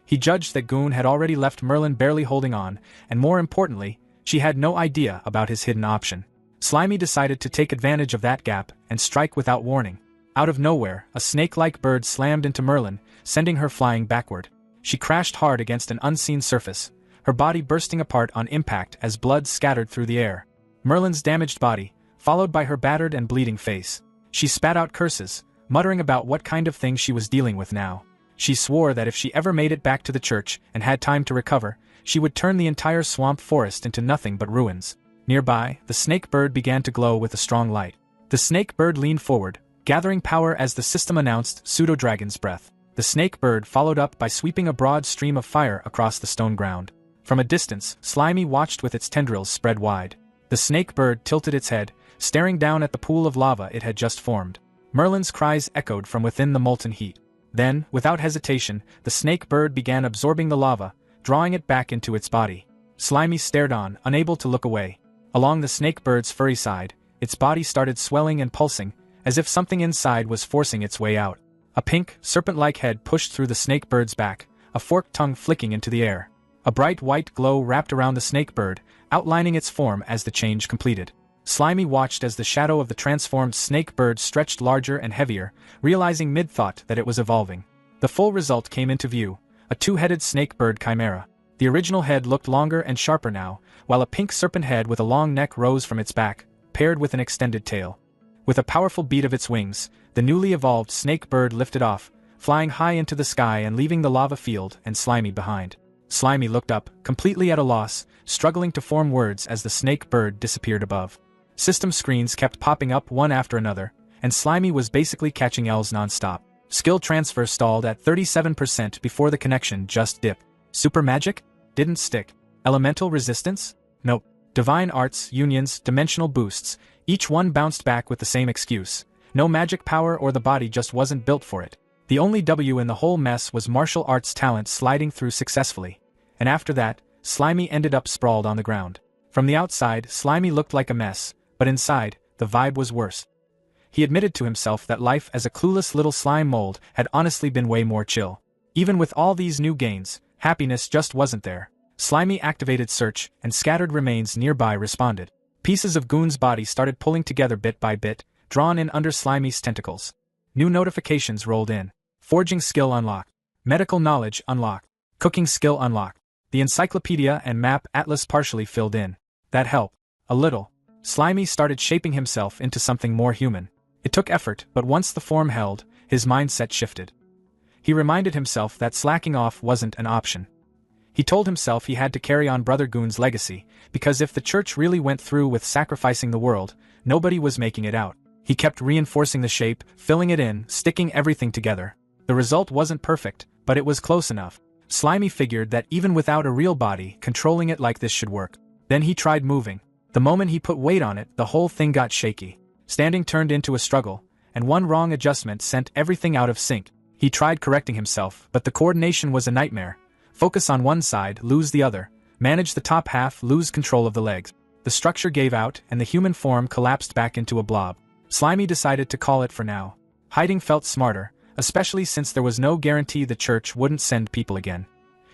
He judged that Goon had already left Merlin barely holding on, and more importantly, she had no idea about his hidden option. Slimy decided to take advantage of that gap and strike without warning. Out of nowhere, a snake-like bird slammed into Merlin, sending her flying backward. She crashed hard against an unseen surface, her body bursting apart on impact as blood scattered through the air. Merlin's damaged body, followed by her battered and bleeding face. She spat out curses, muttering about what kind of thing she was dealing with now. She swore that if she ever made it back to the church and had time to recover, she would turn the entire swamp forest into nothing but ruins. Nearby, the snake bird began to glow with a strong light. The snake bird leaned forward, gathering power as the system announced Pseudo-Dragon's Breath. The snake bird followed up by sweeping a broad stream of fire across the stone ground. From a distance, Slimy watched with its tendrils spread wide. The snake bird tilted its head, staring down at the pool of lava it had just formed. Merlin's cries echoed from within the molten heat. Then, without hesitation, the snake bird began absorbing the lava, drawing it back into its body. Slimy stared on, unable to look away. Along the snake bird's furry side, its body started swelling and pulsing, as if something inside was forcing its way out. A pink, serpent-like head pushed through the snake bird's back, a forked tongue flicking into the air. A bright white glow wrapped around the snake bird, outlining its form as the change completed. Slimy watched as the shadow of the transformed snake bird stretched larger and heavier, realizing mid-thought that it was evolving. The full result came into view, a two-headed snake bird chimera. The original head looked longer and sharper now, while a pink serpent head with a long neck rose from its back, paired with an extended tail. With a powerful beat of its wings, the newly evolved snake bird lifted off, flying high into the sky and leaving the lava field and Slimy behind. Slimy looked up, completely at a loss, struggling to form words as the snake bird disappeared above. System screens kept popping up one after another, and Slimy was basically catching L's non-stop. Skill transfer stalled at 37% before the connection just dipped. Super magic? Didn't stick. Elemental resistance? Nope. Divine arts, unions, dimensional boosts, each one bounced back with the same excuse. No magic power or the body just wasn't built for it. The only W in the whole mess was martial arts talent sliding through successfully. And after that, Slimy ended up sprawled on the ground. From the outside, Slimy looked like a mess, but inside, the vibe was worse. He admitted to himself that life as a clueless little slime mold had honestly been way more chill. Even with all these new gains, happiness just wasn't there. Slimy activated search, and scattered remains nearby responded. Pieces of Goon's body started pulling together bit by bit, drawn in under Slimy's tentacles. New notifications rolled in. Forging skill unlocked. Medical knowledge unlocked. Cooking skill unlocked. The encyclopedia and map atlas partially filled in. That helped. A little. Slimy started shaping himself into something more human. It took effort, but once the form held, his mindset shifted. He reminded himself that slacking off wasn't an option. He told himself he had to carry on Brother Goon's legacy, because if the church really went through with sacrificing the world, nobody was making it out. He kept reinforcing the shape, filling it in, sticking everything together. The result wasn't perfect, but it was close enough. Slimy figured that even without a real body, controlling it like this should work. Then he tried moving. The moment he put weight on it, the whole thing got shaky. Standing turned into a struggle, and one wrong adjustment sent everything out of sync. He tried correcting himself, but the coordination was a nightmare. Focus on one side, lose the other. Manage the top half, lose control of the legs. The structure gave out, and the human form collapsed back into a blob. Slimy decided to call it for now. Hiding felt smarter, especially since there was no guarantee the church wouldn't send people again.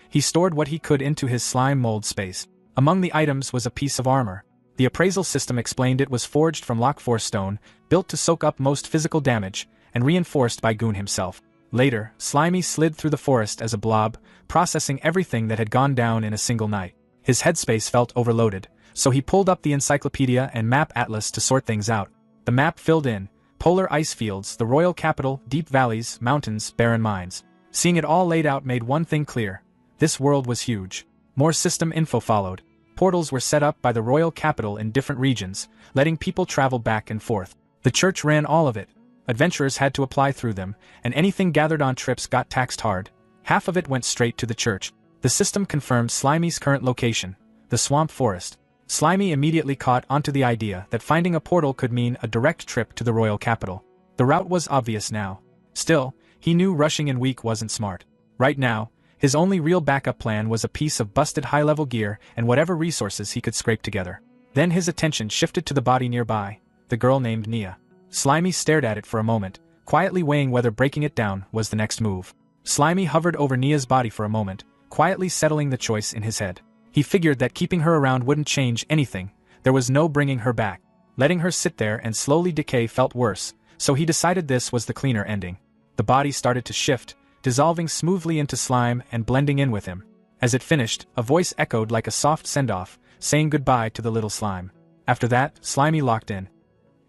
He stored what he could into his slime mold space. Among the items was a piece of armor. The appraisal system explained it was forged from Lockforce stone, built to soak up most physical damage, and reinforced by Goon himself. Later, Slimy slid through the forest as a blob, processing everything that had gone down in a single night. His headspace felt overloaded, so he pulled up the encyclopedia and map atlas to sort things out. The map filled in polar ice fields, the royal capital, deep valleys, mountains, barren mines. Seeing it all laid out made one thing clear. This world was huge. More system info followed. Portals were set up by the royal capital in different regions, letting people travel back and forth. The church ran all of it. Adventurers had to apply through them, and anything gathered on trips got taxed hard. Half of it went straight to the church. The system confirmed Slimy's current location, the swamp forest. Slimy immediately caught onto the idea that finding a portal could mean a direct trip to the royal capital. The route was obvious now. Still, he knew rushing in weak wasn't smart. Right now, his only real backup plan was a piece of busted high-level gear and whatever resources he could scrape together. Then his attention shifted to the body nearby, the girl named Nia. Slimy stared at it for a moment, quietly weighing whether breaking it down was the next move. Slimy hovered over Nia's body for a moment, quietly settling the choice in his head. He figured that keeping her around wouldn't change anything, there was no bringing her back. Letting her sit there and slowly decay felt worse, so he decided this was the cleaner ending. The body started to shift, dissolving smoothly into slime and blending in with him. As it finished, a voice echoed like a soft send-off, saying goodbye to the little slime. After that, Slimy locked in.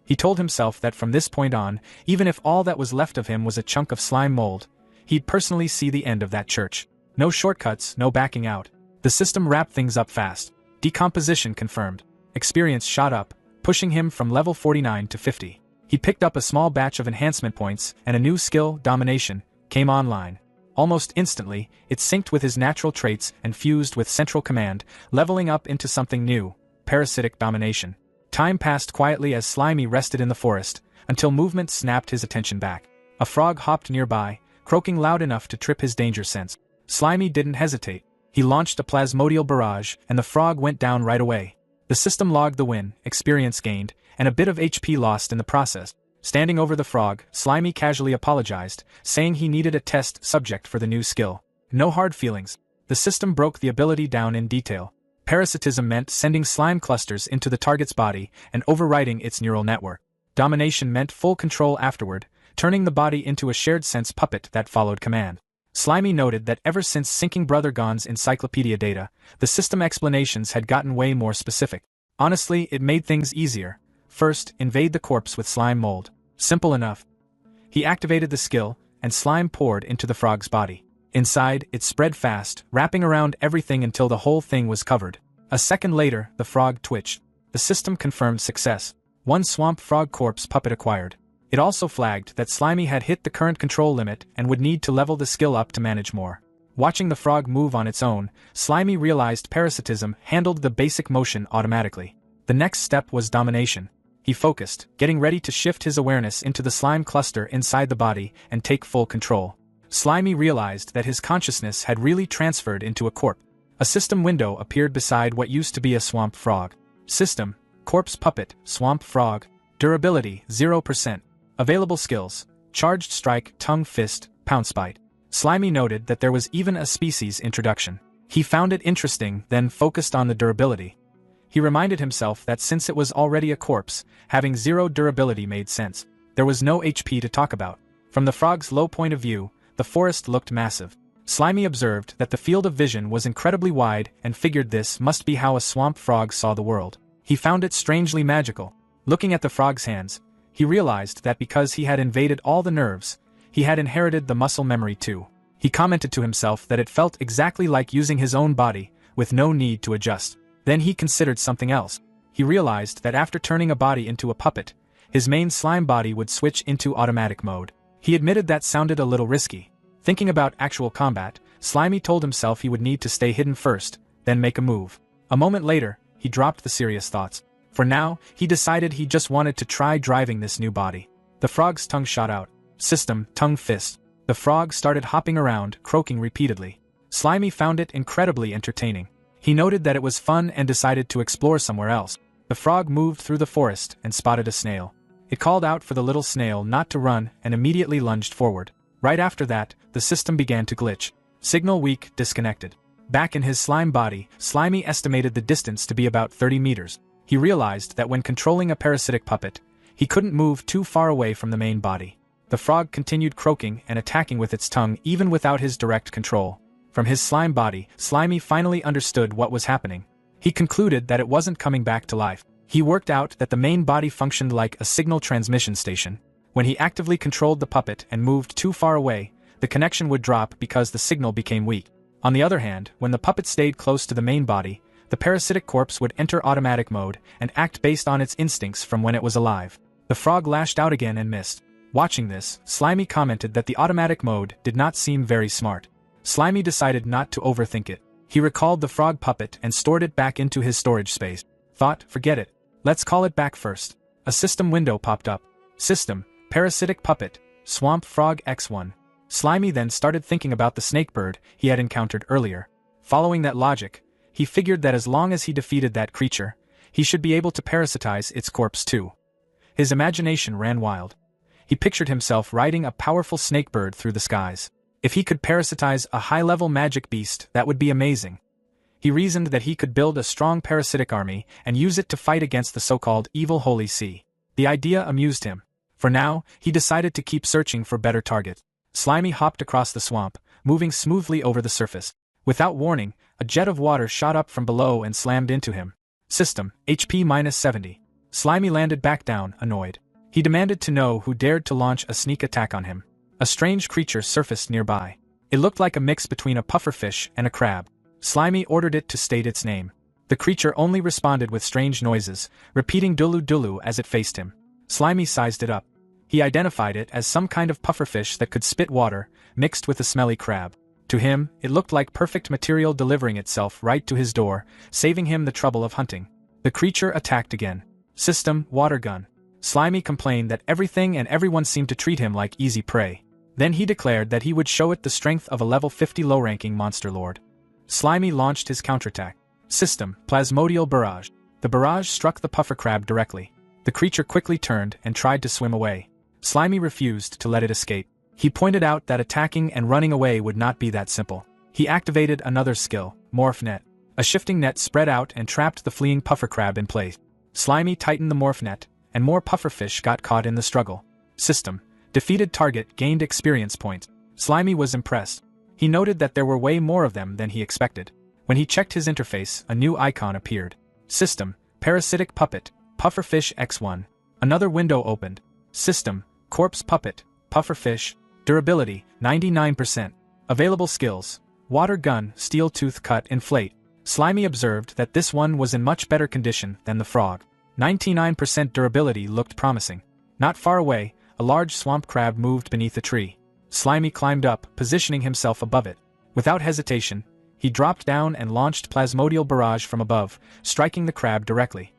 He told himself that from this point on, even if all that was left of him was a chunk of slime mold, he'd personally see the end of that church. No shortcuts, no backing out. The system wrapped things up fast. Decomposition confirmed. Experience shot up, pushing him from level 49 to 50. He picked up a small batch of enhancement points, and a new skill, Domination, came online. Almost instantly, it synced with his natural traits and fused with Central Command, leveling up into something new, Parasitic Domination. Time passed quietly as Slimy rested in the forest, until movement snapped his attention back. A frog hopped nearby, croaking loud enough to trip his danger sense. Slimy didn't hesitate. He launched a plasmodial barrage, and the frog went down right away. The system logged the win, experience gained, and a bit of HP lost in the process. Standing over the frog, Slimy casually apologized, saying he needed a test subject for the new skill. No hard feelings. The system broke the ability down in detail. Parasitism meant sending slime clusters into the target's body and overriding its neural network. Domination meant full control afterward, turning the body into a shared sense puppet that followed command. Slimy noted that ever since syncing Brother Gon's encyclopedia data, the system explanations had gotten way more specific. Honestly, it made things easier. First, invade the corpse with slime mold. Simple enough. He activated the skill, and slime poured into the frog's body. Inside, it spread fast, wrapping around everything until the whole thing was covered. A second later, the frog twitched. The system confirmed success. One swamp frog corpse puppet acquired. It also flagged that Slimy had hit the current control limit and would need to level the skill up to manage more. Watching the frog move on its own, Slimy realized parasitism handled the basic motion automatically. The next step was domination. He focused, getting ready to shift his awareness into the slime cluster inside the body and take full control. Slimy realized that his consciousness had really transferred into a corpse. A system window appeared beside what used to be a swamp frog. System, Corpse Puppet, Swamp Frog. Durability, 0%. Available skills, Charged Strike, Tongue Fist, Pounce Bite. Slimy noted that there was even a species introduction. He found it interesting, then focused on the durability. He reminded himself that since it was already a corpse, having 0 durability made sense. There was no HP to talk about. From the frog's low point of view, the forest looked massive. Slimy observed that the field of vision was incredibly wide and figured this must be how a swamp frog saw the world. He found it strangely magical. Looking at the frog's hands, he realized that because he had invaded all the nerves, he had inherited the muscle memory too. He commented to himself that it felt exactly like using his own body, with no need to adjust. Then he considered something else. He realized that after turning a body into a puppet, his main slime body would switch into automatic mode. He admitted that sounded a little risky. Thinking about actual combat, Slimy told himself he would need to stay hidden first, then make a move. A moment later, he dropped the serious thoughts. For now, he decided he just wanted to try driving this new body. The frog's tongue shot out. System, Tongue Fist. The frog started hopping around, croaking repeatedly. Slimy found it incredibly entertaining. He noted that it was fun and decided to explore somewhere else. The frog moved through the forest and spotted a snail. It called out for the little snail not to run and immediately lunged forward. Right after that, the system began to glitch. Signal weak, disconnected. Back in his slime body, Slimy estimated the distance to be about 30 meters. He realized that when controlling a parasitic puppet, he couldn't move too far away from the main body. The frog continued croaking and attacking with its tongue even without his direct control. From his slime body, Slimy finally understood what was happening. He concluded that it wasn't coming back to life. He worked out that the main body functioned like a signal transmission station. When he actively controlled the puppet and moved too far away, the connection would drop because the signal became weak. On the other hand, when the puppet stayed close to the main body, the parasitic corpse would enter automatic mode and act based on its instincts from when it was alive. The frog lashed out again and missed. Watching this, Slimy commented that the automatic mode did not seem very smart. Slimy decided not to overthink it. He recalled the frog puppet and stored it back into his storage space. Thought, forget it. Let's call it back first. A system window popped up. System, Parasitic Puppet, Swamp Frog X1. Slimy then started thinking about the snakebird he had encountered earlier. Following that logic, he figured that as long as he defeated that creature, he should be able to parasitize its corpse too. His imagination ran wild. He pictured himself riding a powerful snakebird through the skies. If he could parasitize a high-level magic beast, that would be amazing. He reasoned that he could build a strong parasitic army and use it to fight against the so-called evil Holy See. The idea amused him. For now, he decided to keep searching for better targets. Slimy hopped across the swamp, moving smoothly over the surface. Without warning, a jet of water shot up from below and slammed into him. System, HP-70. Slimy landed back down, annoyed. He demanded to know who dared to launch a sneak attack on him. A strange creature surfaced nearby. It looked like a mix between a pufferfish and a crab. Slimy ordered it to state its name. The creature only responded with strange noises, repeating dulu dulu as it faced him. Slimy sized it up. He identified it as some kind of pufferfish that could spit water, mixed with a smelly crab. To him, it looked like perfect material delivering itself right to his door, saving him the trouble of hunting. The creature attacked again. System, water gun. Slimy complained that everything and everyone seemed to treat him like easy prey. Then he declared that he would show it the strength of a level 50 low-ranking monster lord. Slimy launched his counterattack. System, plasmodial barrage. The barrage struck the puffer crab directly. The creature quickly turned and tried to swim away. Slimy refused to let it escape. He pointed out that attacking and running away would not be that simple. He activated another skill, Morph Net. A shifting net spread out and trapped the fleeing puffer crab in place. Slimy tightened the morph net, and more pufferfish got caught in the struggle. System, defeated target gained experience points. Slimy was impressed. He noted that there were way more of them than he expected. When he checked his interface, a new icon appeared. System, parasitic puppet, pufferfish X1. Another window opened. System, corpse puppet, pufferfish. Durability, 99%. Available skills, water gun, steel tooth cut, inflate. Slimy observed that this one was in much better condition than the frog. 99% durability looked promising. Not far away, a large swamp crab moved beneath a tree. Slimy climbed up, positioning himself above it. Without hesitation, he dropped down and launched plasmodial barrage from above, striking the crab directly.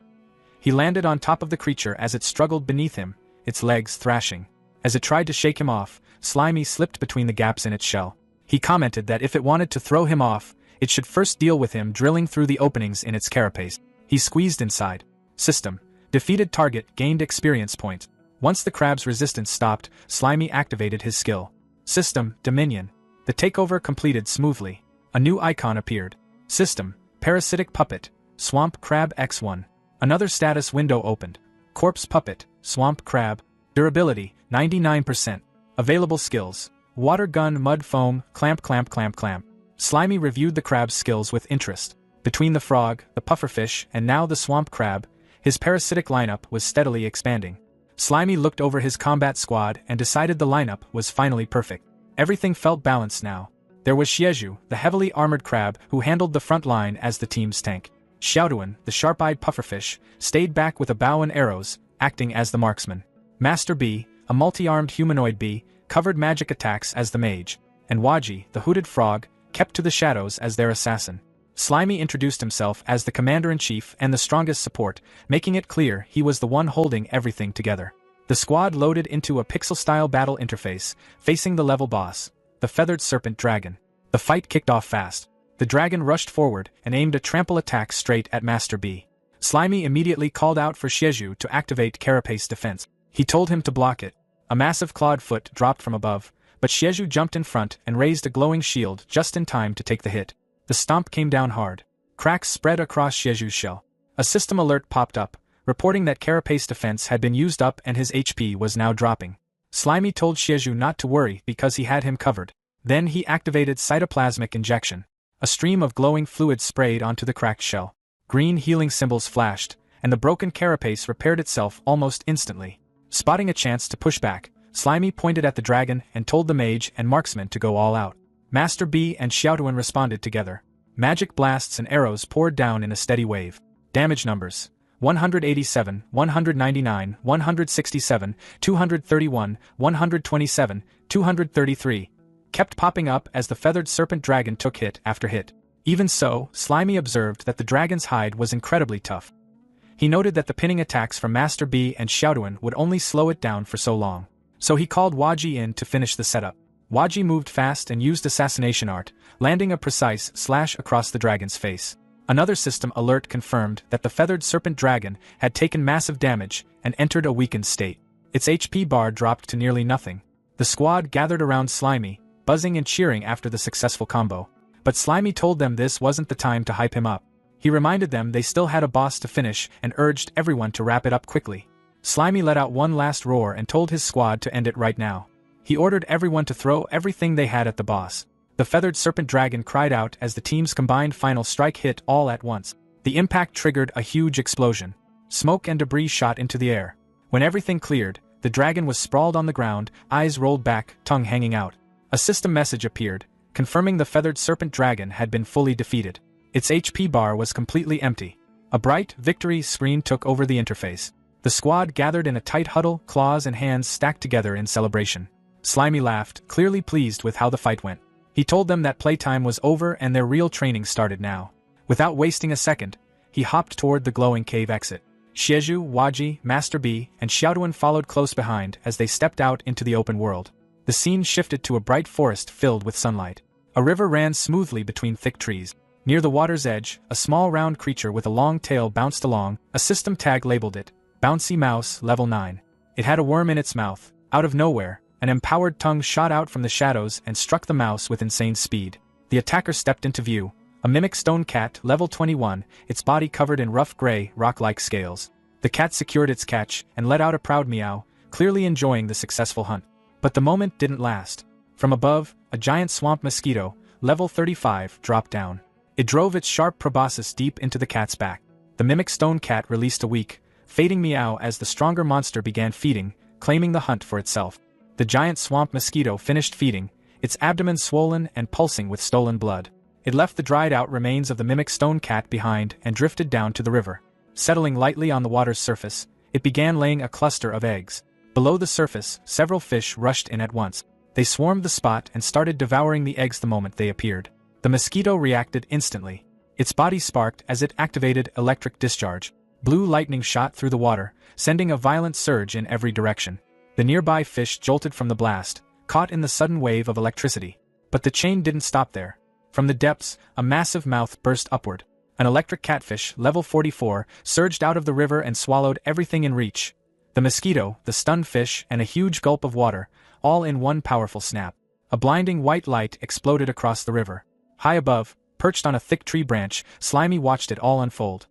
He landed on top of the creature as it struggled beneath him, its legs thrashing. As it tried to shake him off, Slimy slipped between the gaps in its shell. He commented that if it wanted to throw him off, it should first deal with him drilling through the openings in its carapace. He squeezed inside. System, defeated target gained experience points. Once the crab's resistance stopped, Slimy activated his skill. System, Dominion. The takeover completed smoothly. A new icon appeared. System, parasitic puppet, swamp crab X1. Another status window opened. Corpse puppet, swamp crab. Durability, 99%. Available skills, water gun, mud foam, clamp clamp clamp clamp. Slimy reviewed the crab's skills with interest. Between the frog, the pufferfish, and now the swamp crab, his parasitic lineup was steadily expanding. Slimy looked over his combat squad and decided the lineup was finally perfect. Everything felt balanced now. There was Xieju, the heavily armored crab who handled the front line as the team's tank. Xiaoduan, the sharp-eyed pufferfish, stayed back with a bow and arrows, acting as the marksman. Master B, a multi-armed humanoid bee, covered magic attacks as the mage, and Waji, the hooded frog, kept to the shadows as their assassin. Slimy introduced himself as the commander-in-chief and the strongest support, making it clear he was the one holding everything together. The squad loaded into a pixel-style battle interface, facing the level boss, the feathered serpent dragon. The fight kicked off fast. The dragon rushed forward and aimed a trample attack straight at Master B. Slimy immediately called out for Xieju to activate carapace defense. He told him to block it. A massive clawed foot dropped from above, but Xieju jumped in front and raised a glowing shield just in time to take the hit. The stomp came down hard. Cracks spread across Xieju's shell. A system alert popped up, reporting that carapace defense had been used up and his HP was now dropping. Slimy told Xieju not to worry because he had him covered. Then he activated cytoplasmic injection. A stream of glowing fluid sprayed onto the cracked shell. Green healing symbols flashed, and the broken carapace repaired itself almost instantly. Spotting a chance to push back, Slimy pointed at the dragon and told the mage and marksman to go all out. Master B and Xiaoduan responded together. Magic blasts and arrows poured down in a steady wave. Damage numbers: 187, 199, 167, 231, 127, 233, kept popping up as the feathered serpent dragon took hit after hit. Even so, Slimy observed that the dragon's hide was incredibly tough. He noted that the pinning attacks from Master B and Xiaoduan would only slow it down for so long. So he called Waji in to finish the setup. Waji moved fast and used assassination art, landing a precise slash across the dragon's face. Another system alert confirmed that the feathered serpent dragon had taken massive damage and entered a weakened state. Its HP bar dropped to nearly nothing. The squad gathered around Slimy, buzzing and cheering after the successful combo. But Slimy told them this wasn't the time to hype him up. He reminded them they still had a boss to finish and urged everyone to wrap it up quickly. Slimy let out one last roar and told his squad to end it right now. He ordered everyone to throw everything they had at the boss. The feathered serpent dragon cried out as the team's combined final strike hit all at once. The impact triggered a huge explosion. Smoke and debris shot into the air. When everything cleared, the dragon was sprawled on the ground, eyes rolled back, tongue hanging out. A system message appeared, confirming the feathered serpent dragon had been fully defeated. Its HP bar was completely empty. A bright victory screen took over the interface. The squad gathered in a tight huddle, claws and hands stacked together in celebration. Slimy laughed, clearly pleased with how the fight went. He told them that playtime was over and their real training started now. Without wasting a second, he hopped toward the glowing cave exit. Shieju, Waji, Master B, and Xiaoduan followed close behind as they stepped out into the open world. The scene shifted to a bright forest filled with sunlight. A river ran smoothly between thick trees. Near the water's edge, a small round creature with a long tail bounced along. A system tag labeled it, Bouncy Mouse, Level 9. It had a worm in its mouth. Out of nowhere, an empowered tongue shot out from the shadows and struck the mouse with insane speed. The attacker stepped into view. A mimic stone cat, Level 21, its body covered in rough gray, rock-like scales. The cat secured its catch and let out a proud meow, clearly enjoying the successful hunt. But the moment didn't last. From above, a giant swamp mosquito, Level 35, dropped down. It drove its sharp proboscis deep into the cat's back. The mimic stone cat released a weak, fading meow as the stronger monster began feeding, claiming the hunt for itself. The giant swamp mosquito finished feeding, its abdomen swollen and pulsing with stolen blood. It left the dried-out remains of the mimic stone cat behind and drifted down to the river. Settling lightly on the water's surface, it began laying a cluster of eggs. Below the surface, several fish rushed in at once. They swarmed the spot and started devouring the eggs the moment they appeared. The mosquito reacted instantly. Its body sparked as it activated electric discharge. Blue lightning shot through the water, sending a violent surge in every direction. The nearby fish jolted from the blast, caught in the sudden wave of electricity. But the chain didn't stop there. From the depths, a massive mouth burst upward. An electric catfish, Level 44, surged out of the river and swallowed everything in reach. The mosquito, the stunned fish, and a huge gulp of water, all in one powerful snap. A blinding white light exploded across the river. High above, perched on a thick tree branch, Slimy watched it all unfold.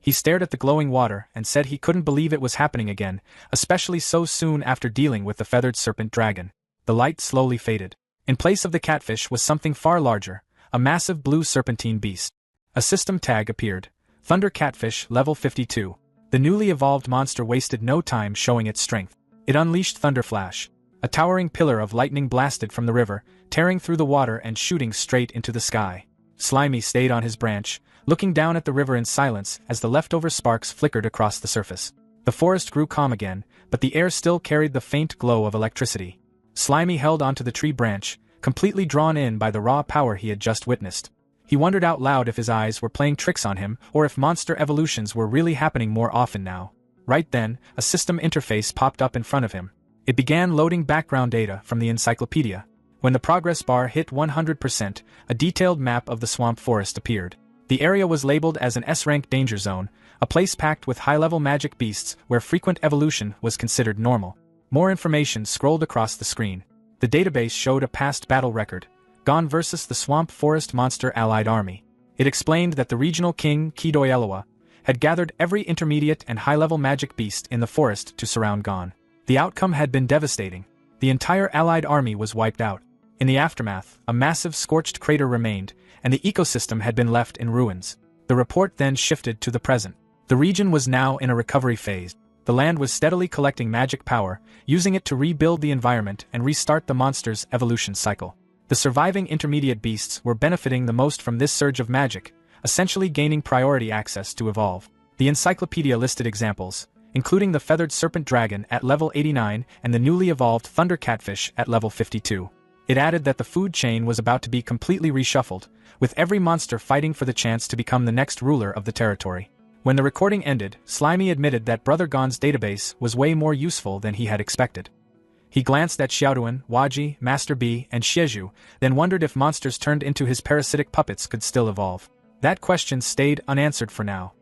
He stared at the glowing water and said he couldn't believe it was happening again, especially so soon after dealing with the feathered serpent dragon. The light slowly faded. In place of the catfish was something far larger, a massive blue serpentine beast. A system tag appeared, Thunder Catfish, Level 52. The newly evolved monster wasted no time showing its strength. It unleashed Thunder Flash. A towering pillar of lightning blasted from the river, tearing through the water and shooting straight into the sky. Slimy stayed on his branch, looking down at the river in silence as the leftover sparks flickered across the surface. The forest grew calm again, but the air still carried the faint glow of electricity. Slimy held onto the tree branch, completely drawn in by the raw power he had just witnessed. He wondered out loud if his eyes were playing tricks on him or if monster evolutions were really happening more often now. Right then, a system interface popped up in front of him. It began loading background data from the encyclopedia. When the progress bar hit 100%, a detailed map of the swamp forest appeared. The area was labeled as an S-rank danger zone, a place packed with high-level magic beasts where frequent evolution was considered normal. More information scrolled across the screen. The database showed a past battle record, Gone versus the Swamp Forest Monster Allied Army. It explained that the regional king, Yahello, had gathered every intermediate and high-level magic beast in the forest to surround Gone. The outcome had been devastating. The entire Allied army was wiped out. In the aftermath, a massive scorched crater remained, and the ecosystem had been left in ruins. The report then shifted to the present. The region was now in a recovery phase. The land was steadily collecting magic power, using it to rebuild the environment and restart the monster's evolution cycle. The surviving intermediate beasts were benefiting the most from this surge of magic, essentially gaining priority access to evolve. The encyclopedia listed examples, including the feathered serpent dragon at level 89 and the newly evolved thunder catfish at level 52. It added that the food chain was about to be completely reshuffled, with every monster fighting for the chance to become the next ruler of the territory. When the recording ended, Slimy admitted that Brother Gon's database was way more useful than he had expected. He glanced at Xiaoduan, Waji, Master B, and Shieju, then wondered if monsters turned into his parasitic puppets could still evolve. That question stayed unanswered for now.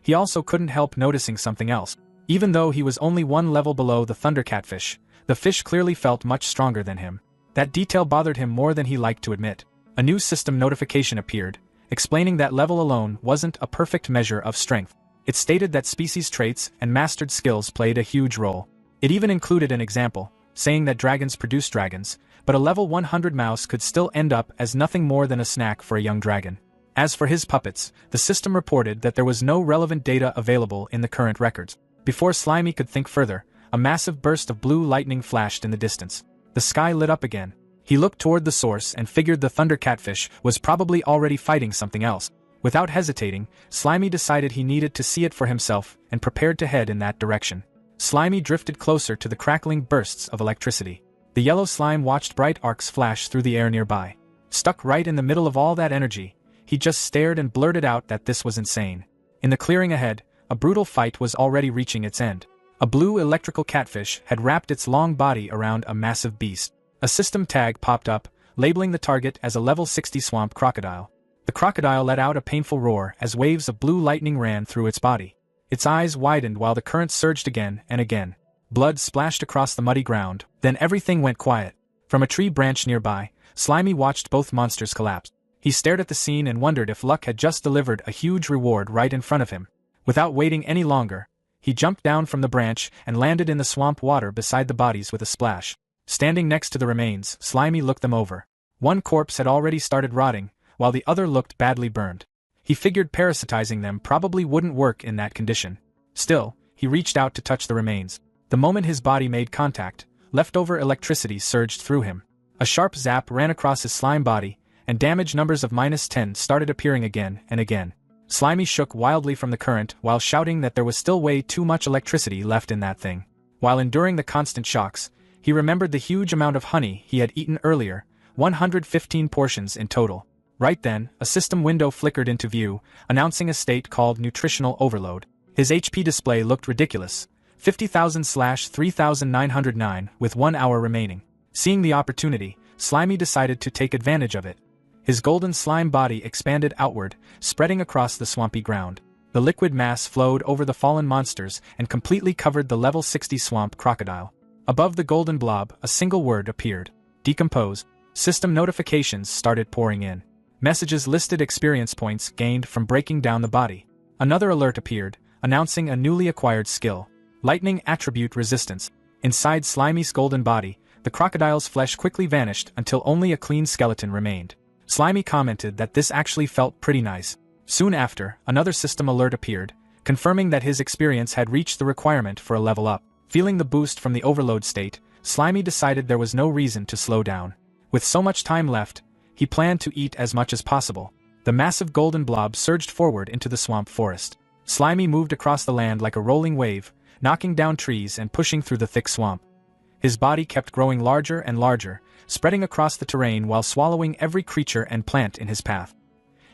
He also couldn't help noticing something else. Even though he was only one level below the thunder catfish, the fish clearly felt much stronger than him. That detail bothered him more than he liked to admit. A new system notification appeared, explaining that level alone wasn't a perfect measure of strength. It stated that species traits and mastered skills played a huge role. It even included an example, saying that dragons produce dragons, but a level 100 mouse could still end up as nothing more than a snack for a young dragon. As for his puppets, the system reported that there was no relevant data available in the current records. Before Slimy could think further, a massive burst of blue lightning flashed in the distance. The sky lit up again. He looked toward the source and figured the thunder catfish was probably already fighting something else. Without hesitating, Slimy decided he needed to see it for himself and prepared to head in that direction. Slimy drifted closer to the crackling bursts of electricity. The yellow slime watched bright arcs flash through the air nearby. Stuck right in the middle of all that energy, he just stared and blurted out that this was insane. In the clearing ahead, a brutal fight was already reaching its end. A blue electrical catfish had wrapped its long body around a massive beast. A system tag popped up, labeling the target as a level 60 swamp crocodile. The crocodile let out a painful roar as waves of blue lightning ran through its body. Its eyes widened while the current surged again and again. Blood splashed across the muddy ground, then everything went quiet. From a tree branch nearby, Slimy watched both monsters collapse. He stared at the scene and wondered if luck had just delivered a huge reward right in front of him. Without waiting any longer, he jumped down from the branch and landed in the swamp water beside the bodies with a splash. Standing next to the remains, Slimy looked them over. One corpse had already started rotting, while the other looked badly burned. He figured parasitizing them probably wouldn't work in that condition. Still, he reached out to touch the remains. The moment his body made contact, leftover electricity surged through him. A sharp zap ran across his slime body, and damage numbers of -10 started appearing again and again. Slimy shook wildly from the current while shouting that there was still way too much electricity left in that thing. While enduring the constant shocks, he remembered the huge amount of honey he had eaten earlier, 115 portions in total. Right then, a system window flickered into view, announcing a state called nutritional overload. His HP display looked ridiculous, 50,000/3,909 with 1 hour remaining. Seeing the opportunity, Slimy decided to take advantage of it. His golden slime body expanded outward, spreading across the swampy ground. The liquid mass flowed over the fallen monsters and completely covered the level 60 swamp crocodile. Above the golden blob, a single word appeared: decompose. System notifications started pouring in. Messages listed experience points gained from breaking down the body. Another alert appeared, announcing a newly acquired skill: lightning attribute resistance. Inside Slimy's golden body, the crocodile's flesh quickly vanished until only a clean skeleton remained. Slimy commented that this actually felt pretty nice. Soon after, another system alert appeared, confirming that his experience had reached the requirement for a level up. Feeling the boost from the overload state, Slimy decided there was no reason to slow down. With so much time left, he planned to eat as much as possible. The massive golden blob surged forward into the swamp forest. Slimy moved across the land like a rolling wave, knocking down trees and pushing through the thick swamp. His body kept growing larger and larger, spreading across the terrain while swallowing every creature and plant in his path.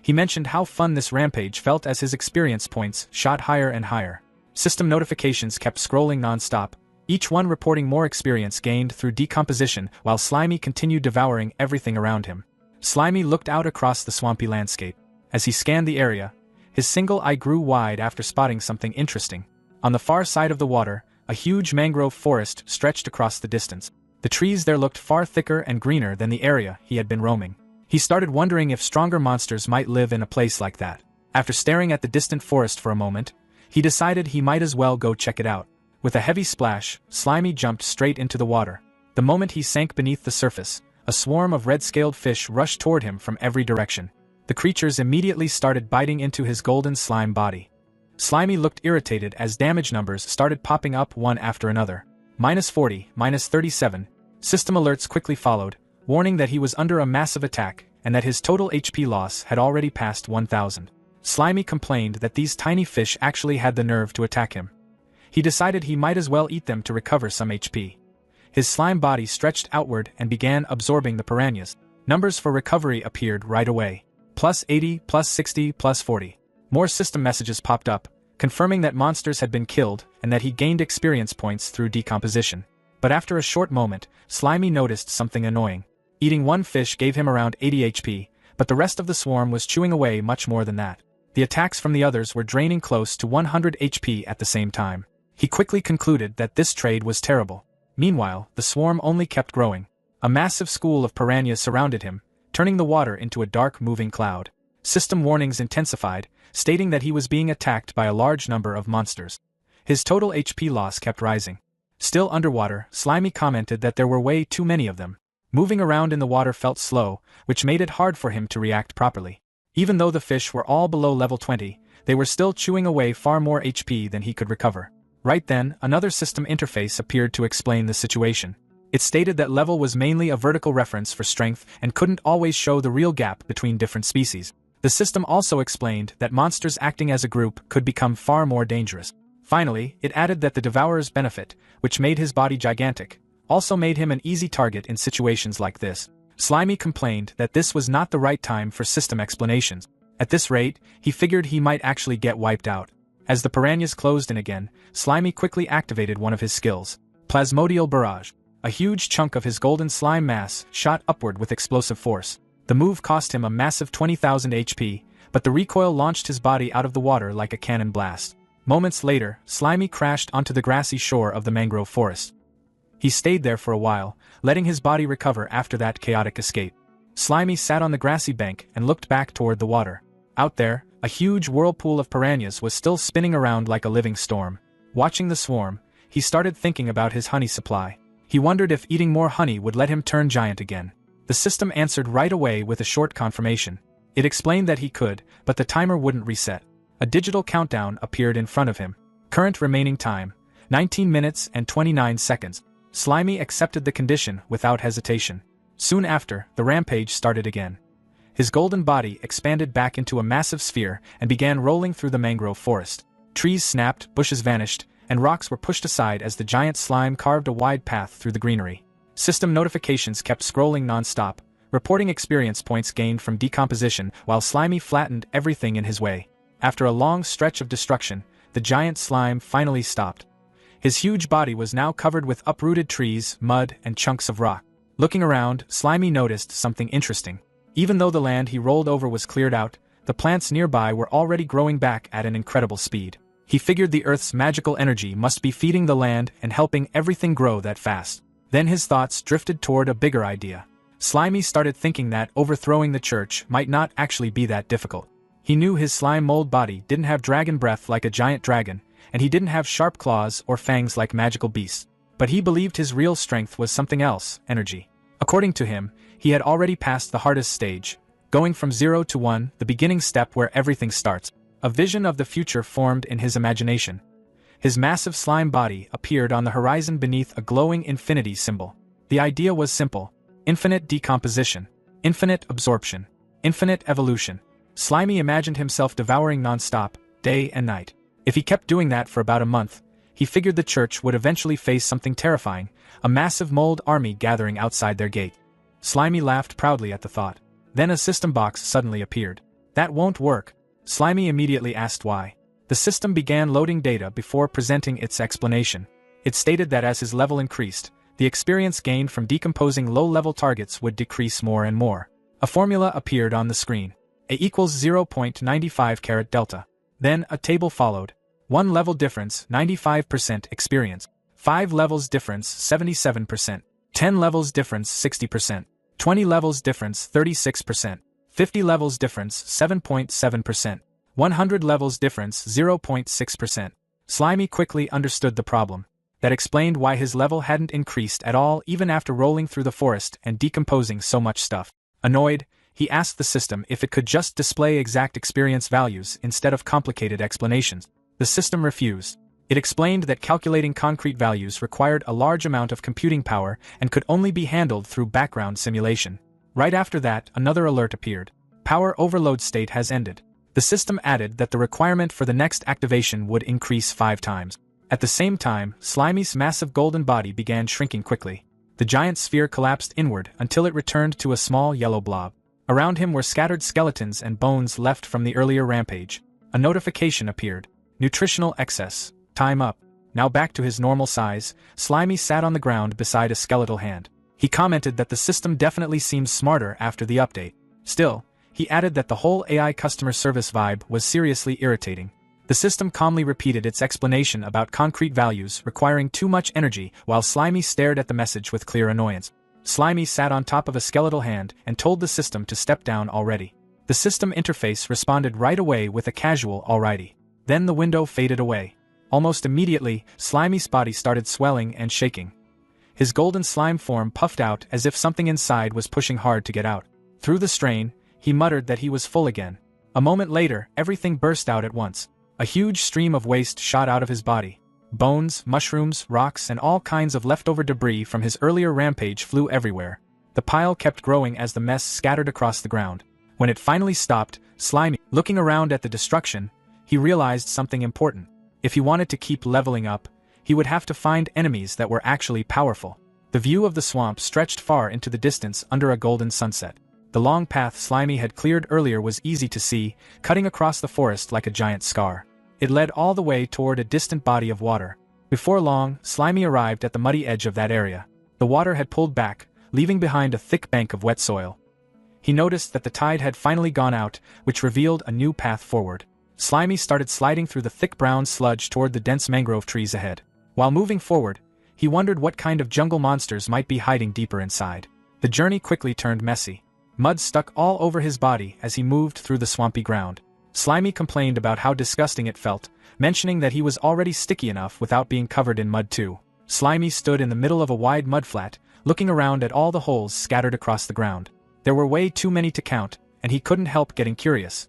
He mentioned how fun this rampage felt as his experience points shot higher and higher. System notifications kept scrolling non-stop, each one reporting more experience gained through decomposition while Slimy continued devouring everything around him. Slimy looked out across the swampy landscape. As he scanned the area, his single eye grew wide after spotting something interesting. On the far side of the water, a huge mangrove forest stretched across the distance. The trees there looked far thicker and greener than the area he had been roaming. He started wondering if stronger monsters might live in a place like that. After staring at the distant forest for a moment, he decided he might as well go check it out. With a heavy splash, Slimy jumped straight into the water. The moment he sank beneath the surface, a swarm of red-scaled fish rushed toward him from every direction. The creatures immediately started biting into his golden slime body. Slimy looked irritated as damage numbers started popping up one after another. -40, -37. System alerts quickly followed, warning that he was under a massive attack and that his total HP loss had already passed 1,000. Slimy complained that these tiny fish actually had the nerve to attack him. He decided he might as well eat them to recover some HP. His slime body stretched outward and began absorbing the piranhas. Numbers for recovery appeared right away. +80, +60, +40. More system messages popped up, confirming that monsters had been killed and that he gained experience points through decomposition. But after a short moment, Slimy noticed something annoying. Eating one fish gave him around 80 HP, but the rest of the swarm was chewing away much more than that. The attacks from the others were draining close to 100 HP at the same time. He quickly concluded that this trade was terrible. Meanwhile, the swarm only kept growing. A massive school of piranhas surrounded him, turning the water into a dark moving cloud. System warnings intensified, stating that he was being attacked by a large number of monsters. His total HP loss kept rising. Still underwater, Slimy commented that there were way too many of them. Moving around in the water felt slow, which made it hard for him to react properly. Even though the fish were all below level 20, they were still chewing away far more HP than he could recover. Right then, another system interface appeared to explain the situation. It stated that level was mainly a vertical reference for strength and couldn't always show the real gap between different species. The system also explained that monsters acting as a group could become far more dangerous. Finally, it added that the Devourer's benefit, which made his body gigantic, also made him an easy target in situations like this. Slimy complained that this was not the right time for system explanations. At this rate, he figured he might actually get wiped out. As the piranhas closed in again, Slimy quickly activated one of his skills, Plasmodial Barrage. A huge chunk of his golden slime mass shot upward with explosive force. The move cost him a massive 20,000 HP, but the recoil launched his body out of the water like a cannon blast. Moments later, Slimy crashed onto the grassy shore of the mangrove forest. He stayed there for a while, letting his body recover after that chaotic escape. Slimy sat on the grassy bank and looked back toward the water. Out there, a huge whirlpool of piranhas was still spinning around like a living storm. Watching the swarm, he started thinking about his honey supply. He wondered if eating more honey would let him turn giant again. The system answered right away with a short confirmation. It explained that he could, but the timer wouldn't reset. A digital countdown appeared in front of him. Current remaining time, 19 minutes and 29 seconds. Slimy accepted the condition without hesitation. Soon after, the rampage started again. His golden body expanded back into a massive sphere and began rolling through the mangrove forest. Trees snapped, bushes vanished, and rocks were pushed aside as the giant slime carved a wide path through the greenery. System notifications kept scrolling non-stop, reporting experience points gained from decomposition while Slimy flattened everything in his way. After a long stretch of destruction, the giant slime finally stopped. His huge body was now covered with uprooted trees, mud, and chunks of rock. Looking around, Slimy noticed something interesting. Even though the land he rolled over was cleared out, the plants nearby were already growing back at an incredible speed. He figured the Earth's magical energy must be feeding the land and helping everything grow that fast. Then his thoughts drifted toward a bigger idea. Slimy started thinking that overthrowing the church might not actually be that difficult. He knew his slime mold body didn't have dragon breath like a giant dragon, and he didn't have sharp claws or fangs like magical beasts. But he believed his real strength was something else, energy. According to him, he had already passed the hardest stage, going from 0 to 1, the beginning step where everything starts. A vision of the future formed in his imagination. His massive slime body appeared on the horizon beneath a glowing infinity symbol. The idea was simple: infinite decomposition, infinite absorption, infinite evolution. Slimy imagined himself devouring non-stop, day and night. If he kept doing that for about a month, he figured the church would eventually face something terrifying, a massive mold army gathering outside their gate. Slimy laughed proudly at the thought. Then a system box suddenly appeared. That won't work. Slimy immediately asked why. The system began loading data before presenting its explanation. It stated that as his level increased, the experience gained from decomposing low-level targets would decrease more and more. A formula appeared on the screen. A equals 0.95 carat delta. Then a table followed. 1 level difference, 95% experience. 5 levels difference, 77%. 10 levels difference, 60%. 20 levels difference, 36%. 50 levels difference, 7.7%. 100 levels difference, 0.6%. Slimy quickly understood the problem. That explained why his level hadn't increased at all even after rolling through the forest and decomposing so much stuff. Annoyed, he asked the system if it could just display exact experience values instead of complicated explanations. The system refused. It explained that calculating concrete values required a large amount of computing power and could only be handled through background simulation. Right after that, another alert appeared. Power overload state has ended. The system added that the requirement for the next activation would increase 5 times. At the same time, Slimy's massive golden body began shrinking quickly. The giant sphere collapsed inward until it returned to a small yellow blob. Around him were scattered skeletons and bones left from the earlier rampage. A notification appeared. Nutritional excess. Time up. Now back to his normal size, Slimy sat on the ground beside a skeletal hand. He commented that the system definitely seems smarter after the update. Still, he added that the whole AI customer service vibe was seriously irritating. The system calmly repeated its explanation about concrete values requiring too much energy while Slimy stared at the message with clear annoyance. Slimy sat on top of a skeletal hand and told the system to step down already. The system interface responded right away with a casual alrighty. Then the window faded away. Almost immediately, Slimy's body started swelling and shaking. His golden slime form puffed out as if something inside was pushing hard to get out. Through the strain, he muttered that he was full again. A moment later, everything burst out at once. A huge stream of waste shot out of his body. Bones, mushrooms, rocks, and all kinds of leftover debris from his earlier rampage flew everywhere. The pile kept growing as the mess scattered across the ground. When it finally stopped, Slimy, looking around at the destruction, he realized something important. If he wanted to keep leveling up, he would have to find enemies that were actually powerful. The view of the swamp stretched far into the distance under a golden sunset. The long path Slimy had cleared earlier was easy to see, cutting across the forest like a giant scar. It led all the way toward a distant body of water. Before long, Slimy arrived at the muddy edge of that area. The water had pulled back, leaving behind a thick bank of wet soil. He noticed that the tide had finally gone out, which revealed a new path forward. Slimy started sliding through the thick brown sludge toward the dense mangrove trees ahead. While moving forward, he wondered what kind of jungle monsters might be hiding deeper inside. The journey quickly turned messy. Mud stuck all over his body as he moved through the swampy ground. Slimy complained about how disgusting it felt, mentioning that he was already sticky enough without being covered in mud too. Slimy stood in the middle of a wide mudflat, looking around at all the holes scattered across the ground. There were way too many to count, and he couldn't help getting curious.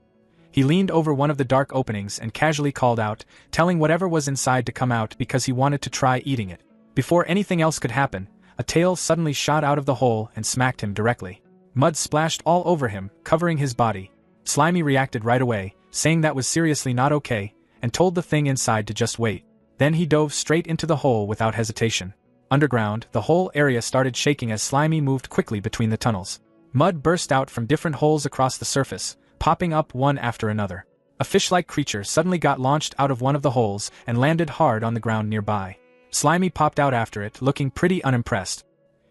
He leaned over one of the dark openings and casually called out, telling whatever was inside to come out because he wanted to try eating it. Before anything else could happen, a tail suddenly shot out of the hole and smacked him directly. Mud splashed all over him, covering his body. Slimy reacted right away, saying that was seriously not okay, and told the thing inside to just wait. Then he dove straight into the hole without hesitation. Underground, the whole area started shaking as Slimy moved quickly between the tunnels. Mud burst out from different holes across the surface, popping up one after another. A fish-like creature suddenly got launched out of one of the holes and landed hard on the ground nearby. Slimy popped out after it, looking pretty unimpressed.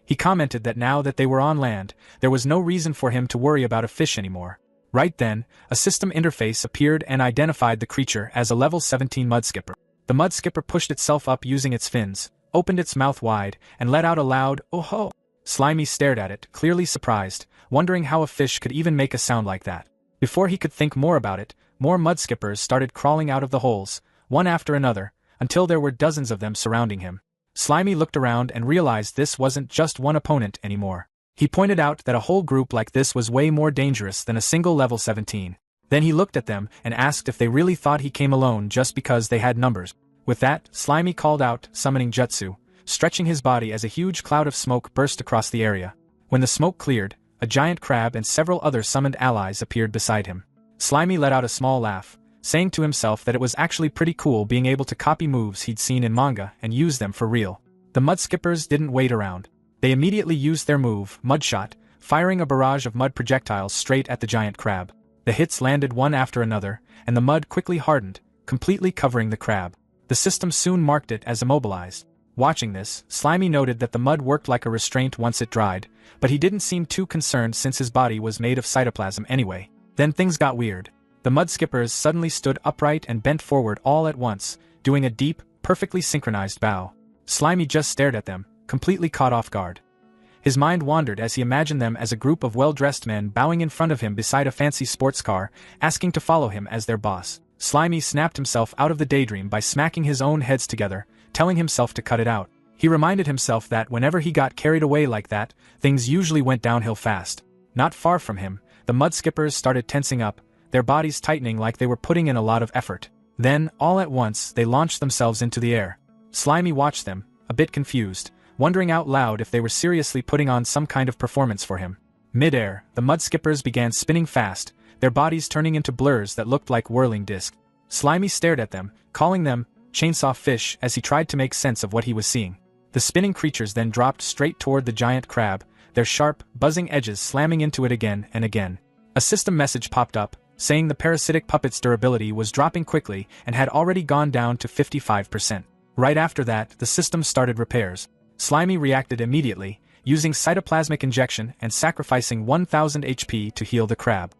He commented that now that they were on land, there was no reason for him to worry about a fish anymore. Right then, a system interface appeared and identified the creature as a level 17 mudskipper. The mudskipper pushed itself up using its fins, opened its mouth wide, and let out a loud, "Oh-ho!" Slimy stared at it, clearly surprised, wondering how a fish could even make a sound like that. Before he could think more about it, more mudskippers started crawling out of the holes, one after another, until there were dozens of them surrounding him. Slimy looked around and realized this wasn't just one opponent anymore. He pointed out that a whole group like this was way more dangerous than a single level 17. Then he looked at them and asked if they really thought he came alone just because they had numbers. With that, Slimy called out, summoning jutsu, stretching his body as a huge cloud of smoke burst across the area. When the smoke cleared, a giant crab and several other summoned allies appeared beside him. Slimy let out a small laugh, saying to himself that it was actually pretty cool being able to copy moves he'd seen in manga and use them for real. The mudskippers didn't wait around. They immediately used their move, Mudshot, firing a barrage of mud projectiles straight at the giant crab. The hits landed one after another, and the mud quickly hardened, completely covering the crab. The system soon marked it as immobilized. Watching this, Slimy noted that the mud worked like a restraint once it dried, but he didn't seem too concerned since his body was made of cytoplasm anyway. Then things got weird. The mudskippers suddenly stood upright and bent forward all at once, doing a deep, perfectly synchronized bow. Slimy just stared at them, completely caught off guard. His mind wandered as he imagined them as a group of well-dressed men bowing in front of him beside a fancy sports car, asking to follow him as their boss. Slimy snapped himself out of the daydream by smacking his own heads together, telling himself to cut it out. He reminded himself that whenever he got carried away like that, things usually went downhill fast. Not far from him, the mudskippers started tensing up, their bodies tightening like they were putting in a lot of effort. Then, all at once, they launched themselves into the air. Slimy watched them, a bit confused, wondering out loud if they were seriously putting on some kind of performance for him. Mid-air, the mudskippers began spinning fast, their bodies turning into blurs that looked like whirling discs. Slimy stared at them, calling them chainsaw fish as he tried to make sense of what he was seeing. The spinning creatures then dropped straight toward the giant crab, their sharp, buzzing edges slamming into it again and again. A system message popped up, saying the parasitic puppet's durability was dropping quickly and had already gone down to 55%. Right after that, the system started repairs. Slimy reacted immediately, using cytoplasmic injection and sacrificing 1000 HP to heal the crab.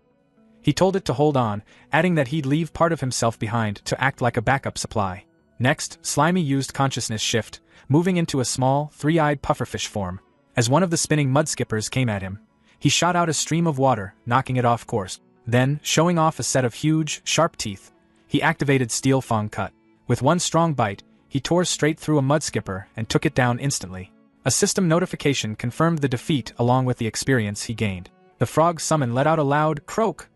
He told it to hold on, adding that he'd leave part of himself behind to act like a backup supply. Next, Slimy used consciousness shift, moving into a small, three-eyed pufferfish form. As one of the spinning mud skippers came at him, he shot out a stream of water, knocking it off course. Then, showing off a set of huge, sharp teeth, he activated Steel Fang Cut. With one strong bite, he tore straight through a mud skipper and took it down instantly. A system notification confirmed the defeat along with the experience he gained. The frog summon let out a loud croak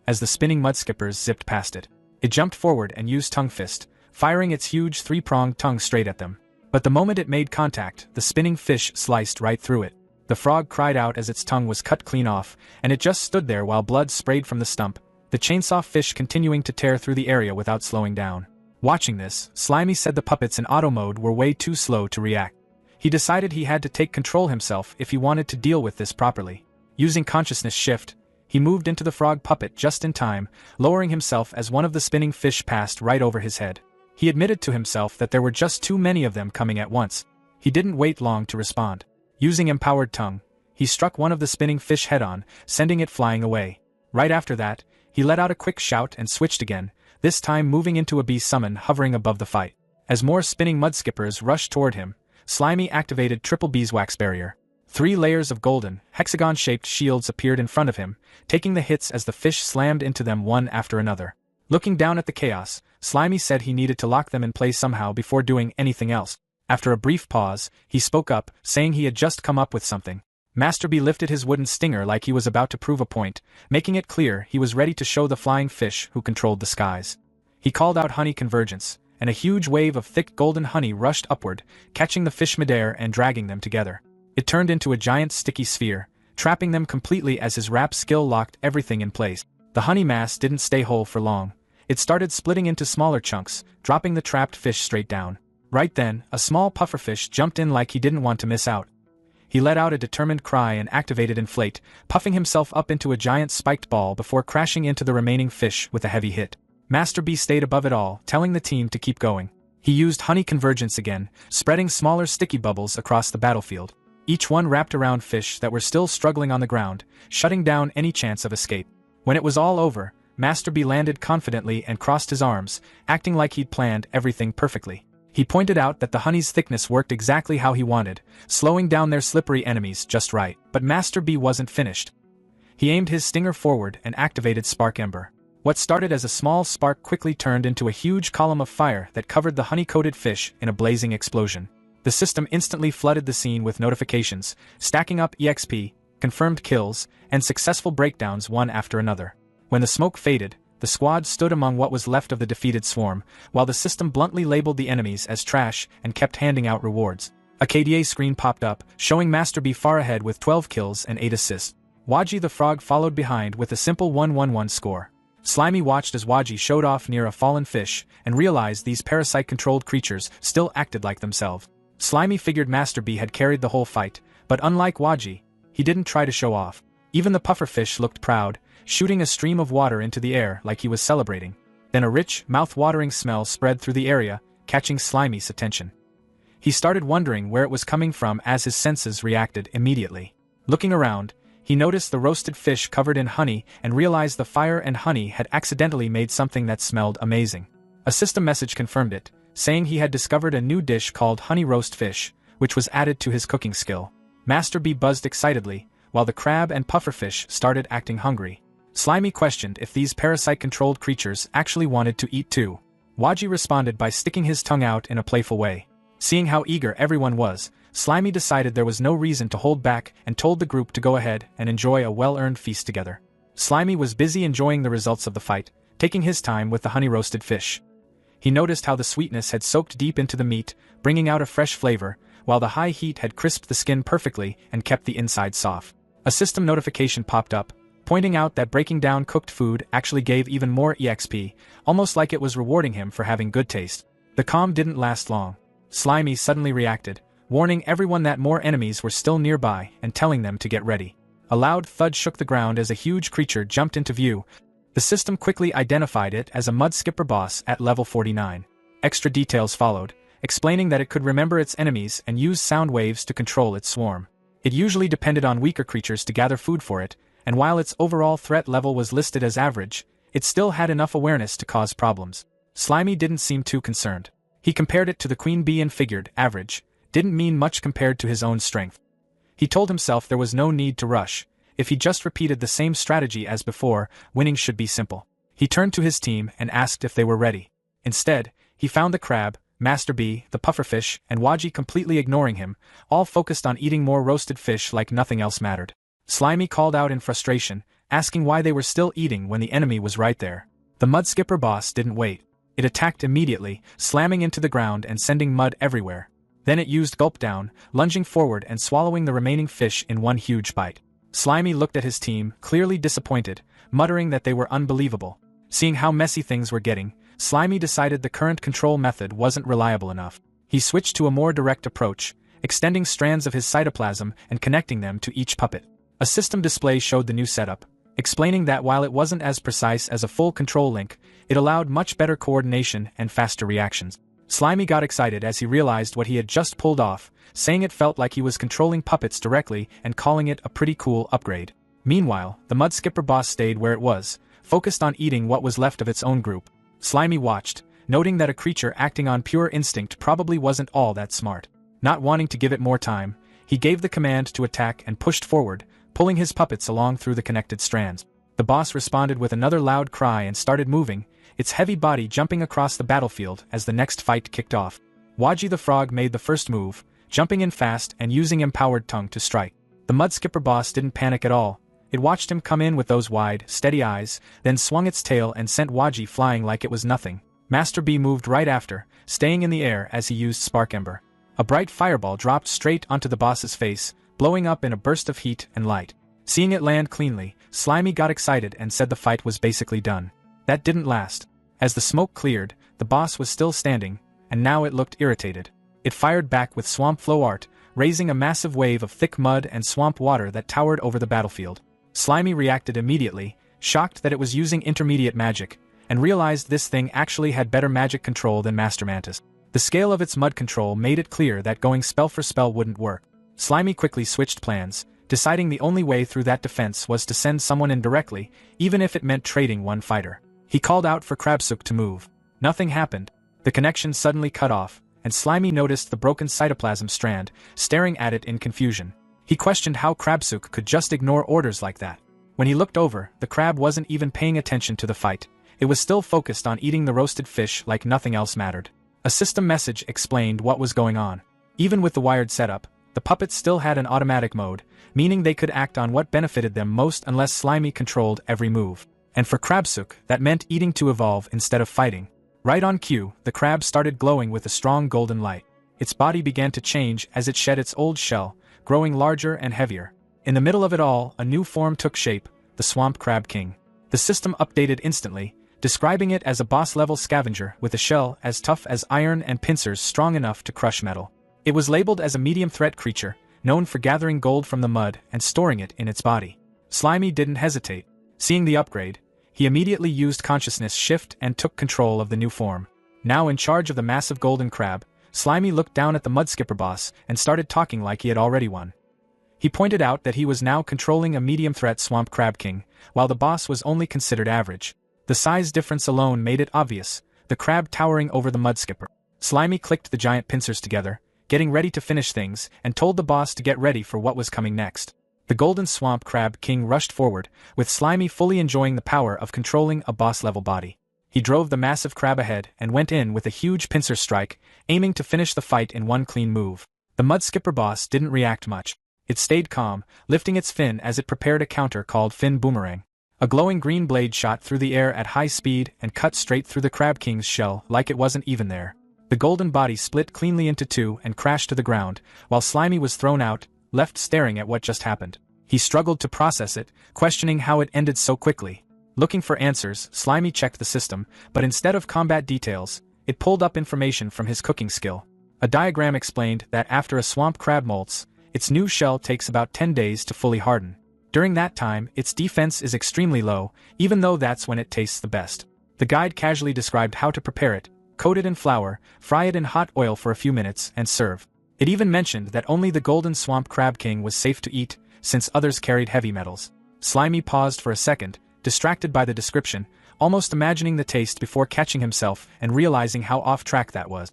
as the spinning mud skippers zipped past it. It jumped forward and used Tongue Fist, firing its huge three-pronged tongue straight at them. But the moment it made contact, the spinning fish sliced right through it. The frog cried out as its tongue was cut clean off, and it just stood there while blood sprayed from the stump, the chainsaw fish continuing to tear through the area without slowing down. Watching this, Slimy said the puppets in auto mode were way too slow to react. He decided he had to take control himself if he wanted to deal with this properly. Using consciousness shift, he moved into the frog puppet just in time, lowering himself as one of the spinning fish passed right over his head. He admitted to himself that there were just too many of them coming at once. He didn't wait long to respond. Using Empowered Tongue, he struck one of the spinning fish head-on, sending it flying away. Right after that, he let out a quick shout and switched again, this time moving into a bee summon hovering above the fight. As more spinning mud skippers rushed toward him, Slimy activated Triple Beeswax Barrier. 3 layers of golden, hexagon-shaped shields appeared in front of him, taking the hits as the fish slammed into them one after another. Looking down at the chaos, Slimy said he needed to lock them in place somehow before doing anything else. After a brief pause, he spoke up, saying he had just come up with something. Master Bee lifted his wooden stinger like he was about to prove a point, making it clear he was ready to show the flying fish who controlled the skies. He called out Honey Convergence, and a huge wave of thick golden honey rushed upward, catching the fish midair and dragging them together. It turned into a giant sticky sphere, trapping them completely as his wrap skill locked everything in place. The honey mass didn't stay whole for long. It started splitting into smaller chunks, dropping the trapped fish straight down. Right then, a small pufferfish jumped in like he didn't want to miss out. He let out a determined cry and activated Inflate, puffing himself up into a giant spiked ball before crashing into the remaining fish with a heavy hit. Master Bee stayed above it all, telling the team to keep going. He used Honey Convergence again, spreading smaller sticky bubbles across the battlefield. Each one wrapped around fish that were still struggling on the ground, shutting down any chance of escape. When it was all over, Master Bee landed confidently and crossed his arms, acting like he'd planned everything perfectly. He pointed out that the honey's thickness worked exactly how he wanted, slowing down their slippery enemies just right. But Master Bee wasn't finished. He aimed his stinger forward and activated Spark Ember. What started as a small spark quickly turned into a huge column of fire that covered the honey-coated fish in a blazing explosion. The system instantly flooded the scene with notifications, stacking up EXP, confirmed kills, and successful breakdowns one after another. When the smoke faded, the squad stood among what was left of the defeated swarm, while the system bluntly labeled the enemies as trash and kept handing out rewards. A KDA screen popped up, showing Master Bee far ahead with 12 kills and 8 assists. Waji the frog followed behind with a simple 1-1-1 score. Slimy watched as Waji showed off near a fallen fish and realized these parasite-controlled creatures still acted like themselves. Slimy figured Master Bee had carried the whole fight, but unlike Waji, he didn't try to show off. Even the pufferfish looked proud, shooting a stream of water into the air like he was celebrating. Then a rich, mouth-watering smell spread through the area, catching Slimy's attention. He started wondering where it was coming from as his senses reacted immediately. Looking around, he noticed the roasted fish covered in honey and realized the fire and honey had accidentally made something that smelled amazing. A system message confirmed it, saying he had discovered a new dish called honey roast fish, which was added to his cooking skill. Master Bee buzzed excitedly, while the crab and pufferfish started acting hungry. Slimy questioned if these parasite-controlled creatures actually wanted to eat too. Waji responded by sticking his tongue out in a playful way. Seeing how eager everyone was, Slimy decided there was no reason to hold back and told the group to go ahead and enjoy a well-earned feast together. Slimy was busy enjoying the results of the fight, taking his time with the honey-roasted fish. He noticed how the sweetness had soaked deep into the meat, bringing out a fresh flavor, while the high heat had crisped the skin perfectly and kept the inside soft. A system notification popped up, pointing out that breaking down cooked food actually gave even more EXP, almost like it was rewarding him for having good taste. The calm didn't last long. Slimy suddenly reacted, warning everyone that more enemies were still nearby and telling them to get ready. A loud thud shook the ground as a huge creature jumped into view. The system quickly identified it as a mud skipper boss at level 49. Extra details followed, explaining that it could remember its enemies and use sound waves to control its swarm. It usually depended on weaker creatures to gather food for it, and while its overall threat level was listed as average, it still had enough awareness to cause problems. Slimy didn't seem too concerned. He compared it to the queen bee and figured average didn't mean much compared to his own strength. He told himself there was no need to rush. If he just repeated the same strategy as before, winning should be simple. He turned to his team and asked if they were ready. Instead, he found the crab, Master B, the pufferfish, and Waji completely ignoring him, all focused on eating more roasted fish like nothing else mattered. Slimy called out in frustration, asking why they were still eating when the enemy was right there. The mud skipper boss didn't wait. It attacked immediately, slamming into the ground and sending mud everywhere. Then it used gulp down, lunging forward and swallowing the remaining fish in one huge bite. Slimy looked at his team, clearly disappointed, muttering that they were unbelievable. Seeing how messy things were getting, Slimy decided the current control method wasn't reliable enough. He switched to a more direct approach, extending strands of his cytoplasm and connecting them to each puppet. A system display showed the new setup, explaining that while it wasn't as precise as a full control link, it allowed much better coordination and faster reactions. Slimy got excited as he realized what he had just pulled off, saying it felt like he was controlling puppets directly and calling it a pretty cool upgrade. Meanwhile, the mud skipper boss stayed where it was, focused on eating what was left of its own group. Slimy watched, noting that a creature acting on pure instinct probably wasn't all that smart. Not wanting to give it more time, he gave the command to attack and pushed forward, pulling his puppets along through the connected strands. The boss responded with another loud cry and started moving, its heavy body jumping across the battlefield as the next fight kicked off. Waji the frog made the first move, jumping in fast and using empowered tongue to strike. The mud skipper boss didn't panic at all. It watched him come in with those wide, steady eyes, then swung its tail and sent Waji flying like it was nothing. Master B moved right after, staying in the air as he used Spark Ember. A bright fireball dropped straight onto the boss's face, blowing up in a burst of heat and light. Seeing it land cleanly, Slimy got excited and said the fight was basically done. That didn't last. As the smoke cleared, the boss was still standing, and now it looked irritated. It fired back with swamp flow art, raising a massive wave of thick mud and swamp water that towered over the battlefield. Slimy reacted immediately, shocked that it was using intermediate magic, and realized this thing actually had better magic control than Master Mantis. The scale of its mud control made it clear that going spell for spell wouldn't work. Slimy quickly switched plans, deciding the only way through that defense was to send someone in directly, even if it meant trading one fighter. He called out for Krabsuk to move. Nothing happened. The connection suddenly cut off, and Slimy noticed the broken cytoplasm strand, staring at it in confusion. He questioned how Krabsuk could just ignore orders like that. When he looked over, the crab wasn't even paying attention to the fight. It was still focused on eating the roasted fish like nothing else mattered. A system message explained what was going on. Even with the wired setup, the puppets still had an automatic mode, meaning they could act on what benefited them most unless Slimy controlled every move. And for Krabsuk, that meant eating to evolve instead of fighting. Right on cue, the crab started glowing with a strong golden light. Its body began to change as it shed its old shell, growing larger and heavier. In the middle of it all, a new form took shape, the Swamp Crab King. The system updated instantly, describing it as a boss-level scavenger with a shell as tough as iron and pincers strong enough to crush metal. It was labeled as a medium-threat creature, known for gathering gold from the mud and storing it in its body. Slimy didn't hesitate. Seeing the upgrade, he immediately used consciousness shift and took control of the new form. Now in charge of the massive golden crab, Slimy looked down at the mud skipper boss and started talking like he had already won. He pointed out that he was now controlling a medium-threat Swamp Crab King, while the boss was only considered average. The size difference alone made it obvious, the crab towering over the mud skipper. Slimy clicked the giant pincers together, getting ready to finish things, and told the boss to get ready for what was coming next. The golden Swamp Crab King rushed forward, with Slimy fully enjoying the power of controlling a boss-level body. He drove the massive crab ahead and went in with a huge pincer strike, aiming to finish the fight in one clean move. The mud skipper boss didn't react much. It stayed calm, lifting its fin as it prepared a counter called Fin Boomerang. A glowing green blade shot through the air at high speed and cut straight through the Crab King's shell like it wasn't even there. The golden body split cleanly into two and crashed to the ground, while Slimy was thrown out, left staring at what just happened. He struggled to process it, questioning how it ended so quickly. Looking for answers, Slimy checked the system, but instead of combat details, it pulled up information from his cooking skill. A diagram explained that after a swamp crab molts, its new shell takes about 10 days to fully harden. During that time, its defense is extremely low, even though that's when it tastes the best. The guide casually described how to prepare it: coat it in flour, fry it in hot oil for a few minutes, and serve. It even mentioned that only the golden Swamp Crab King was safe to eat, since others carried heavy metals. Slimy paused for a second, distracted by the description, almost imagining the taste before catching himself and realizing how off track that was.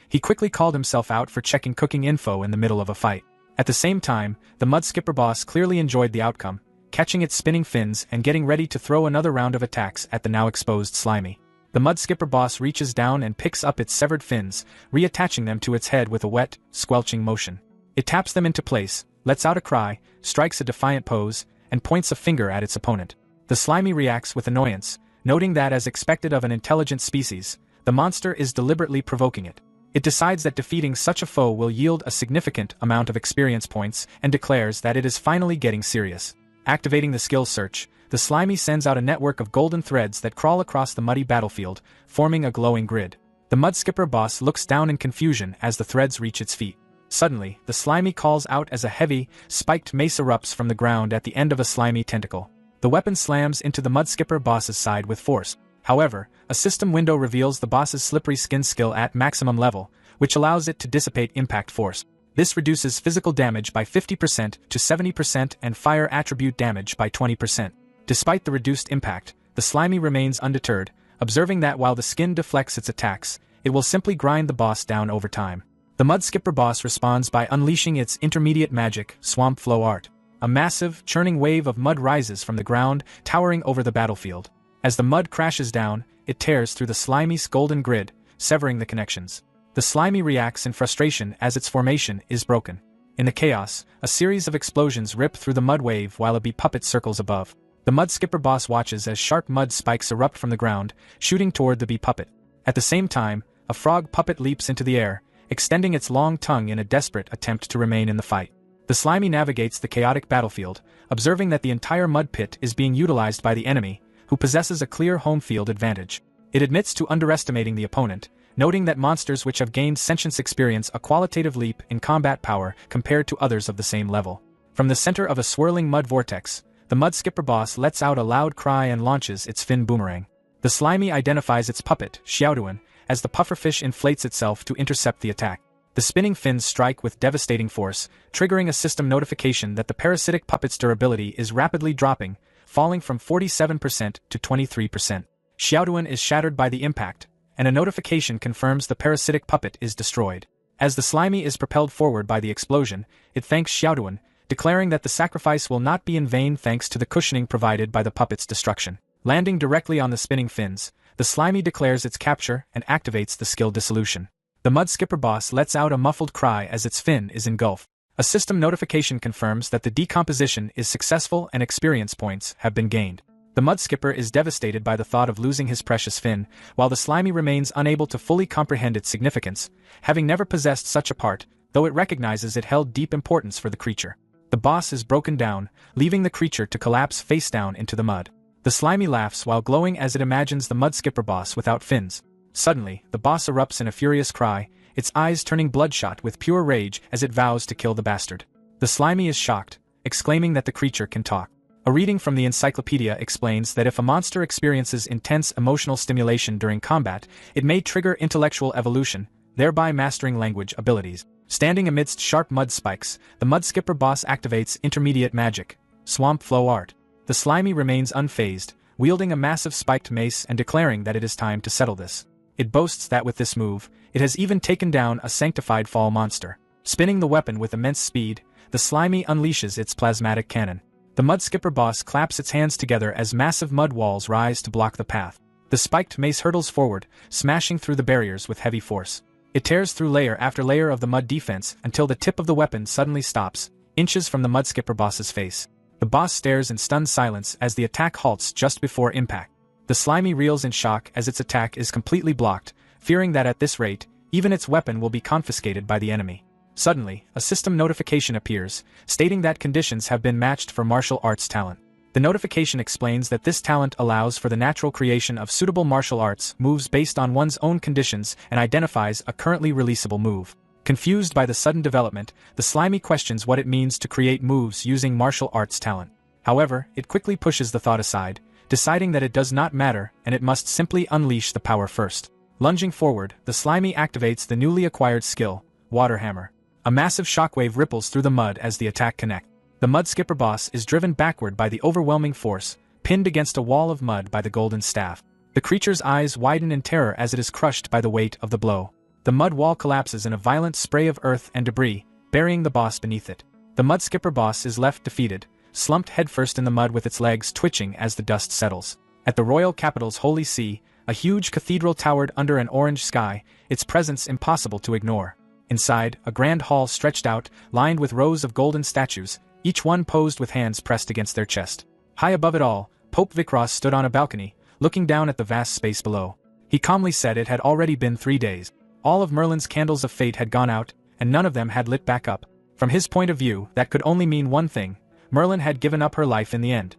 He quickly called himself out for checking cooking info in the middle of a fight. At the same time, the mud skipper boss clearly enjoyed the outcome, catching its spinning fins and getting ready to throw another round of attacks at the now exposed Slimy. The mud skipper boss reaches down and picks up its severed fins, reattaching them to its head with a wet, squelching motion. It taps them into place, lets out a cry, strikes a defiant pose, and points a finger at its opponent. The Slimy reacts with annoyance, noting that as expected of an intelligent species, the monster is deliberately provoking it. It decides that defeating such a foe will yield a significant amount of experience points and declares that it is finally getting serious. Activating the skill search, the Slimy sends out a network of golden threads that crawl across the muddy battlefield, forming a glowing grid. The mud skipper boss looks down in confusion as the threads reach its feet. Suddenly, the Slimy calls out as a heavy, spiked mace erupts from the ground at the end of a slimy tentacle. The weapon slams into the mud skipper boss's side with force. However, a system window reveals the boss's slippery skin skill at maximum level, which allows it to dissipate impact force. This reduces physical damage by 50% to 70% and fire attribute damage by 20%. Despite the reduced impact, the Slimy remains undeterred, observing that while the skin deflects its attacks, it will simply grind the boss down over time. The mud skipper boss responds by unleashing its intermediate magic, Swamp Flow Art. A massive, churning wave of mud rises from the ground, towering over the battlefield. As the mud crashes down, it tears through the Slimy's golden grid, severing the connections. The Slimy reacts in frustration as its formation is broken. In the chaos, a series of explosions rip through the mud wave while a bee puppet circles above. The mud skipper boss watches as sharp mud spikes erupt from the ground, shooting toward the bee puppet. At the same time, a frog puppet leaps into the air, extending its long tongue in a desperate attempt to remain in the fight. The Slimy navigates the chaotic battlefield, observing that the entire mud pit is being utilized by the enemy, who possesses a clear home field advantage. It admits to underestimating the opponent, noting that monsters which have gained sentience experience a qualitative leap in combat power compared to others of the same level. From the center of a swirling mud vortex, the mud skipper boss lets out a loud cry and launches its fin boomerang. The Slimy identifies its puppet, Xiaoduan, as the pufferfish inflates itself to intercept the attack. The spinning fins strike with devastating force, triggering a system notification that the parasitic puppet's durability is rapidly dropping, falling from 47% to 23%. Xiaoduan is shattered by the impact, and a notification confirms the parasitic puppet is destroyed. As the Slimy is propelled forward by the explosion, it thanks Xiaoduan, declaring that the sacrifice will not be in vain thanks to the cushioning provided by the puppet's destruction. Landing directly on the spinning fins, the Slimy declares its capture and activates the skill dissolution. The mud skipper boss lets out a muffled cry as its fin is engulfed. A system notification confirms that the decomposition is successful and experience points have been gained. The mud skipper is devastated by the thought of losing his precious fin, while the Slimy remains unable to fully comprehend its significance, having never possessed such a part, though it recognizes it held deep importance for the creature. The boss is broken down, leaving the creature to collapse face down into the mud. The Slimy laughs while glowing as it imagines the mud skipper boss without fins. Suddenly, the boss erupts in a furious cry, its eyes turning bloodshot with pure rage as it vows to kill the bastard. The Slimy is shocked, exclaiming that the creature can talk. A reading from the encyclopedia explains that if a monster experiences intense emotional stimulation during combat, it may trigger intellectual evolution, thereby mastering language abilities. Standing amidst sharp mud spikes, the mud skipper boss activates intermediate magic, Swamp Flow Art. The Slimy remains unfazed, wielding a massive spiked mace and declaring that it is time to settle this. It boasts that with this move, it has even taken down a sanctified fall monster. Spinning the weapon with immense speed, the Slimy unleashes its plasmatic cannon. The mud skipper boss claps its hands together as massive mud walls rise to block the path. The spiked mace hurtles forward, smashing through the barriers with heavy force. It tears through layer after layer of the mud defense until the tip of the weapon suddenly stops, inches from the mud skipper boss's face. The boss stares in stunned silence as the attack halts just before impact. The Slimy reels in shock as its attack is completely blocked, fearing that at this rate, even its weapon will be confiscated by the enemy. Suddenly, a system notification appears, stating that conditions have been matched for martial arts talent. The notification explains that this talent allows for the natural creation of suitable martial arts moves based on one's own conditions and identifies a currently releasable move. Confused by the sudden development, the Slimy questions what it means to create moves using martial arts talent. However, it quickly pushes the thought aside, deciding that it does not matter and it must simply unleash the power first. Lunging forward, the Slimy activates the newly acquired skill, Water Hammer. A massive shockwave ripples through the mud as the attack connects. The mud skipper boss is driven backward by the overwhelming force, pinned against a wall of mud by the golden staff. The creature's eyes widen in terror as it is crushed by the weight of the blow. The mud wall collapses in a violent spray of earth and debris, burying the boss beneath it. The mud skipper boss is left defeated, slumped headfirst in the mud with its legs twitching as the dust settles. At the royal capital's holy see, a huge cathedral towered under an orange sky, its presence impossible to ignore. Inside, a grand hall stretched out, lined with rows of golden statues, each one posed with hands pressed against their chest. High above it all, Pope Vikros stood on a balcony, looking down at the vast space below. He calmly said it had already been 3 days. All of Merlin's candles of fate had gone out, and none of them had lit back up. From his point of view, that could only mean one thing: Merlin had given up her life in the end.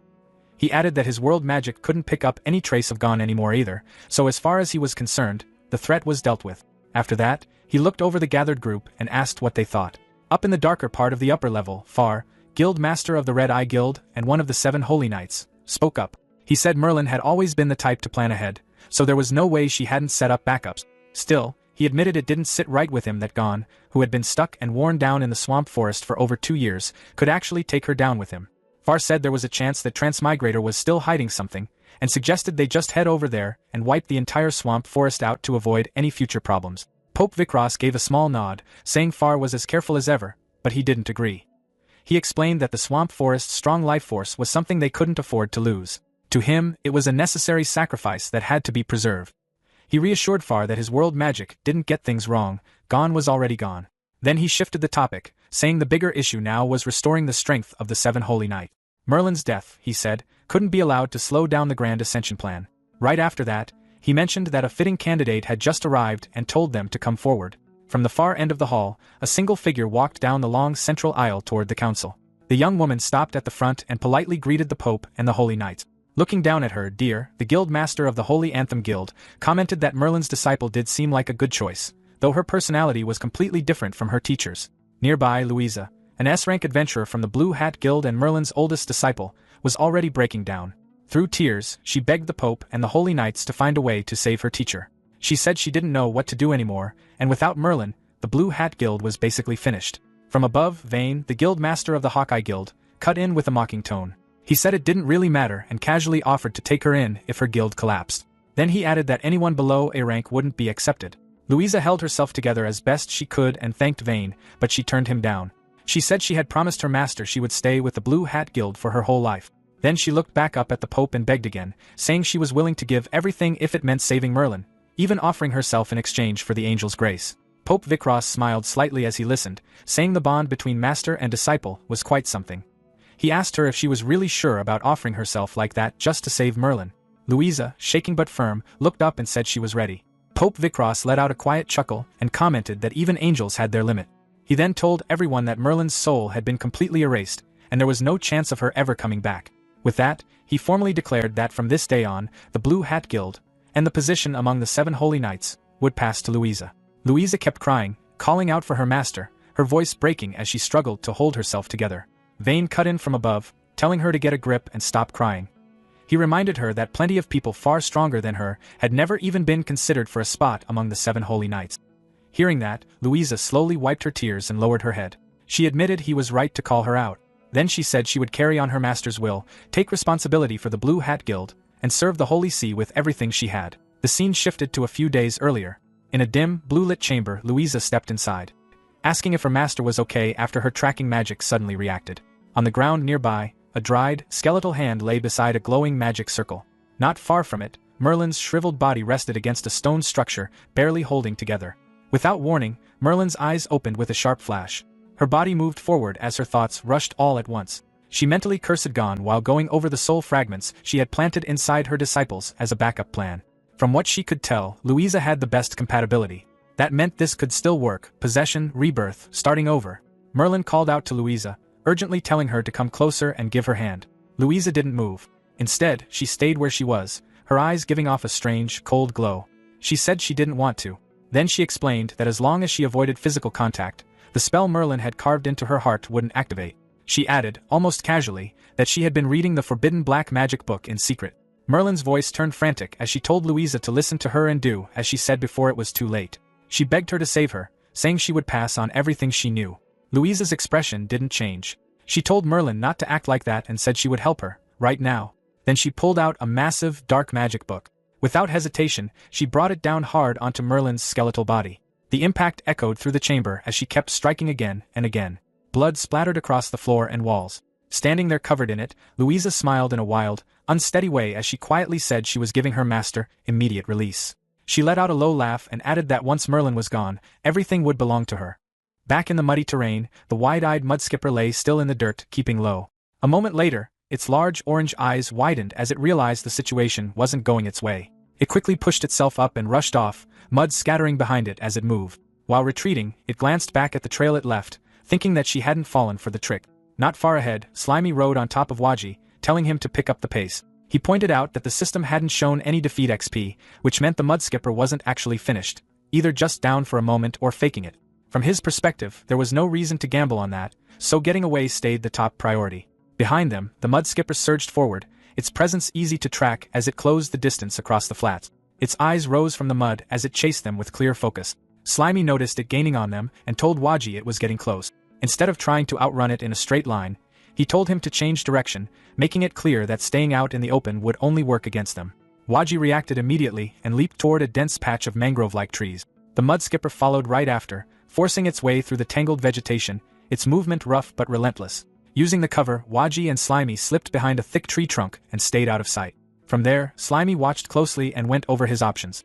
He added that his world magic couldn't pick up any trace of Gon anymore either, so as far as he was concerned, the threat was dealt with. After that, he looked over the gathered group and asked what they thought. Up in the darker part of the upper level, Far, Guild Master of the Red Eye Guild and one of the 7 Holy Knights, spoke up. He said Merlin had always been the type to plan ahead, so there was no way she hadn't set up backups. Still, he admitted it didn't sit right with him that Gon, who had been stuck and worn down in the swamp forest for over 2 years, could actually take her down with him. Far said there was a chance that Transmigrator was still hiding something, and suggested they just head over there and wipe the entire swamp forest out to avoid any future problems. Pope Vikros gave a small nod, saying Far was as careful as ever, but he didn't agree. He explained that the swamp forest's strong life force was something they couldn't afford to lose. To him, it was a necessary sacrifice that had to be preserved. He reassured Far that his world magic didn't get things wrong, Gon was already gone. Then he shifted the topic, saying the bigger issue now was restoring the strength of the 7 Holy Knights. Merlin's death, he said, couldn't be allowed to slow down the Grand Ascension plan. Right after that, he mentioned that a fitting candidate had just arrived and told them to come forward. From the far end of the hall, a single figure walked down the long central aisle toward the council. The young woman stopped at the front and politely greeted the Pope and the Holy Knights. Looking down at her, Dear, the Guild Master of the Holy Anthem Guild, commented that Merlin's disciple did seem like a good choice, though her personality was completely different from her teacher's. Nearby, Louisa, an S-rank adventurer from the Blue Hat Guild and Merlin's oldest disciple, was already breaking down. Through tears, she begged the Pope and the Holy Knights to find a way to save her teacher. She said she didn't know what to do anymore, and without Merlin, the Blue Hat Guild was basically finished. From above, Vane, the Guild Master of the Hawkeye Guild, cut in with a mocking tone. He said it didn't really matter and casually offered to take her in if her guild collapsed. Then he added that anyone below A rank wouldn't be accepted. Louisa held herself together as best she could and thanked Vane, but she turned him down. She said she had promised her master she would stay with the Blue Hat Guild for her whole life. Then she looked back up at the Pope and begged again, saying she was willing to give everything if it meant saving Merlin, even offering herself in exchange for the angel's grace. Pope Vikros smiled slightly as he listened, saying the bond between master and disciple was quite something. He asked her if she was really sure about offering herself like that just to save Merlin. Louisa, shaking but firm, looked up and said she was ready. Pope Vikros let out a quiet chuckle and commented that even angels had their limit. He then told everyone that Merlin's soul had been completely erased, and there was no chance of her ever coming back. With that, he formally declared that from this day on, the Blue Hat Guild, and the position among the 7 Holy Knights, would pass to Louisa. Louisa kept crying, calling out for her master, her voice breaking as she struggled to hold herself together. Vane cut in from above, telling her to get a grip and stop crying. He reminded her that plenty of people far stronger than her had never even been considered for a spot among the 7 Holy Knights. Hearing that, Louisa slowly wiped her tears and lowered her head. She admitted he was right to call her out. Then she said she would carry on her master's will, take responsibility for the Blue Hat Guild, and serve the Holy See with everything she had. The scene shifted to a few days earlier. In a dim, blue-lit chamber, Louisa stepped inside, asking if her master was okay after her tracking magic suddenly reacted. On the ground nearby, a dried, skeletal hand lay beside a glowing magic circle. Not far from it, Merlin's shriveled body rested against a stone structure, barely holding together. Without warning, Merlin's eyes opened with a sharp flash. Her body moved forward as her thoughts rushed all at once. She mentally cursed Gon while going over the soul fragments she had planted inside her disciples as a backup plan. From what she could tell, Louisa had the best compatibility. That meant this could still work: possession, rebirth, starting over. Merlin called out to Louisa, urgently telling her to come closer and give her hand. Louisa didn't move. Instead, she stayed where she was, her eyes giving off a strange, cold glow. She said she didn't want to. Then she explained that as long as she avoided physical contact, the spell Merlin had carved into her heart wouldn't activate. She added, almost casually, that she had been reading the forbidden black magic book in secret. Merlin's voice turned frantic as she told Louisa to listen to her and do as she said before it was too late. She begged her to save her, saying she would pass on everything she knew. Louisa's expression didn't change. She told Merlin not to act like that and said she would help her, right now. Then she pulled out a massive, dark magic book. Without hesitation, she brought it down hard onto Merlin's skeletal body. The impact echoed through the chamber as she kept striking again and again. Blood splattered across the floor and walls. Standing there covered in it, Louisa smiled in a wild, unsteady way as she quietly said she was giving her master immediate release. She let out a low laugh and added that once Merlin was gone, everything would belong to her. Back in the muddy terrain, the wide-eyed mudskipper lay still in the dirt, keeping low. A moment later, its large orange eyes widened as it realized the situation wasn't going its way. It quickly pushed itself up and rushed off, mud scattering behind it as it moved. While retreating, it glanced back at the trail it left, thinking that she hadn't fallen for the trick. Not far ahead, Slimy rode on top of Waji, telling him to pick up the pace. He pointed out that the system hadn't shown any defeat XP, which meant the mudskipper wasn't actually finished, either just down for a moment or faking it. From his perspective, there was no reason to gamble on that, so getting away stayed the top priority. Behind them, the mudskipper surged forward, its presence easy to track as it closed the distance across the flats. Its eyes rose from the mud as it chased them with clear focus. Slimy noticed it gaining on them and told Waji it was getting close. Instead of trying to outrun it in a straight line, he told him to change direction, making it clear that staying out in the open would only work against them. Waji reacted immediately and leaped toward a dense patch of mangrove-like trees. The mudskipper followed right after, forcing its way through the tangled vegetation, its movement rough but relentless. Using the cover, Waji and Slimy slipped behind a thick tree trunk and stayed out of sight. From there, Slimy watched closely and went over his options.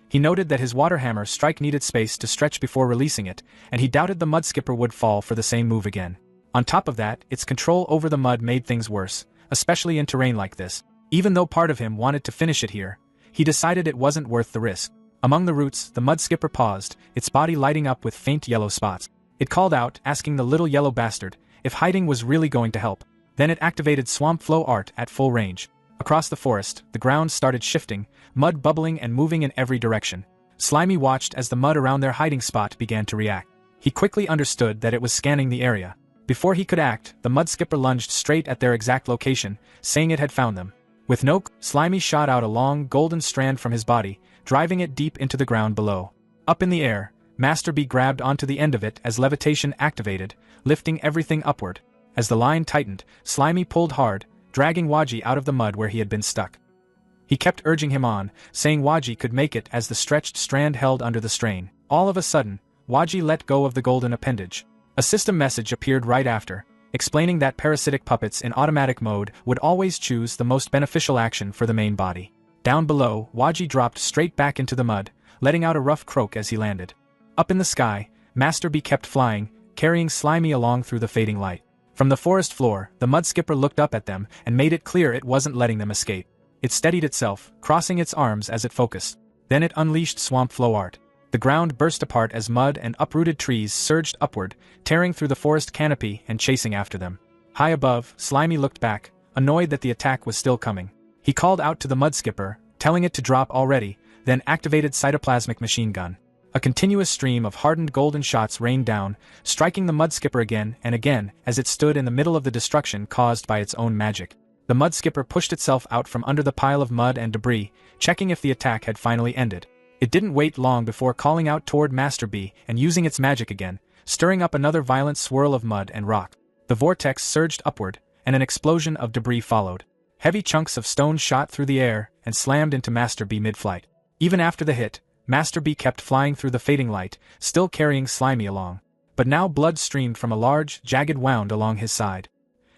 He noted that his water hammer strike needed space to stretch before releasing it, and he doubted the mudskipper would fall for the same move again. On top of that, its control over the mud made things worse, especially in terrain like this. Even though part of him wanted to finish it here, he decided it wasn't worth the risk. Among the roots, the mudskipper paused, its body lighting up with faint yellow spots. It called out, asking the little yellow bastard if hiding was really going to help. Then it activated Swamp Flow Art at full range. Across the forest, the ground started shifting, mud bubbling and moving in every direction. Slimy watched as the mud around their hiding spot began to react. He quickly understood that it was scanning the area. Before he could act, the mudskipper lunged straight at their exact location, saying it had found them. With no Slimy shot out a long, golden strand from his body, driving it deep into the ground below. Up in the air, Master B grabbed onto the end of it as levitation activated, lifting everything upward. As the line tightened, Slimy pulled hard, dragging Waji out of the mud where he had been stuck. He kept urging him on, saying Waji could make it as the stretched strand held under the strain. All of a sudden, Waji let go of the golden appendage. A system message appeared right after, explaining that parasitic puppets in automatic mode would always choose the most beneficial action for the main body. Down below, Waji dropped straight back into the mud, letting out a rough croak as he landed. Up in the sky, Master B kept flying, carrying Slimy along through the fading light. From the forest floor, the mudskipper looked up at them and made it clear it wasn't letting them escape. It steadied itself, crossing its arms as it focused. Then it unleashed Swamp Flow Art. The ground burst apart as mud and uprooted trees surged upward, tearing through the forest canopy and chasing after them. High above, Slimy looked back, annoyed that the attack was still coming. He called out to the mudskipper, telling it to drop already, then activated Cytoplasmic Machine Gun. A continuous stream of hardened golden shots rained down, striking the mudskipper again and again as it stood in the middle of the destruction caused by its own magic. The mudskipper pushed itself out from under the pile of mud and debris, checking if the attack had finally ended. It didn't wait long before calling out toward Master B and using its magic again, stirring up another violent swirl of mud and rock. The vortex surged upward, and an explosion of debris followed. Heavy chunks of stone shot through the air and slammed into Master B mid-flight. Even after the hit, Master B kept flying through the fading light, still carrying Slimy along. But now blood streamed from a large, jagged wound along his side.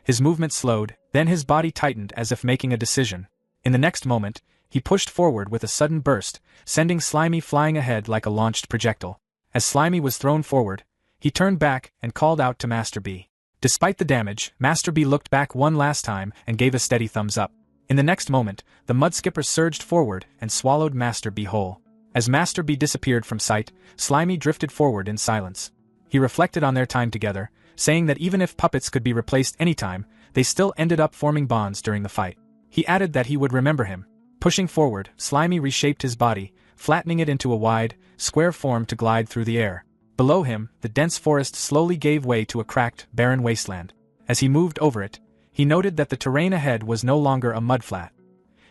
His movement slowed, then his body tightened as if making a decision. In the next moment, he pushed forward with a sudden burst, sending Slimy flying ahead like a launched projectile. As Slimy was thrown forward, he turned back and called out to Master B. Despite the damage, Master B looked back one last time and gave a steady thumbs up. In the next moment, the mudskipper surged forward and swallowed Master B whole. As Master B disappeared from sight, Slimy drifted forward in silence. He reflected on their time together, saying that even if puppets could be replaced anytime, they still ended up forming bonds during the fight. He added that he would remember him. Pushing forward, Slimy reshaped his body, flattening it into a wide, square form to glide through the air. Below him, the dense forest slowly gave way to a cracked, barren wasteland. As he moved over it, he noted that the terrain ahead was no longer a mudflat.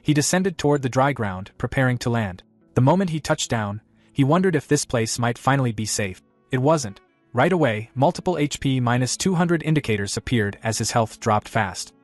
He descended toward the dry ground, preparing to land. The moment he touched down, he wondered if this place might finally be safe. It wasn't. Right away, multiple HP-200 indicators appeared as his health dropped fast.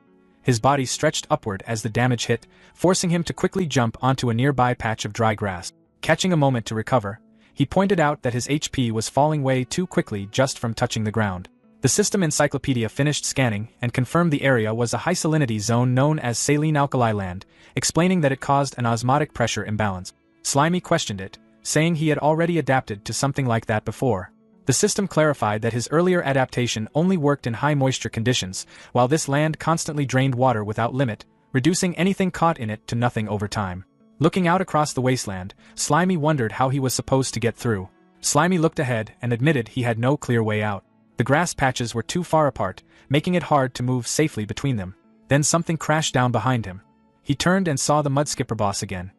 His body stretched upward as the damage hit, forcing him to quickly jump onto a nearby patch of dry grass. Catching a moment to recover, he pointed out that his HP was falling way too quickly just from touching the ground. The system encyclopedia finished scanning and confirmed the area was a high salinity zone known as saline alkali land, explaining that it caused an osmotic pressure imbalance. Slimy questioned it, saying he had already adapted to something like that before. The system clarified that his earlier adaptation only worked in high moisture conditions, while this land constantly drained water without limit, reducing anything caught in it to nothing over time. Looking out across the wasteland, Slimy wondered how he was supposed to get through. Slimy looked ahead and admitted he had no clear way out. The grass patches were too far apart, making it hard to move safely between them. Then something crashed down behind him. He turned and saw the mudskipper boss again.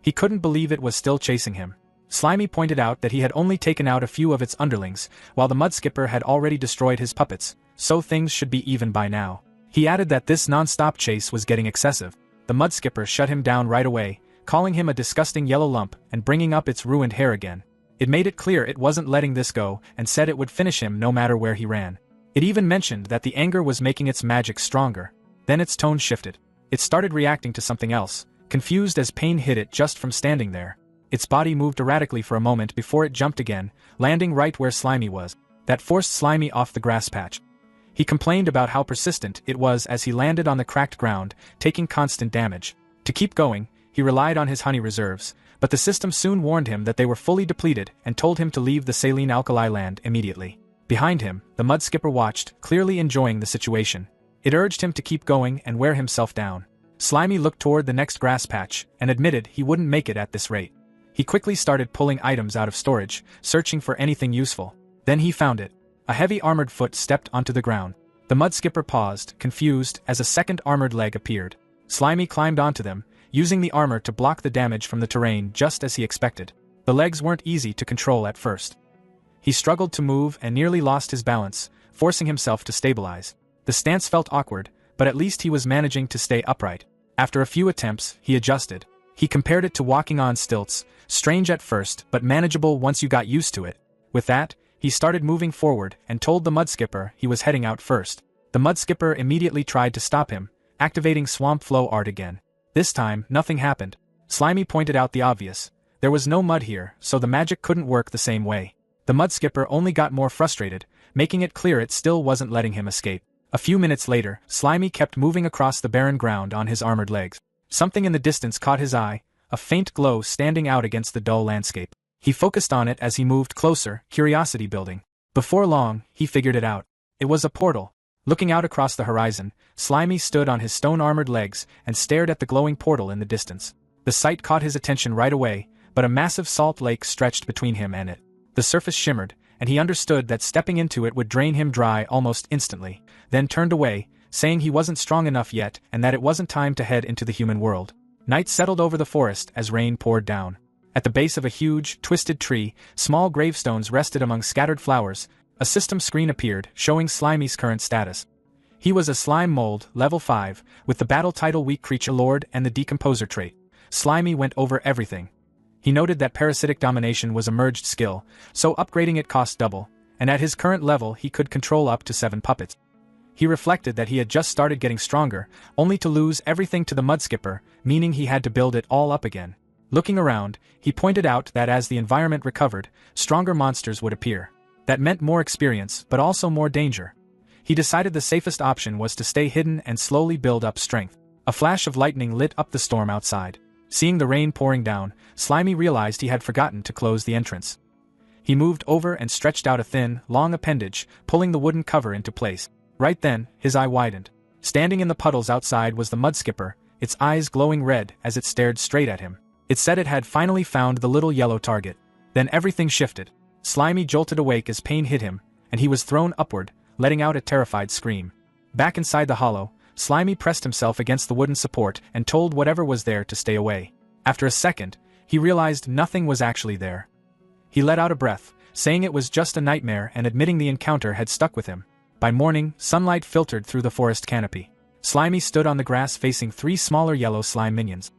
He couldn't believe it was still chasing him. Slimy pointed out that he had only taken out a few of its underlings, while the mudskipper had already destroyed his puppets, so things should be even by now. He added that this non-stop chase was getting excessive. The mudskipper shut him down right away, calling him a disgusting yellow lump and bringing up its ruined hair again. It made it clear it wasn't letting this go and said it would finish him no matter where he ran. It even mentioned that the anger was making its magic stronger. Then its tone shifted. It started reacting to something else, confused as pain hit it just from standing there. Its body moved erratically for a moment before it jumped again, landing right where Slimy was. That forced Slimy off the grass patch. He complained about how persistent it was as he landed on the cracked ground, taking constant damage. To keep going, he relied on his honey reserves, but the system soon warned him that they were fully depleted and told him to leave the saline alkali land immediately. Behind him, the mudskipper watched, clearly enjoying the situation. It urged him to keep going and wear himself down. Slimy looked toward the next grass patch and admitted he wouldn't make it at this rate. He quickly started pulling items out of storage, searching for anything useful. Then he found it. A heavy armored foot stepped onto the ground. The mudskipper paused, confused, as a second armored leg appeared. Slimy climbed onto them, using the armor to block the damage from the terrain just as he expected. The legs weren't easy to control at first. He struggled to move and nearly lost his balance, forcing himself to stabilize. The stance felt awkward, but at least he was managing to stay upright. After a few attempts, he adjusted. He compared it to walking on stilts, strange at first but manageable once you got used to it. With that, he started moving forward and told the mudskipper he was heading out first. The mudskipper immediately tried to stop him, activating swamp flow art again. This time, nothing happened. Slimy pointed out the obvious. There was no mud here, so the magic couldn't work the same way. The mudskipper only got more frustrated, making it clear it still wasn't letting him escape. A few minutes later, Slimy kept moving across the barren ground on his armored legs. Something in the distance caught his eye, a faint glow standing out against the dull landscape. He focused on it as he moved closer, curiosity building. Before long, he figured it out. It was a portal. Looking out across the horizon, Slimy stood on his stone-armored legs and stared at the glowing portal in the distance. The sight caught his attention right away, but a massive salt lake stretched between him and it. The surface shimmered, and he understood that stepping into it would drain him dry almost instantly, then turned away, saying he wasn't strong enough yet and that it wasn't time to head into the human world. Night settled over the forest as rain poured down. At the base of a huge, twisted tree, small gravestones rested among scattered flowers. A system screen appeared, showing Slimy's current status. He was a slime mold, level 5, with the battle title Weak Creature Lord and the Decomposer trait. Slimy went over everything. He noted that parasitic domination was a merged skill, so upgrading it cost double, and at his current level he could control up to 7 puppets. He reflected that he had just started getting stronger, only to lose everything to the mudskipper, meaning he had to build it all up again. Looking around, he pointed out that as the environment recovered, stronger monsters would appear. That meant more experience, but also more danger. He decided the safest option was to stay hidden and slowly build up strength. A flash of lightning lit up the storm outside. Seeing the rain pouring down, Slimy realized he had forgotten to close the entrance. He moved over and stretched out a thin, long appendage, pulling the wooden cover into place. Right then, his eye widened. Standing in the puddles outside was the mudskipper, its eyes glowing red as it stared straight at him. It said it had finally found the little yellow target. Then everything shifted. Slimy jolted awake as pain hit him, and he was thrown upward, letting out a terrified scream. Back inside the hollow, Slimy pressed himself against the wooden support and told whatever was there to stay away. After a second, he realized nothing was actually there. He let out a breath, saying it was just a nightmare and admitting the encounter had stuck with him. By morning, sunlight filtered through the forest canopy. Slimy stood on the grass facing 3 smaller yellow slime minions.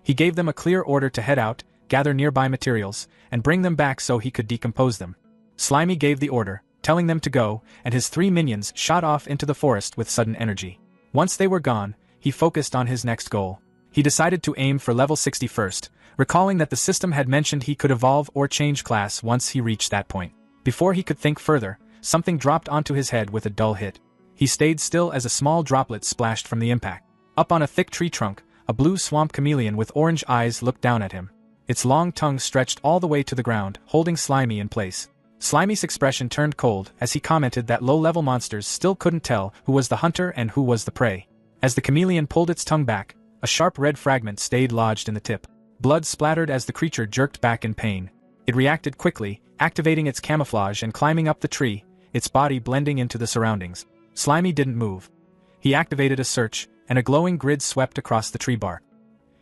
He gave them a clear order to head out, gather nearby materials, and bring them back so he could decompose them. Slimy gave the order, telling them to go, and his 3 minions shot off into the forest with sudden energy. Once they were gone, he focused on his next goal. He decided to aim for level 60 first, recalling that the system had mentioned he could evolve or change class once he reached that point. Before he could think further, something dropped onto his head with a dull hit. He stayed still as a small droplet splashed from the impact. Up on a thick tree trunk, a blue swamp chameleon with orange eyes looked down at him. Its long tongue stretched all the way to the ground, holding Slimy in place. Slimy's expression turned cold as he commented that low-level monsters still couldn't tell who was the hunter and who was the prey. As the chameleon pulled its tongue back, a sharp red fragment stayed lodged in the tip. Blood splattered as the creature jerked back in pain. It reacted quickly, activating its camouflage and climbing up the tree, its body blending into the surroundings. Slimy didn't move. He activated a search, and a glowing grid swept across the tree bark.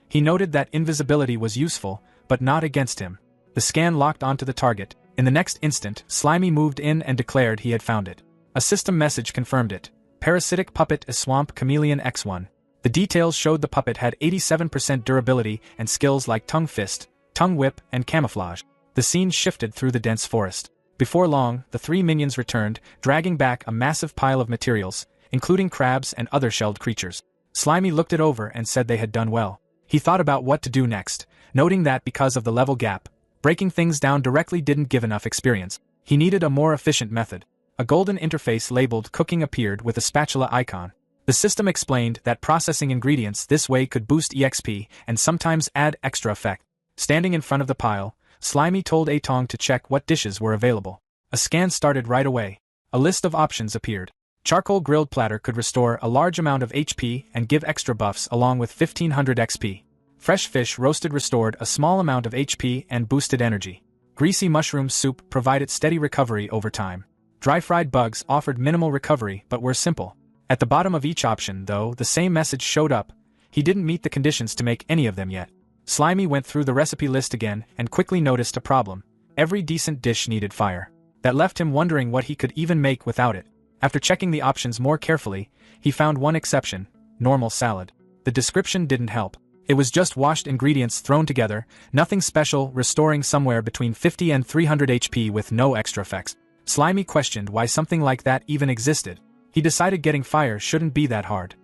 He noted that invisibility was useful, but not against him. The scan locked onto the target. In the next instant, Slimy moved in and declared he had found it. A system message confirmed it. Parasitic Puppet is Swamp Chameleon X1. The details showed the puppet had 87% durability and skills like Tongue Fist, Tongue Whip, and Camouflage. The scene shifted through the dense forest. Before long, the three minions returned, dragging back a massive pile of materials, including crabs and other shelled creatures. Slimy looked it over and said they had done well. He thought about what to do next, noting that because of the level gap, breaking things down directly didn't give enough experience. He needed a more efficient method. A golden interface labeled Cooking appeared with a spatula icon. The system explained that processing ingredients this way could boost EXP and sometimes add extra effect. Standing in front of the pile, Slimy told Atong to check what dishes were available. A scan started right away. A list of options appeared. Charcoal grilled platter could restore a large amount of HP and give extra buffs along with 1500 XP. Fresh fish roasted restored a small amount of HP and boosted energy. Greasy mushroom soup provided steady recovery over time. Dry-fried bugs offered minimal recovery but were simple. At the bottom of each option, though, the same message showed up. He didn't meet the conditions to make any of them yet. Slimy went through the recipe list again and quickly noticed a problem. Every decent dish needed fire. That left him wondering what he could even make without it. After checking the options more carefully, he found one exception: normal salad. The description didn't help. It was just washed ingredients thrown together, nothing special, restoring somewhere between 50 and 300 HP with no extra effects. Slimy questioned why something like that even existed. He decided getting fire shouldn't be that hard.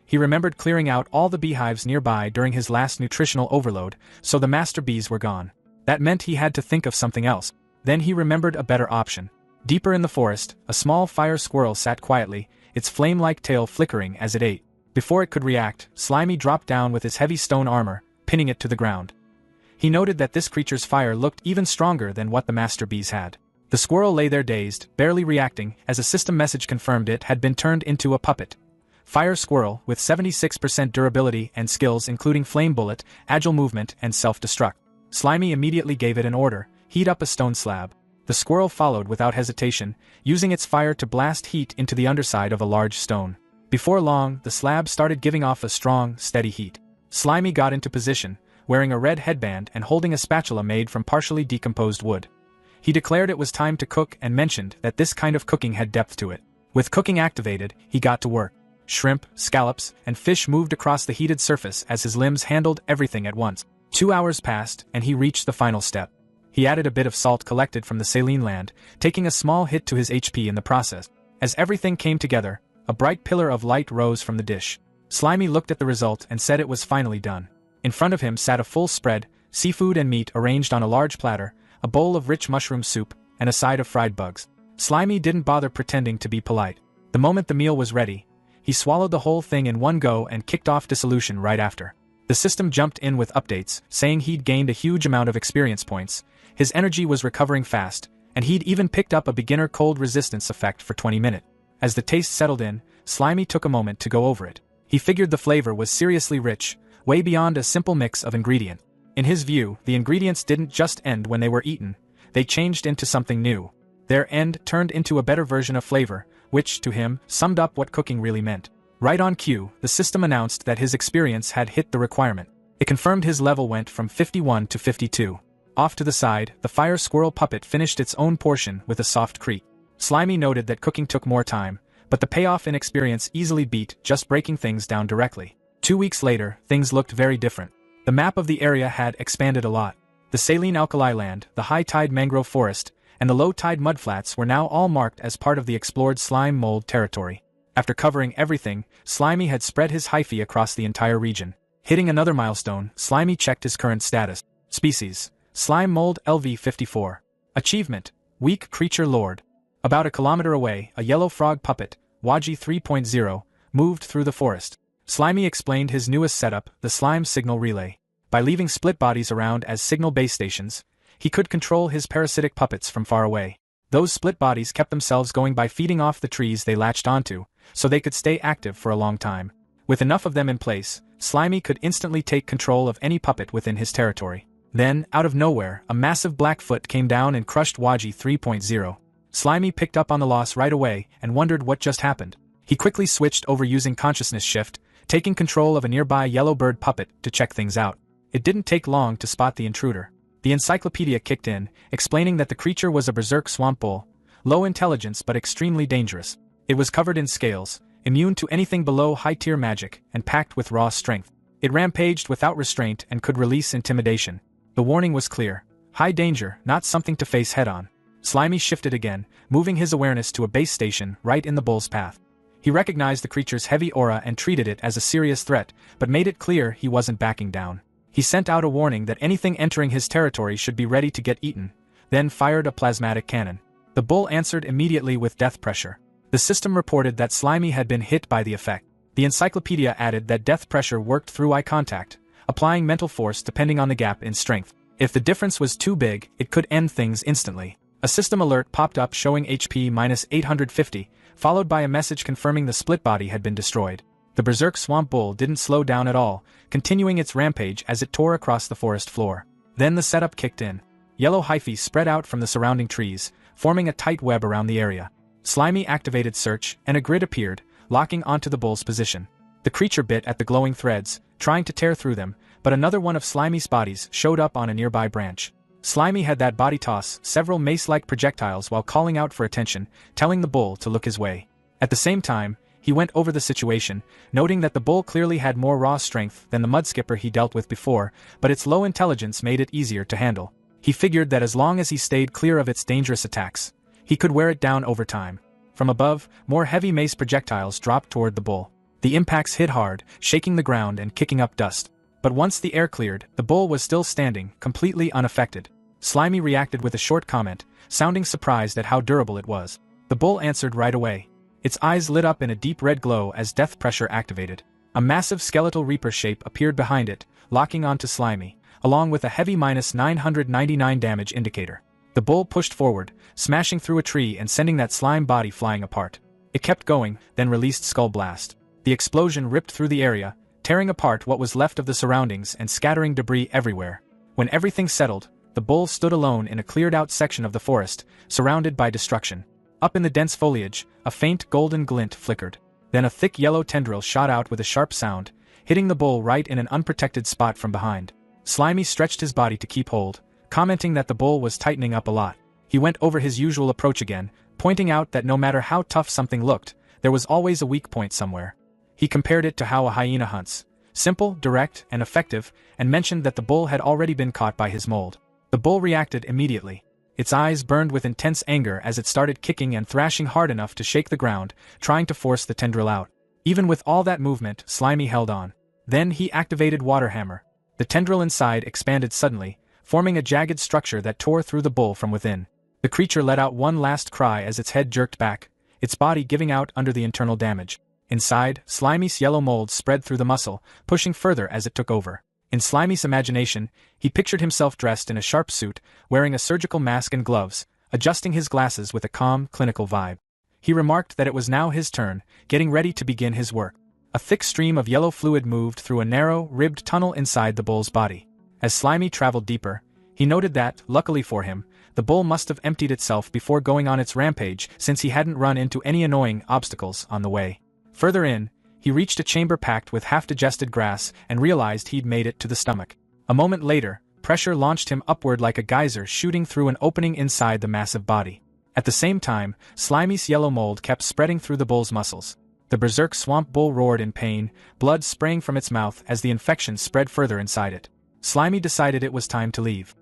He remembered clearing out all the beehives nearby during his last nutritional overload, so the master bees were gone. That meant he had to think of something else. Then he remembered a better option. Deeper in the forest, a small fire squirrel sat quietly, its flame-like tail flickering as it ate. Before it could react, Slimy dropped down with his heavy stone armor, pinning it to the ground. He noted that this creature's fire looked even stronger than what the master bees had. The squirrel lay there dazed, barely reacting, as a system message confirmed it had been turned into a puppet. Fire Squirrel, with 76% durability and skills including Flame Bullet, Agile Movement, and Self-Destruct. Slimy immediately gave it an order: heat up a stone slab. The squirrel followed without hesitation, using its fire to blast heat into the underside of a large stone. Before long, the slab started giving off a strong, steady heat. Slimy got into position, wearing a red headband and holding a spatula made from partially decomposed wood. He declared it was time to cook and mentioned that this kind of cooking had depth to it. With cooking activated, he got to work. Shrimp, scallops, and fish moved across the heated surface as his limbs handled everything at once. 2 hours passed, and he reached the final step. He added a bit of salt collected from the saline land, taking a small hit to his HP in the process. As everything came together, a bright pillar of light rose from the dish. Slimy looked at the result and said it was finally done. In front of him sat a full spread, seafood and meat arranged on a large platter, a bowl of rich mushroom soup, and a side of fried bugs. Slimy didn't bother pretending to be polite. The moment the meal was ready, he swallowed the whole thing in one go and kicked off dissolution right after. The system jumped in with updates, saying he'd gained a huge amount of experience points, his energy was recovering fast, and he'd even picked up a beginner cold resistance effect for 20 minutes. As the taste settled in, Slimy took a moment to go over it. He figured the flavor was seriously rich, way beyond a simple mix of ingredients. In his view, the ingredients didn't just end when they were eaten, they changed into something new. Their end turned into a better version of flavor, which, to him, summed up what cooking really meant. Right on cue, the system announced that his experience had hit the requirement. It confirmed his level went from 51 to 52. Off to the side, the fire squirrel puppet finished its own portion with a soft creak. Slimy noted that cooking took more time, but the payoff in experience easily beat just breaking things down directly. 2 weeks later, things looked very different. The map of the area had expanded a lot. The saline alkali land, the high-tide mangrove forest, and the low-tide mudflats were now all marked as part of the explored slime mold territory. After covering everything, Slimy had spread his hyphae across the entire region. Hitting another milestone, Slimy checked his current status. Species: Slime Mold LV-54. Achievement: Weak Creature Lord. About a kilometer away, a yellow frog puppet, Waji 3.0, moved through the forest. Slimy explained his newest setup, the slime signal relay. By leaving split bodies around as signal base stations, he could control his parasitic puppets from far away. Those split bodies kept themselves going by feeding off the trees they latched onto, so they could stay active for a long time. With enough of them in place, Slimy could instantly take control of any puppet within his territory. Then, out of nowhere, a massive black foot came down and crushed Waji 3.0. Slimy picked up on the loss right away and wondered what just happened. He quickly switched over using consciousness shift, taking control of a nearby yellow bird puppet to check things out. It didn't take long to spot the intruder. The encyclopedia kicked in, explaining that the creature was a berserk swamp bull, low intelligence but extremely dangerous. It was covered in scales, immune to anything below high-tier magic, and packed with raw strength. It rampaged without restraint and could release intimidation. The warning was clear: high danger, not something to face head-on. Slimy shifted again, moving his awareness to a base station right in the bull's path. He recognized the creature's heavy aura and treated it as a serious threat, but made it clear he wasn't backing down. He sent out a warning that anything entering his territory should be ready to get eaten, then fired a plasmatic cannon. The bull answered immediately with death pressure. The system reported that Slimy had been hit by the effect. The encyclopedia added that death pressure worked through eye contact, applying mental force depending on the gap in strength. If the difference was too big, it could end things instantly. A system alert popped up showing HP minus 850, followed by a message confirming the split body had been destroyed. The berserk swamp bull didn't slow down at all, continuing its rampage as it tore across the forest floor. Then the setup kicked in. Yellow hyphae spread out from the surrounding trees, forming a tight web around the area. Slimy activated search, and a grid appeared, locking onto the bull's position. The creature bit at the glowing threads, trying to tear through them, but another one of Slimy's bodies showed up on a nearby branch. Slimy had that body toss several mace-like projectiles while calling out for attention, telling the bull to look his way. At the same time, he went over the situation, noting that the bull clearly had more raw strength than the mudskipper he dealt with before, but its low intelligence made it easier to handle. He figured that as long as he stayed clear of its dangerous attacks, he could wear it down over time. From above, more heavy mace projectiles dropped toward the bull. The impacts hit hard, shaking the ground and kicking up dust. But once the air cleared, the bull was still standing, completely unaffected. Slimy reacted with a short comment, sounding surprised at how durable it was. The bull answered right away. Its eyes lit up in a deep red glow as death pressure activated. A massive skeletal reaper shape appeared behind it, locking onto Slimy, along with a heavy minus 999 damage indicator. The bull pushed forward, smashing through a tree and sending that slime body flying apart. It kept going, then released Skull Blast. The explosion ripped through the area, tearing apart what was left of the surroundings and scattering debris everywhere. When everything settled, the bull stood alone in a cleared-out section of the forest, surrounded by destruction. Up in the dense foliage, a faint golden glint flickered. Then a thick yellow tendril shot out with a sharp sound, hitting the bull right in an unprotected spot from behind. Slimy stretched his body to keep hold, commenting that the bull was tightening up a lot. He went over his usual approach again, pointing out that no matter how tough something looked, there was always a weak point somewhere. He compared it to how a hyena hunts. Simple, direct, and effective, and mentioned that the bull had already been caught by his mold. The bull reacted immediately. Its eyes burned with intense anger as it started kicking and thrashing hard enough to shake the ground, trying to force the tendril out. Even with all that movement, Slimy held on. Then he activated Water Hammer. The tendril inside expanded suddenly, forming a jagged structure that tore through the bull from within. The creature let out one last cry as its head jerked back, its body giving out under the internal damage. Inside, Slimy's yellow mold spread through the muscle, pushing further as it took over. In Slimy's imagination, he pictured himself dressed in a sharp suit, wearing a surgical mask and gloves, adjusting his glasses with a calm, clinical vibe. He remarked that it was now his turn, getting ready to begin his work. A thick stream of yellow fluid moved through a narrow, ribbed tunnel inside the bull's body. As Slimy traveled deeper, he noted that, luckily for him, the bull must have emptied itself before going on its rampage since he hadn't run into any annoying obstacles on the way. Further in, he reached a chamber packed with half-digested grass and realized he'd made it to the stomach. A moment later, pressure launched him upward like a geyser shooting through an opening inside the massive body. At the same time, Slimy's yellow mold kept spreading through the bull's muscles. The berserk swamp bull roared in pain, blood spraying from its mouth as the infection spread further inside it. Slimy decided it was time to leave.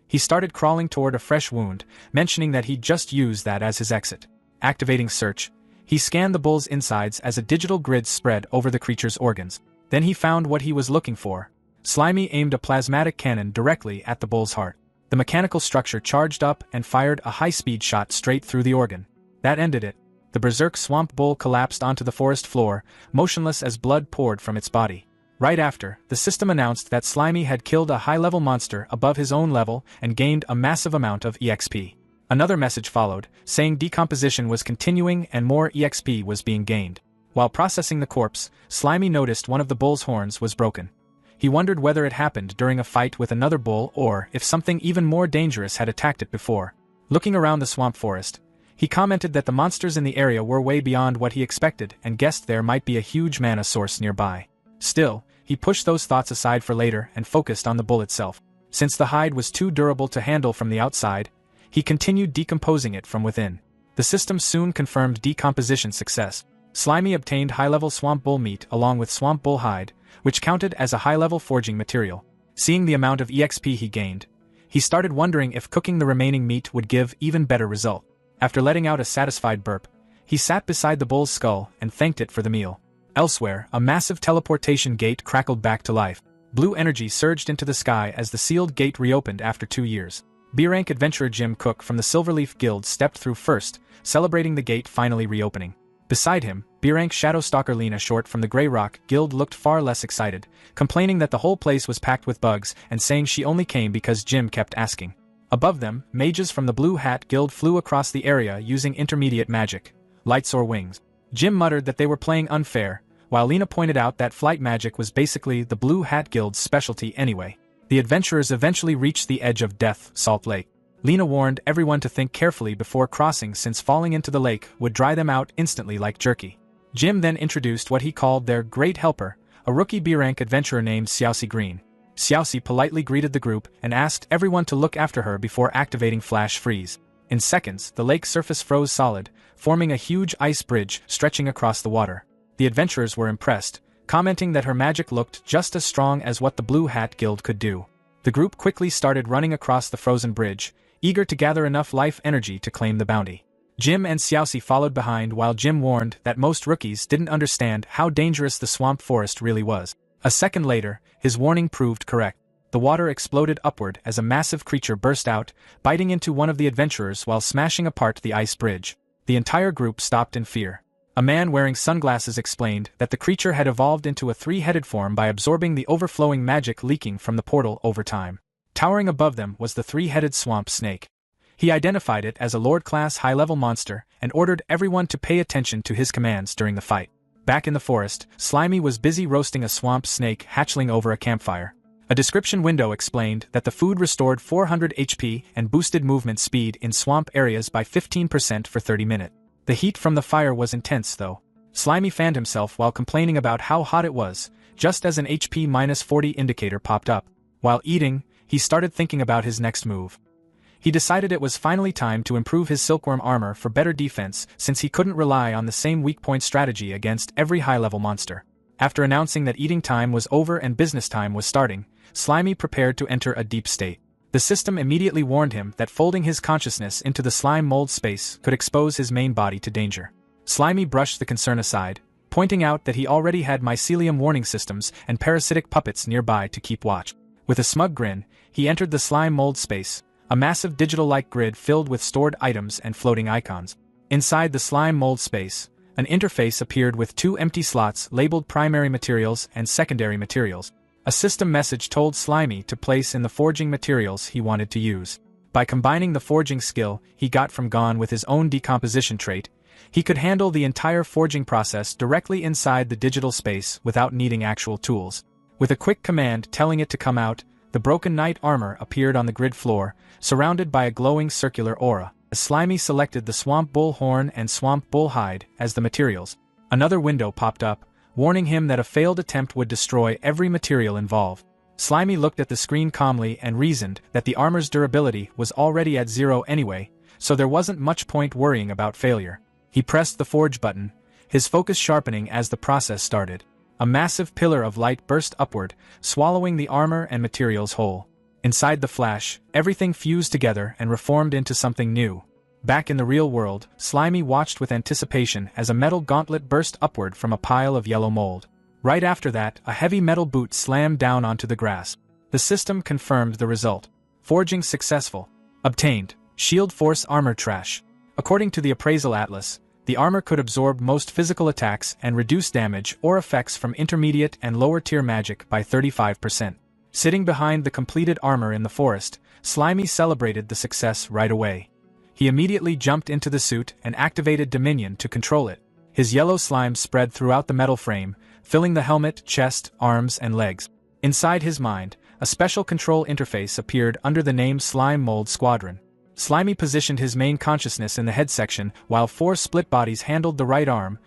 He started crawling toward a fresh wound, mentioning that he'd just used that as his exit. Activating search, he scanned the bull's insides as a digital grid spread over the creature's organs. Then he found what he was looking for. Slimy aimed a plasmatic cannon directly at the bull's heart. The mechanical structure charged up and fired a high-speed shot straight through the organ. That ended it. The berserk swamp bull collapsed onto the forest floor, motionless as blood poured from its body. Right after, the system announced that Slimy had killed a high-level monster above his own level and gained a massive amount of EXP. Another message followed, saying decomposition was continuing and more EXP was being gained. While processing the corpse, Slimy noticed one of the bull's horns was broken. He wondered whether it happened during a fight with another bull or if something even more dangerous had attacked it before. Looking around the swamp forest, he commented that the monsters in the area were way beyond what he expected and guessed there might be a huge mana source nearby. Still, he pushed those thoughts aside for later and focused on the bull itself. Since the hide was too durable to handle from the outside, he continued decomposing it from within. The system soon confirmed decomposition success. Slimy obtained high-level swamp bull meat along with swamp bull hide, which counted as a high-level forging material. Seeing the amount of EXP he gained, he started wondering if cooking the remaining meat would give even better result. After letting out a satisfied burp, he sat beside the bull's skull and thanked it for the meal. Elsewhere, a massive teleportation gate crackled back to life. Blue energy surged into the sky as the sealed gate reopened after 2 years. B-rank adventurer Jim Cook from the Silverleaf Guild stepped through first, celebrating the gate finally reopening. Beside him, B-rank Shadowstalker Lena Short from the Grey Rock Guild looked far less excited, complaining that the whole place was packed with bugs and saying she only came because Jim kept asking. Above them, mages from the Blue Hat Guild flew across the area using intermediate magic, lights or wings. Jim muttered that they were playing unfair, while Lena pointed out that flight magic was basically the Blue Hat Guild's specialty anyway. The adventurers eventually reached the edge of Death Salt Lake. Lena warned everyone to think carefully before crossing since falling into the lake would dry them out instantly like jerky. Jim then introduced what he called their great helper, a rookie B-rank adventurer named Xiaoxi Green. Xiaoxi politely greeted the group and asked everyone to look after her before activating Flash Freeze. In seconds, the lake surface froze solid, forming a huge ice bridge stretching across the water. The adventurers were impressed, commenting that her magic looked just as strong as what the Blue Hat Guild could do. The group quickly started running across the frozen bridge, eager to gather enough life energy to claim the bounty. Jim and Xiaoxi followed behind while Jim warned that most rookies didn't understand how dangerous the swamp forest really was. A second later, his warning proved correct. The water exploded upward as a massive creature burst out, biting into one of the adventurers while smashing apart the ice bridge. The entire group stopped in fear. A man wearing sunglasses explained that the creature had evolved into a three-headed form by absorbing the overflowing magic leaking from the portal over time. Towering above them was the three-headed swamp snake. He identified it as a Lord-class high-level monster and ordered everyone to pay attention to his commands during the fight. Back in the forest, Slimy was busy roasting a swamp snake hatchling over a campfire. A description window explained that the food restored 400 HP and boosted movement speed in swamp areas by 15% for 30 minutes. The heat from the fire was intense though. Slimy fanned himself while complaining about how hot it was, just as an HP-40 indicator popped up. While eating, he started thinking about his next move. He decided it was finally time to improve his silkworm armor for better defense since he couldn't rely on the same weak point strategy against every high-level monster. After announcing that eating time was over and business time was starting, Slimy prepared to enter a deep state. The system immediately warned him that folding his consciousness into the slime mold space could expose his main body to danger. Slimy brushed the concern aside, pointing out that he already had mycelium warning systems and parasitic puppets nearby to keep watch. With a smug grin, he entered the slime mold space, a massive digital-like grid filled with stored items and floating icons. Inside the slime mold space, an interface appeared with 2 empty slots labeled primary materials and secondary materials. A system message told Slimy to place in the forging materials he wanted to use. By combining the forging skill he got from Gon with his own decomposition trait, he could handle the entire forging process directly inside the digital space without needing actual tools. With a quick command telling it to come out, the broken knight armor appeared on the grid floor, surrounded by a glowing circular aura. Slimy selected the swamp bull horn and swamp bull hide as the materials. Another window popped up, warning him that a failed attempt would destroy every material involved. Slimy looked at the screen calmly and reasoned that the armor's durability was already at 0 anyway, so there wasn't much point worrying about failure. He pressed the forge button, his focus sharpening as the process started. A massive pillar of light burst upward, swallowing the armor and materials whole. Inside the flash, everything fused together and reformed into something new. Back in the real world, Slimy watched with anticipation as a metal gauntlet burst upward from a pile of yellow mold. Right after that, a heavy metal boot slammed down onto the grass. The system confirmed the result. Forging successful. Obtained. Shield Force Armor Trash. According to the appraisal atlas, the armor could absorb most physical attacks and reduce damage or effects from intermediate and lower tier magic by 35%. Sitting behind the completed armor in the forest, Slimy celebrated the success right away. He immediately jumped into the suit and activated Dominion to control it. His yellow slime spread throughout the metal frame, filling the helmet, chest, arms, and legs. Inside his mind, a special control interface appeared under the name Slime Mold Squadron. Slimy positioned his main consciousness in the head section while 4 split bodies handled the right arm,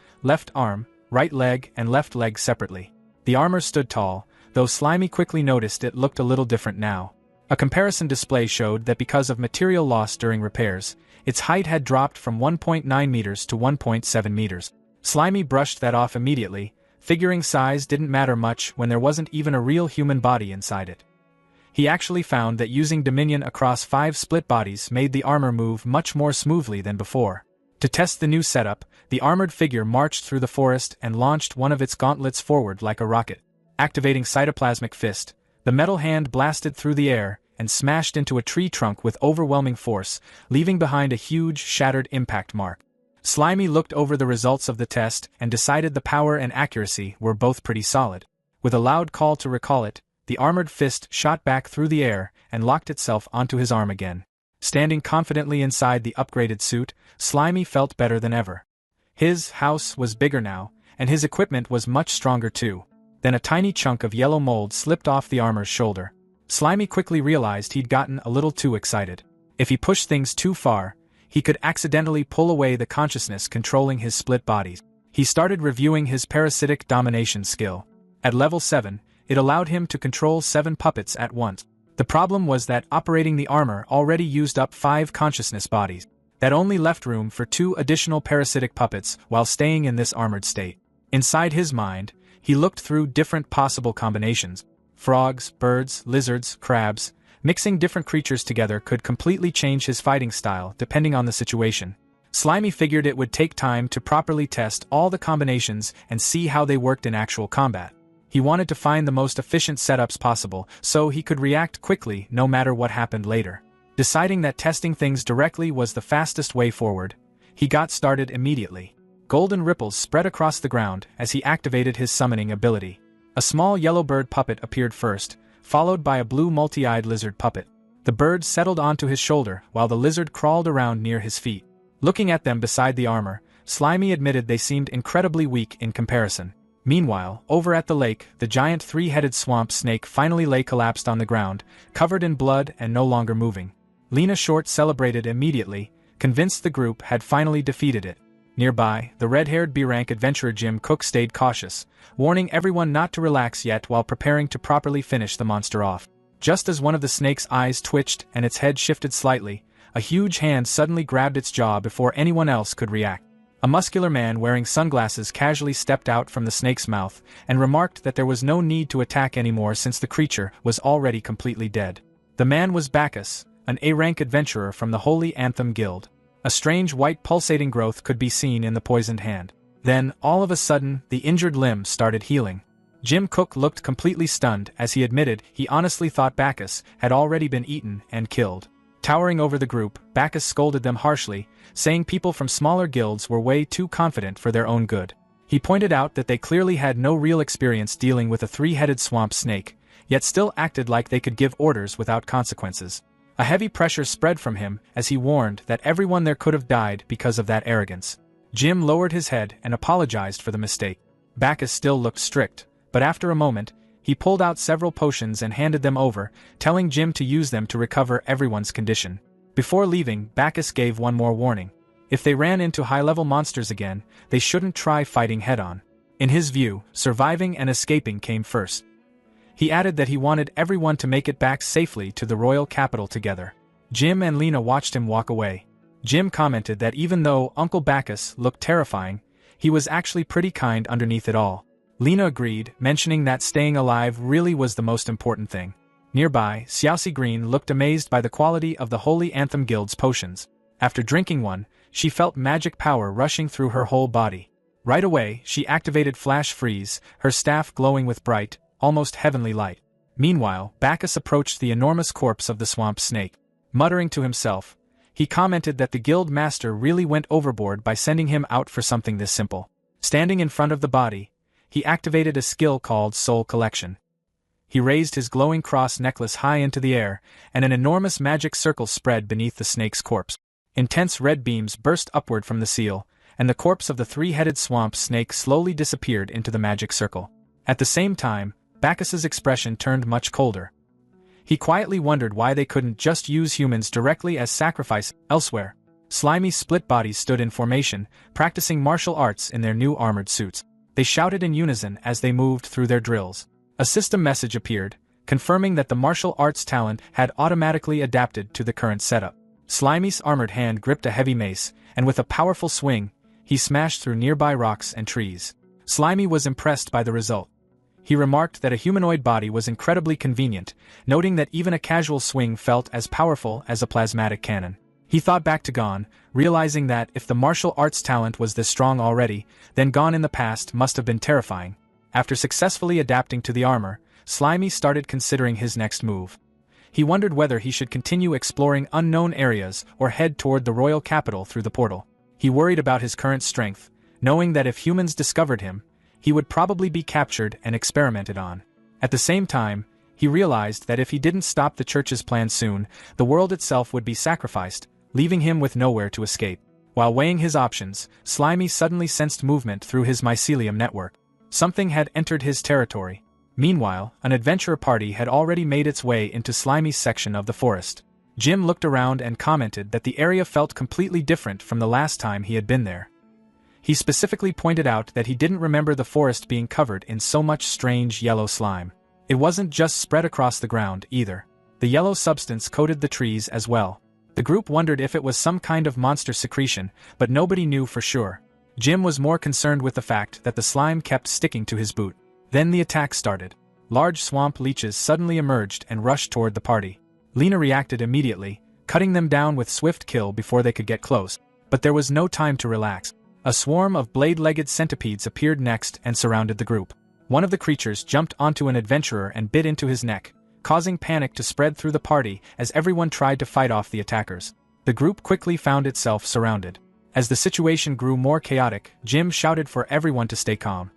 right leg, and left leg separately. The armor stood tall, though Slimy quickly noticed it looked a little different now. A comparison display showed that because of material loss during repairs, its height had dropped from 1.9 meters to 1.7 meters. Slimy brushed that off immediately, figuring size didn't matter much when there wasn't even a real human body inside it. He actually found that using Dominion across 5 split bodies made the armor move much more smoothly than before. To test the new setup, the armored figure marched through the forest and launched one of its gauntlets forward like a rocket. Activating Cytoplasmic Fist, the metal hand blasted through the air and smashed into a tree trunk with overwhelming force, leaving behind a huge, shattered impact mark. Slimy looked over the results of the test and decided the power and accuracy were both pretty solid. With a loud call to recall it, the armored fist shot back through the air and locked itself onto his arm again. Standing confidently inside the upgraded suit, Slimy felt better than ever. His house was bigger now, and his equipment was much stronger too. Then a tiny chunk of yellow mold slipped off the armor's shoulder. Slimy quickly realized he'd gotten a little too excited. If he pushed things too far, he could accidentally pull away the consciousness controlling his split bodies. He started reviewing his parasitic domination skill. At level 7, it allowed him to control 7 puppets at once. The problem was that operating the armor already used up 5 consciousness bodies. That only left room for 2 additional parasitic puppets while staying in this armored state. Inside his mind, he looked through different possible combinations. Frogs, birds, lizards, crabs. Mixing different creatures together could completely change his fighting style depending on the situation. Slimy figured it would take time to properly test all the combinations and see how they worked in actual combat. He wanted to find the most efficient setups possible so he could react quickly no matter what happened later. Deciding that testing things directly was the fastest way forward, he got started immediately. Golden ripples spread across the ground as he activated his summoning ability. A small yellow bird puppet appeared first, followed by a blue multi-eyed lizard puppet. The bird settled onto his shoulder while the lizard crawled around near his feet. Looking at them beside the armor, Slimy admitted they seemed incredibly weak in comparison. Meanwhile, over at the lake, the giant 3-headed swamp snake finally lay collapsed on the ground, covered in blood and no longer moving. Lena Short celebrated immediately, convinced the group had finally defeated it. Nearby, the red-haired B-rank adventurer Jim Cook stayed cautious, warning everyone not to relax yet while preparing to properly finish the monster off. Just as one of the snake's eyes twitched and its head shifted slightly, a huge hand suddenly grabbed its jaw before anyone else could react. A muscular man wearing sunglasses casually stepped out from the snake's mouth and remarked that there was no need to attack anymore since the creature was already completely dead. The man was Bacchus, an A-rank adventurer from the Holy Anthem Guild. A strange white pulsating growth could be seen in the poisoned hand. Then, all of a sudden, the injured limb started healing. Jim Cook looked completely stunned as he admitted he honestly thought Bacchus had already been eaten and killed. Towering over the group, Bacchus scolded them harshly, saying people from smaller guilds were way too confident for their own good. He pointed out that they clearly had no real experience dealing with a 3-headed swamp snake, yet still acted like they could give orders without consequences. A heavy pressure spread from him as he warned that everyone there could have died because of that arrogance. Jim lowered his head and apologized for the mistake. Bacchus still looked strict, but after a moment, he pulled out several potions and handed them over, telling Jim to use them to recover everyone's condition. Before leaving, Bacchus gave one more warning. If they ran into high-level monsters again, they shouldn't try fighting head-on. In his view, surviving and escaping came first. He added that he wanted everyone to make it back safely to the royal capital together. Jim and Lena watched him walk away. Jim commented that even though Uncle Bacchus looked terrifying, he was actually pretty kind underneath it all. Lena agreed, mentioning that staying alive really was the most important thing. Nearby, Xiaoxi Green looked amazed by the quality of the Holy Anthem Guild's potions. After drinking one, she felt magic power rushing through her whole body. Right away, she activated Flash Freeze, her staff glowing with bright, almost heavenly light. Meanwhile, Bacchus approached the enormous corpse of the swamp snake. Muttering to himself, He commented that the guild master really went overboard by sending him out for something this simple. Standing in front of the body, he activated a skill called Soul Collection. He raised his glowing cross necklace high into the air, and an enormous magic circle spread beneath the snake's corpse. Intense red beams burst upward from the seal, and the corpse of the three-headed swamp snake slowly disappeared into the magic circle. At the same time, Bacchus's expression turned much colder. He quietly wondered why they couldn't just use humans directly as sacrifice elsewhere. Slimy split bodies stood in formation, practicing martial arts in their new armored suits. They shouted in unison as they moved through their drills. A system message appeared, confirming that the martial arts talent had automatically adapted to the current setup. Slimy's armored hand gripped a heavy mace, and with a powerful swing, he smashed through nearby rocks and trees. Slimy was impressed by the result. He remarked that a humanoid body was incredibly convenient, noting that even a casual swing felt as powerful as a plasmatic cannon. He thought back to Gon, realizing that if the martial arts talent was this strong already, then Gon in the past must have been terrifying. After successfully adapting to the armor, Slimy started considering his next move. He wondered whether he should continue exploring unknown areas or head toward the royal capital through the portal. He worried about his current strength, knowing that if humans discovered him, he would probably be captured and experimented on. At the same time, he realized that if he didn't stop the church's plan soon, the world itself would be sacrificed, leaving him with nowhere to escape. While weighing his options, Slimy suddenly sensed movement through his mycelium network. Something had entered his territory. Meanwhile, an adventurer party had already made its way into Slimy's section of the forest. Jim looked around and commented that the area felt completely different from the last time he had been there. He specifically pointed out that he didn't remember the forest being covered in so much strange yellow slime. It wasn't just spread across the ground, either. The yellow substance coated the trees as well. The group wondered if it was some kind of monster secretion, but nobody knew for sure. Jim was more concerned with the fact that the slime kept sticking to his boot. Then the attack started. Large swamp leeches suddenly emerged and rushed toward the party. Lena reacted immediately, cutting them down with swift kill before they could get close. But there was no time to relax. A swarm of blade-legged centipedes appeared next and surrounded the group. One of the creatures jumped onto an adventurer and bit into his neck, causing panic to spread through the party as everyone tried to fight off the attackers. The group quickly found itself surrounded. As the situation grew more chaotic, Jim shouted for everyone to stay calm.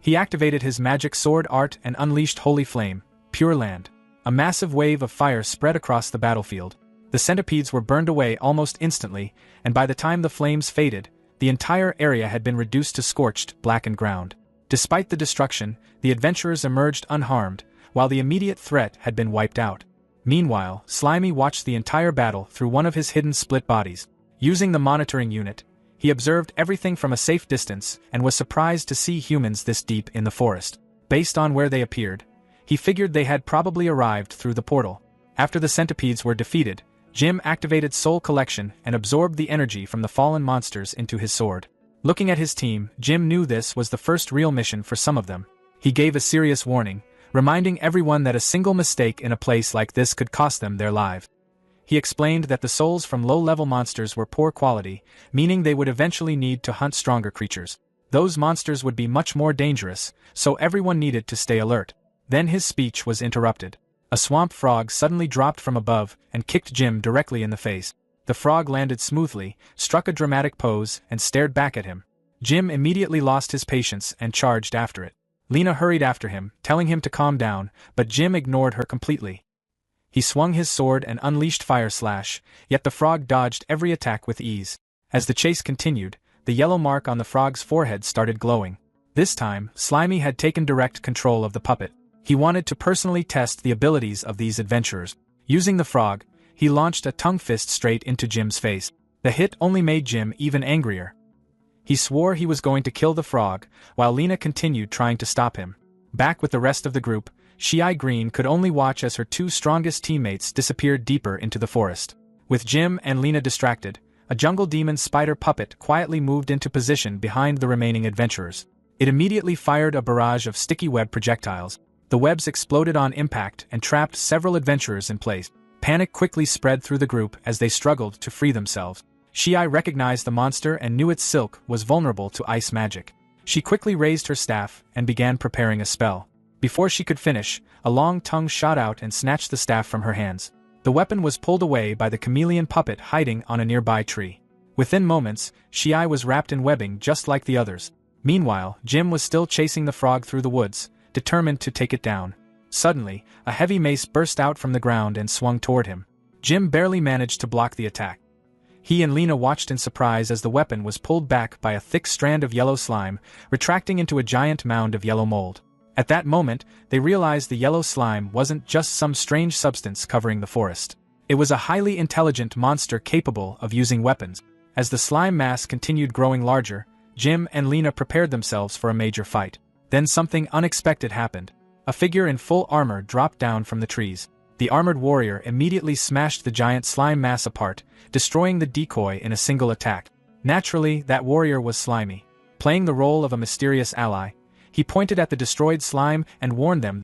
He activated his magic sword art and unleashed Holy Flame, Pure Land. A massive wave of fire spread across the battlefield. The centipedes were burned away almost instantly, and by the time the flames faded, the entire area had been reduced to scorched, blackened ground. Despite the destruction, the adventurers emerged unharmed, while the immediate threat had been wiped out. Meanwhile, Slimy watched the entire battle through one of his hidden split bodies. Using the monitoring unit, he observed everything from a safe distance and was surprised to see humans this deep in the forest. Based on where they appeared, he figured they had probably arrived through the portal. After the centipedes were defeated, Jim activated Soul Collection and absorbed the energy from the fallen monsters into his sword. Looking at his team, Jim knew this was the first real mission for some of them. He gave a serious warning, reminding everyone that a single mistake in a place like this could cost them their lives. He explained that the souls from low-level monsters were poor quality, meaning they would eventually need to hunt stronger creatures. Those monsters would be much more dangerous, so everyone needed to stay alert. Then his speech was interrupted. A swamp frog suddenly dropped from above and kicked Jim directly in the face. The frog landed smoothly, struck a dramatic pose, and stared back at him. Jim immediately lost his patience and charged after it. Lena hurried after him, telling him to calm down, but Jim ignored her completely. He swung his sword and unleashed Fire Slash, yet the frog dodged every attack with ease. As the chase continued, the yellow mark on the frog's forehead started glowing. This time, Slimy had taken direct control of the puppet. He wanted to personally test the abilities of these adventurers. Using the frog, he launched a tongue fist straight into Jim's face. The hit only made Jim even angrier. He swore he was going to kill the frog, while Lena continued trying to stop him. Back with the rest of the group, Shii Green could only watch as her two strongest teammates disappeared deeper into the forest. With Jim and Lena distracted, a jungle demon spider puppet quietly moved into position behind the remaining adventurers. It immediately fired a barrage of sticky web projectiles. The webs exploded on impact and trapped several adventurers in place. Panic quickly spread through the group as they struggled to free themselves. Shii recognized the monster and knew its silk was vulnerable to ice magic. She quickly raised her staff and began preparing a spell. Before she could finish, a long tongue shot out and snatched the staff from her hands. The weapon was pulled away by the chameleon puppet hiding on a nearby tree. Within moments, Shi was wrapped in webbing just like the others. Meanwhile, Jim was still chasing the frog through the woods, determined to take it down. Suddenly, a heavy mace burst out from the ground and swung toward him. Jim barely managed to block the attack. He and Lena watched in surprise as the weapon was pulled back by a thick strand of yellow slime, retracting into a giant mound of yellow mold. At that moment, they realized the yellow slime wasn't just some strange substance covering the forest. It was a highly intelligent monster capable of using weapons. As the slime mass continued growing larger, Jim and Lena prepared themselves for a major fight. Then something unexpected happened. A figure in full armor dropped down from the trees. The armored warrior immediately smashed the giant slime mass apart, destroying the decoy in a single attack. Naturally, that warrior was Slimy. Playing the role of a mysterious ally, he pointed at the destroyed slime and warned them